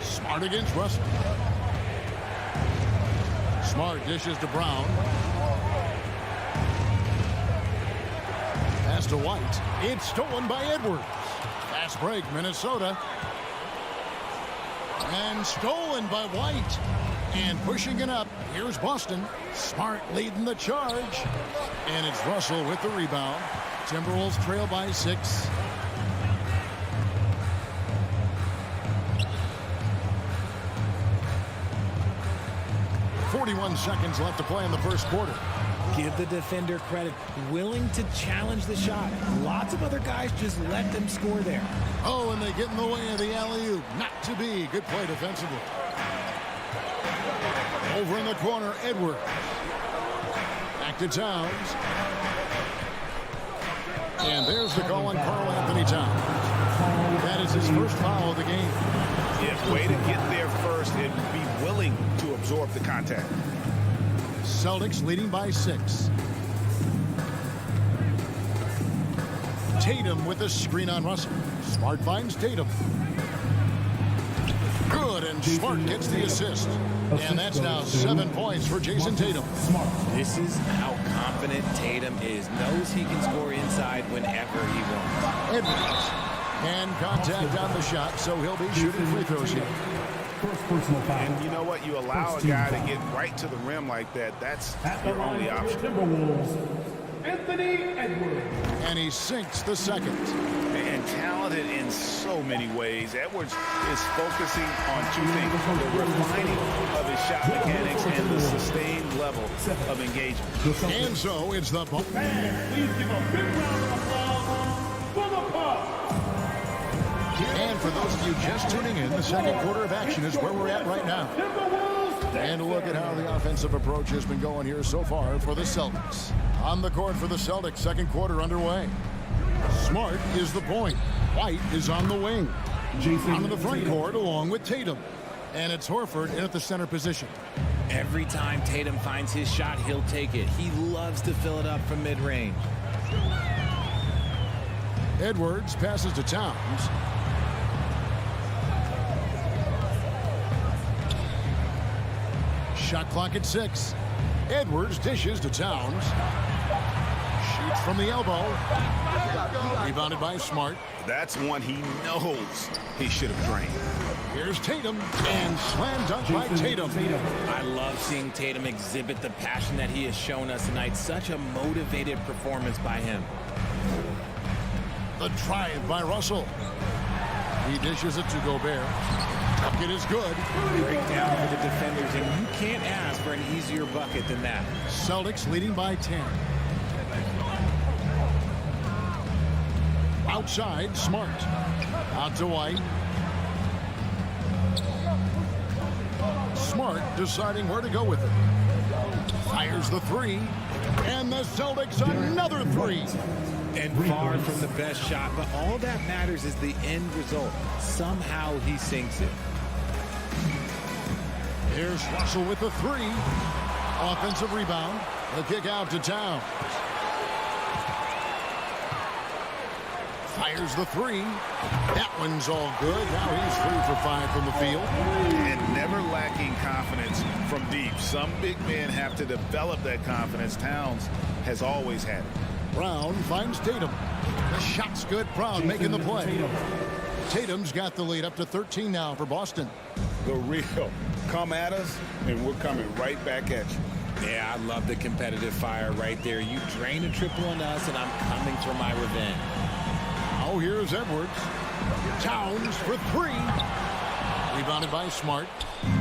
Smart against Russell. Smart dishes to Brown. Pass to White. It's stolen by Edwards. Fast break, Minnesota. And stolen by White. And pushing it up, here's Boston. Smart leading the charge. And it's Russell with the rebound. Timberwolves trail by 6. .41 seconds left to play in the first quarter. Give the defender credit. Willing to challenge the shot. Lots of other guys just let them score there. Oh, and they get in the way of the alley-oop. Not to be. Good play defensively. Over in the corner, Edwards. Back to Towns. And there's the call on Karl Anthony Towns. That is his first foul of the game. Yeah, way to get there first and be willing to absorb the contact. Celtics leading by 6. Tatum with a screen on Russell. Smart finds Tatum. Good, and Smart gets the assist. And that's now 7 points for Jason Tatum. This is how confident Tatum is. Knows he can score inside whenever he wants. Edwards. And contact on the shot, so he'll be shooting free throws here. And you know what? You allow a guy to get right to the rim like that. That's your only option. Anthony Edwards. And he sinks the second. And talented in so many ways. Edwards is focusing on 2 things: the refining of his shot mechanics and the sustained level of engagement. And so it's the ball. And please give a big round of applause for the Bucks. And for those of you just tuning in, the second quarter of action is where we're at right now. And look at how the offensive approach has been going here so far for the Celtics. On the court for the Celtics, second quarter underway. Smart is the point. White is on the wing. Onto the front court along with Tatum. And it's Horford in at the center position. Every time Tatum finds his shot, he'll take it. He loves to fill it up from mid-range. Edwards passes to Towns. Shot clock at 6. Edwards dishes to Towns. Shoots from the elbow. Rebounded by Smart. That's one he knows he should have drained. Here's Tatum, and slam dunk by Tatum. I love seeing Tatum exhibit the passion that he has shown us tonight. Such a motivated performance by him. The drive by Russell. He dishes it to Gobert. Bucket is good. Breakdown for the defenders, and you can't ask for an easier bucket than that. Celtics leading by 10. Outside, Smart. Out to White. Smart deciding where to go with it. Fires the 3. And the Celtics another 3. And far from the best shot, but all that matters is the end result. Somehow he sinks it. Here's Russell with the 3. Offensive rebound. The kick out to Towns. Fires the 3. That one's all good. Now he's 3 for 5 from the field. And never lacking confidence from deep. Some big men have to develop that confidence. Towns has always had it. Brown finds Tatum. The shot's good. Brown making the play. Tatum's got the lead up to 13 now for Boston. The real. Come at us, and we're coming right back at you. Yeah, I love the competitive fire right there. You drain a triple on us, and I'm coming for my revenge. Oh, here's Edwards. Towns for 3. Rebounded by Smart.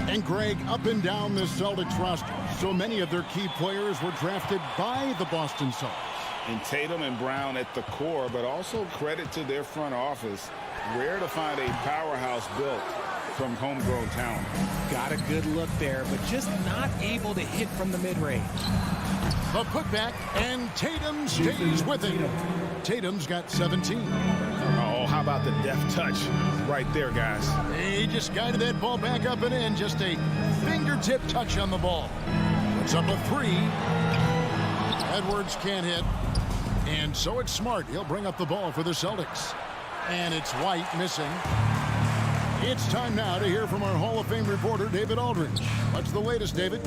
And Greg, up and down the Celtics roster, so many of their key players were drafted by the Boston Celtics. And Tatum and Brown at the core, but also credit to their front office. Rare to find a powerhouse built from homegrown talent. Got a good look there, but just not able to hit from the mid-range. The putback, and Tatum stays with it. Tatum's got 17. Oh, how about the deft touch right there, guys? He just guided that ball back up and in. Just a fingertip touch on the ball. It's up a 3. Edwards can't hit. And so it's Smart. He'll bring up the ball for the Celtics. And it's White missing. It's time now to hear from our Hall of Fame reporter, David Aldridge. What's the latest, David?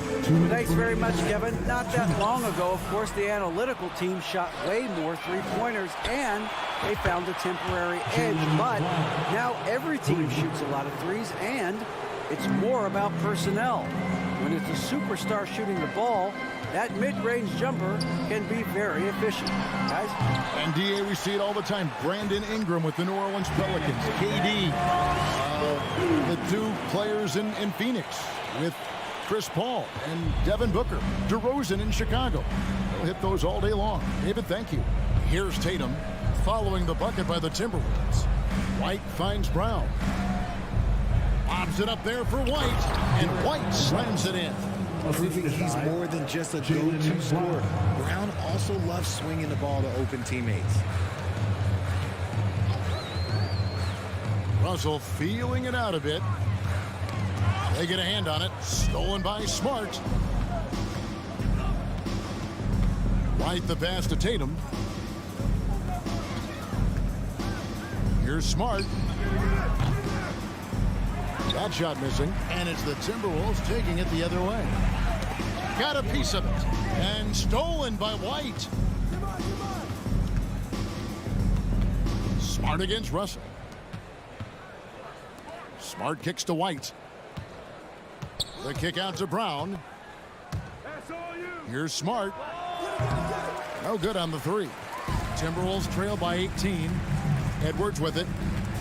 Thanks very much, Kevin. Not that long ago, of course, the analytical team shot way more three-pointers, and they found a temporary edge. But now every team shoots a lot of threes, and it's more about personnel. When it's a superstar shooting the ball, that mid-range jumper can be very efficient. Guys? And, D.A., we see it all the time. Brandon Ingram with the New Orleans Pelicans. KD. The 2 players in Phoenix with Chris Paul and Devin Booker. DeRozan in Chicago. They'll hit those all day long. David, thank you. Here's Tatum following the bucket by the Timberwolves. White finds Brown. Lobs it up there for White. And White slams it in. Proving he's more than just a go-to scorer. Brown also loves swinging the ball to open teammates. Russell feeling it out a bit. They get a hand on it. Stolen by Smart. Right the pass to Tatum. Here's Smart. That shot missing. And it's the Timberwolves taking it the other way. Got a piece of it. And stolen by White. Smart against Russell. Smart kicks to White. The kick out to Brown. Here's Smart. No good on the three. Timberwolves trail by 18. Edwards with it.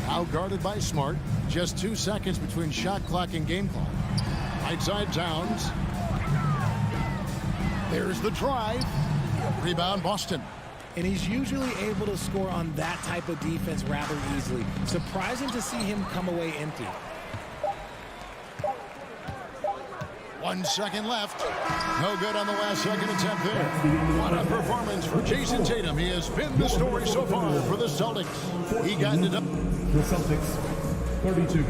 Out guarded by Smart. Just 2 seconds between shot clock and game clock. Right side Towns. There's the drive. Rebound Boston. And he's usually able to score on that type of defense rather easily. Surprising to see him come away empty. 1 second left. No good on the last second attempt there. What a performance for Jason Tatum. He has been the story so far for the Celtics. He got it up. The Celtics, 32.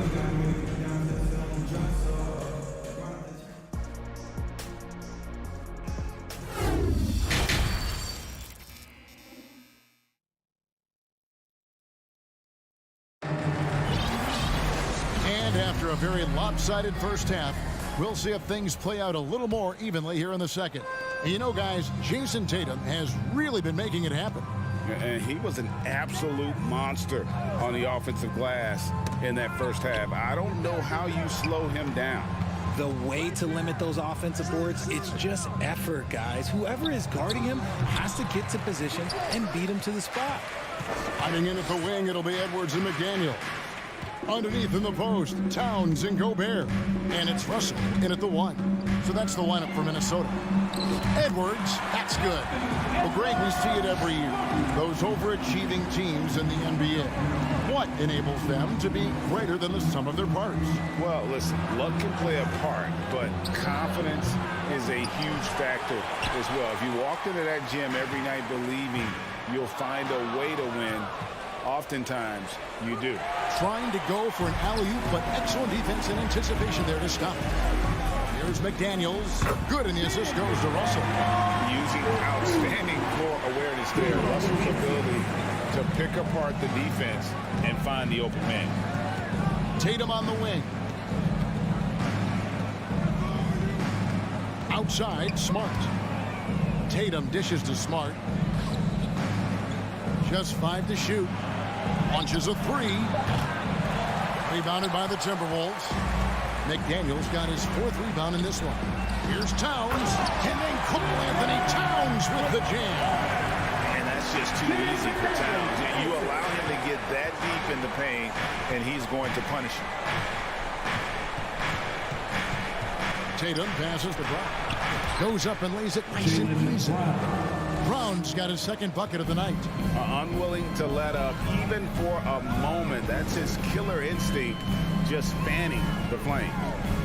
And after a very lopsided first half, we'll see if things play out a little more evenly here in the second. And you know, guys, Jason Tatum has really been making it happen. And he was an absolute monster on the offensive glass in that first half. I don't know how you slow him down. The way to limit those offensive boards, it's just effort, guys. Whoever is guarding him has to get to position and beat him to the spot. Fighting in at the wing, it'll be Edwards and McDaniel. Underneath in the post, Towns and Gobert. And it's Russell in at the 1. So that's the lineup for Minnesota. Edwards, that's good. Well, Greg, we see it every year. Those overachieving teams in the NBA. What enables them to be greater than the sum of their parts? Well, listen, luck can play a part, but confidence is a huge factor as well. If you walked into that gym every night believing you'll find a way to win, oftentimes you do. Trying to go for an alley-oop, but excellent defense and anticipation there to stop. Here's McDaniels. Good, and the assist goes to Russell. Using outstanding floor awareness there. Russell's ability to pick apart the defense and find the open man. Tatum on the wing. Outside, Smart. Tatum dishes to Smart. Just 5 to shoot. Launches a 3. Rebounded by the Timberwolves. McDaniels got his 4th rebound in this one. Here's Towns. And then Cole Anthony Towns with the jam. And that's just too easy for Towns. You allow him to get that deep in the paint, and he's going to punish you. Tatum passes the block. Goes up and lays it nice and easy. Brown's got his 2nd bucket of the night. Unwilling to let up even for a moment. That's his killer instinct, just fanning the flame.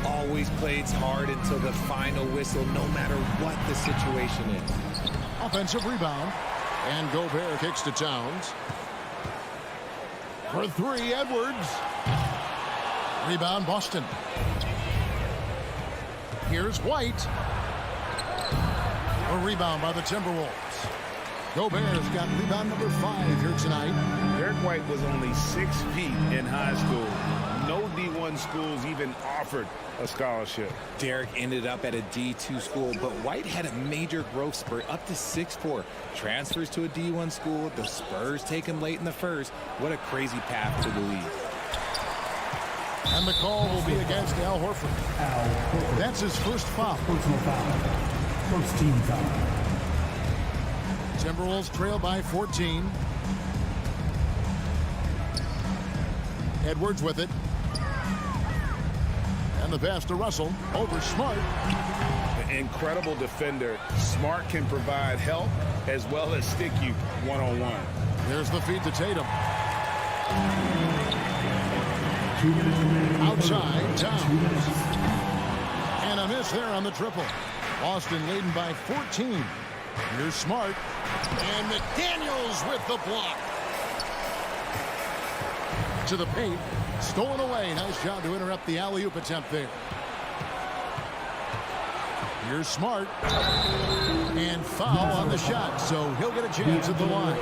Always plays hard until the final whistle, no matter what the situation is. Offensive rebound. And Gobert kicks to Towns. For 3, Edwards. Rebound, Boston. Here's White. A rebound by the Timberwolves. Gobert's got rebound number 5 here tonight. Derek White was only 6 feet in high school. No D1 schools even offered a scholarship. Derek ended up at a D2 school, but White had a major growth spurt up to 6'4". Transfers to a D1 school. The Spurs take him late in the first. What a crazy path to the league. And the call will be against Al Horford. That's his first foul. Personal foul. First team foul. Timberwolves trail by 14. Edwards with it. And the pass to Russell over Smart. Incredible defender. Smart can provide help as well as stick you one-on-one. There's the feed to Tatum. Outside, Towns. And a miss there on the triple. Boston leading by 14. Here's Smart. And McDaniels with the block. To the paint. Stolen away. Nice job to interrupt the alley-oop attempt there. Here's Smart. And foul on the shot, so he'll get a chance at the line.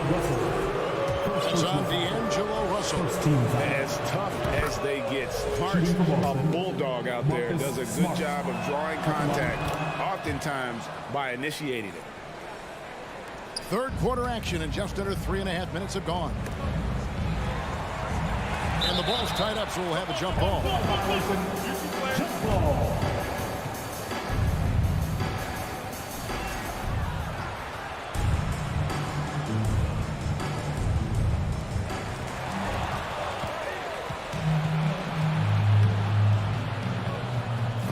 It's on D'Angelo Russell. As tough as they get, Smart's a bulldog out there. Does a good job of drawing contact, oftentimes by initiating it. Third quarter action, and just under 3.5 minutes have gone. And the ball's tied up, so we'll have a jump ball.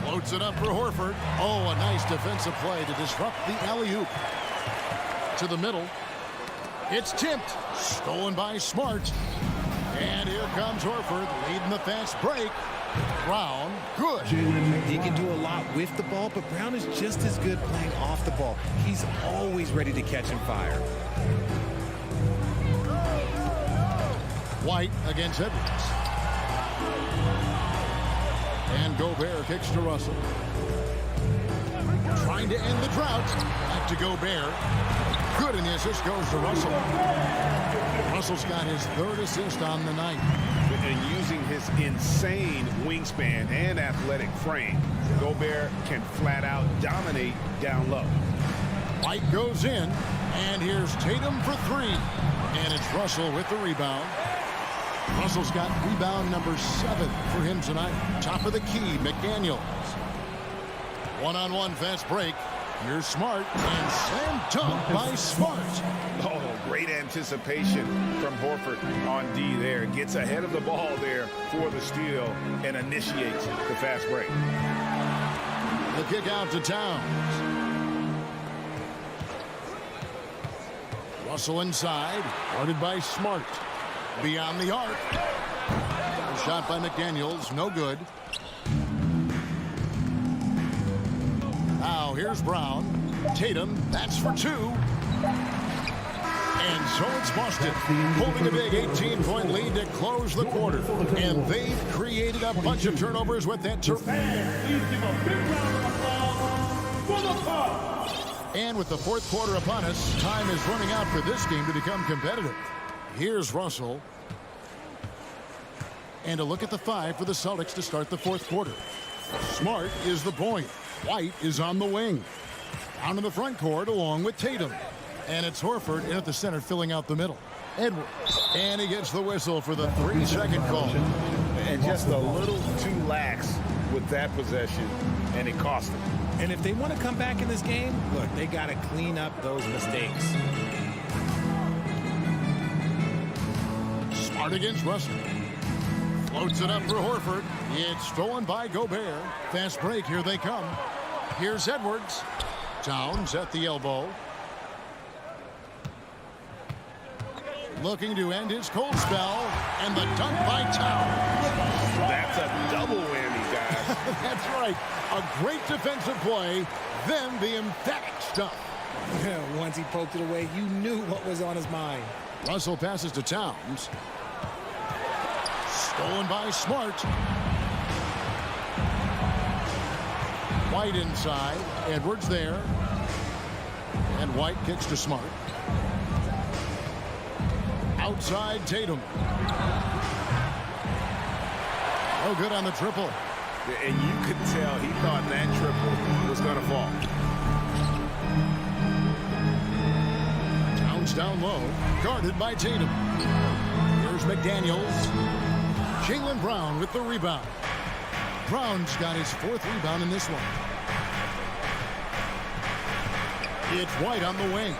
Floats it up for Horford. Oh, a nice defensive play to disrupt the alley-oop. To the middle. It's tipped. Stolen by Smart. And here comes Horford leading the fast break. Brown, good. He can do a lot with the ball, but Brown is just as good playing off the ball. He's always ready to catch and fire. White against Edwards. And Gobert kicks to Russell. Trying to end the drought. Back to Gobert. Good, and the assist goes to Russell. Russell's got his third assist on the night. And using his insane wingspan and athletic frame, Gobert can flat out dominate down low. White goes in, and here's Tatum for three. And it's Russell with the rebound. Russell's got rebound number 7 for him tonight. Top of the key, McDaniels. One-on-one fast break. Here's Smart, and slam dunk by Smart. Oh, great anticipation from Horford on D there. Gets ahead of the ball there for the steal and initiates the fast break. The kick out to Towns. Russell inside, guarded by Smart. Beyond the arc. A shot by McDaniels, no good. Now here's Brown. Tatum, that's for 2. And so it's Boston, holding a big 18-point lead to close the quarter. And they've created a bunch of turnovers with that And with the fourth quarter upon us, time is running out for this game to become competitive. Here's Russell. And a look at the 5 for the Celtics to start the fourth quarter. Smart is the point. White is on the wing. Down in the front court along with Tatum. And it's Horford in at the center filling out the middle. Edwards. And he gets the whistle for the 3-second call. And just a little too lax with that possession, and it cost them. And if they want to come back in this game, look, they got to clean up those mistakes. Smart against Russell. Floats it up for Horford. It's stolen by Gobert. Fast break, here they come. Here's Edwards. Towns at the elbow. Looking to end his cold spell. And the dunk by Towns. That's a double whammy, guys. That's right. A great defensive play. Then the emphatic stuff. Once he poked it away, you knew what was on his mind. Russell passes to Towns. Stolen by Smart. White inside. Edwards there. And White kicks to Smart. Outside Tatum. Oh, good on the triple. And you could tell he thought that triple was going to fall. Towns down low. Guarded by Tatum. Here's McDaniels. Jaylen Brown with the rebound. Brown's got his 4th rebound in this one. It's White on the wing.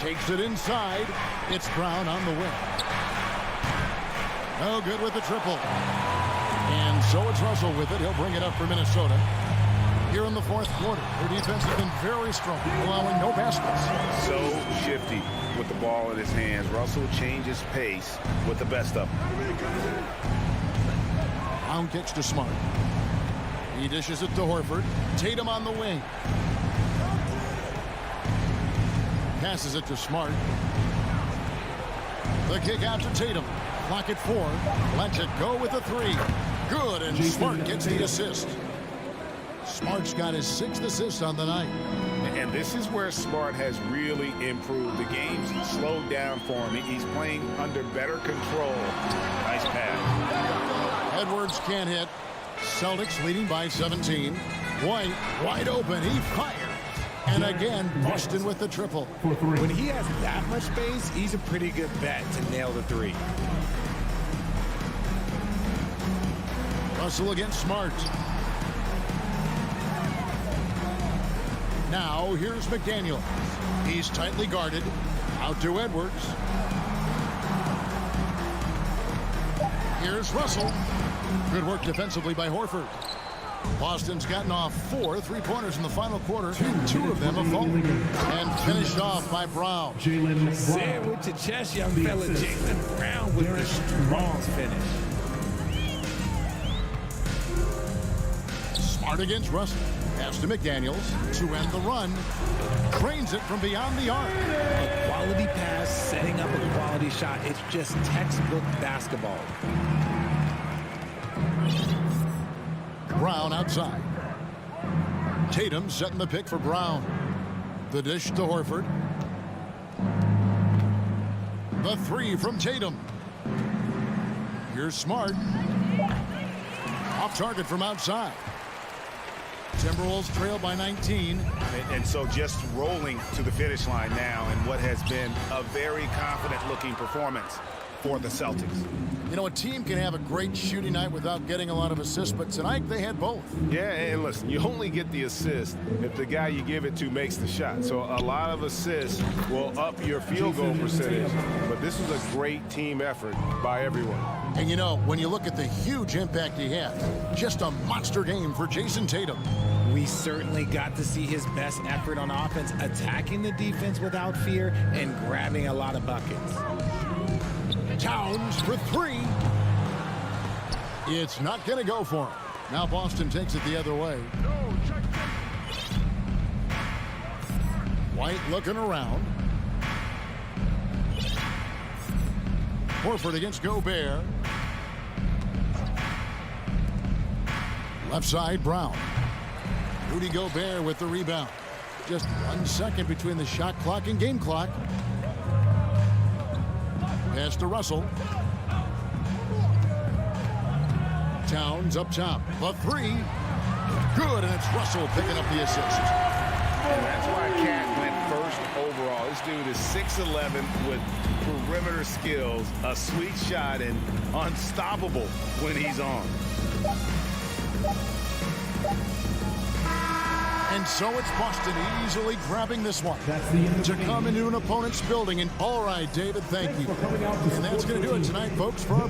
Takes it inside. It's Brown on the wing. No good with the triple. And so it's Russell with it. He'll bring it up for Minnesota. Here in the fourth quarter, their defense has been very strong, allowing no baskets. So shifty with the ball in his hands. Russell changes pace with the best of them. Brown kicks to Smart. He dishes it to Horford. Tatum on the wing. Passes it to Smart. The kick out to Tatum. Clock at 4. Lets it go with a 3. Good, and Smart gets the assist. Smart's got his 6th assist on the night. And this is where Smart has really improved. The game's slowed down for him. He's playing under better control. Nice pass. Edwards can't hit. Celtics leading by 17. White wide open. He fires. And again, Boston with the triple. When he has that much space, he's a pretty good bet to nail the 3. Russell against Smart. Now here's McDaniel. He's tightly guarded. Out to Edwards. Here's Russell. Good work defensively by Horford. Boston's gotten off 4 3-pointers in the final quarter. 2 of them have fallen. And finished off by Brown. Say it with your chest, young fella. Jaylen Brown with the strong finish. Smart against Russell. Pass to McDaniels to end the run. Cranes it from beyond the arc. A quality pass, setting up a quality shot. It's just textbook basketball. Brown outside. Tatum setting the pick for Brown. The dish to Horford. The 3 from Tatum. Here's Smart. Off target from outside. Timberwolves trail by 19. And so just rolling to the finish line now in what has been a very confident-looking performance for the Celtics. You know, a team can have a great shooting night without getting a lot of assists, but tonight they had both. Yeah, and listen, you only get the assist if the guy you give it to makes the shot. So a lot of assists will up your field goal percentage, but this was a great team effort by everyone. And you know, when you look at the huge impact he had, just a monster game for Jason Tatum. We certainly got to see his best effort on offense, attacking the defense without fear and grabbing a lot of buckets. Towns for 3. It's not going to go for him. Now Boston takes it the other way. White looking around. Horford against Gobert. Left side, Brown. Rudy Gobert with the rebound. Just 1 second between the shot clock and game clock. Pass to Russell. Towns up top. The 3. Good, and it's Russell picking up the assist. And that's why Cat went first overall. This dude is 6'11" with perimeter skills, a sweet shot, and unstoppable when he's on. And so it's Boston easily grabbing this one to come into an opponent's building. And all right, David, thank you. And that's going to do it tonight, folks, for our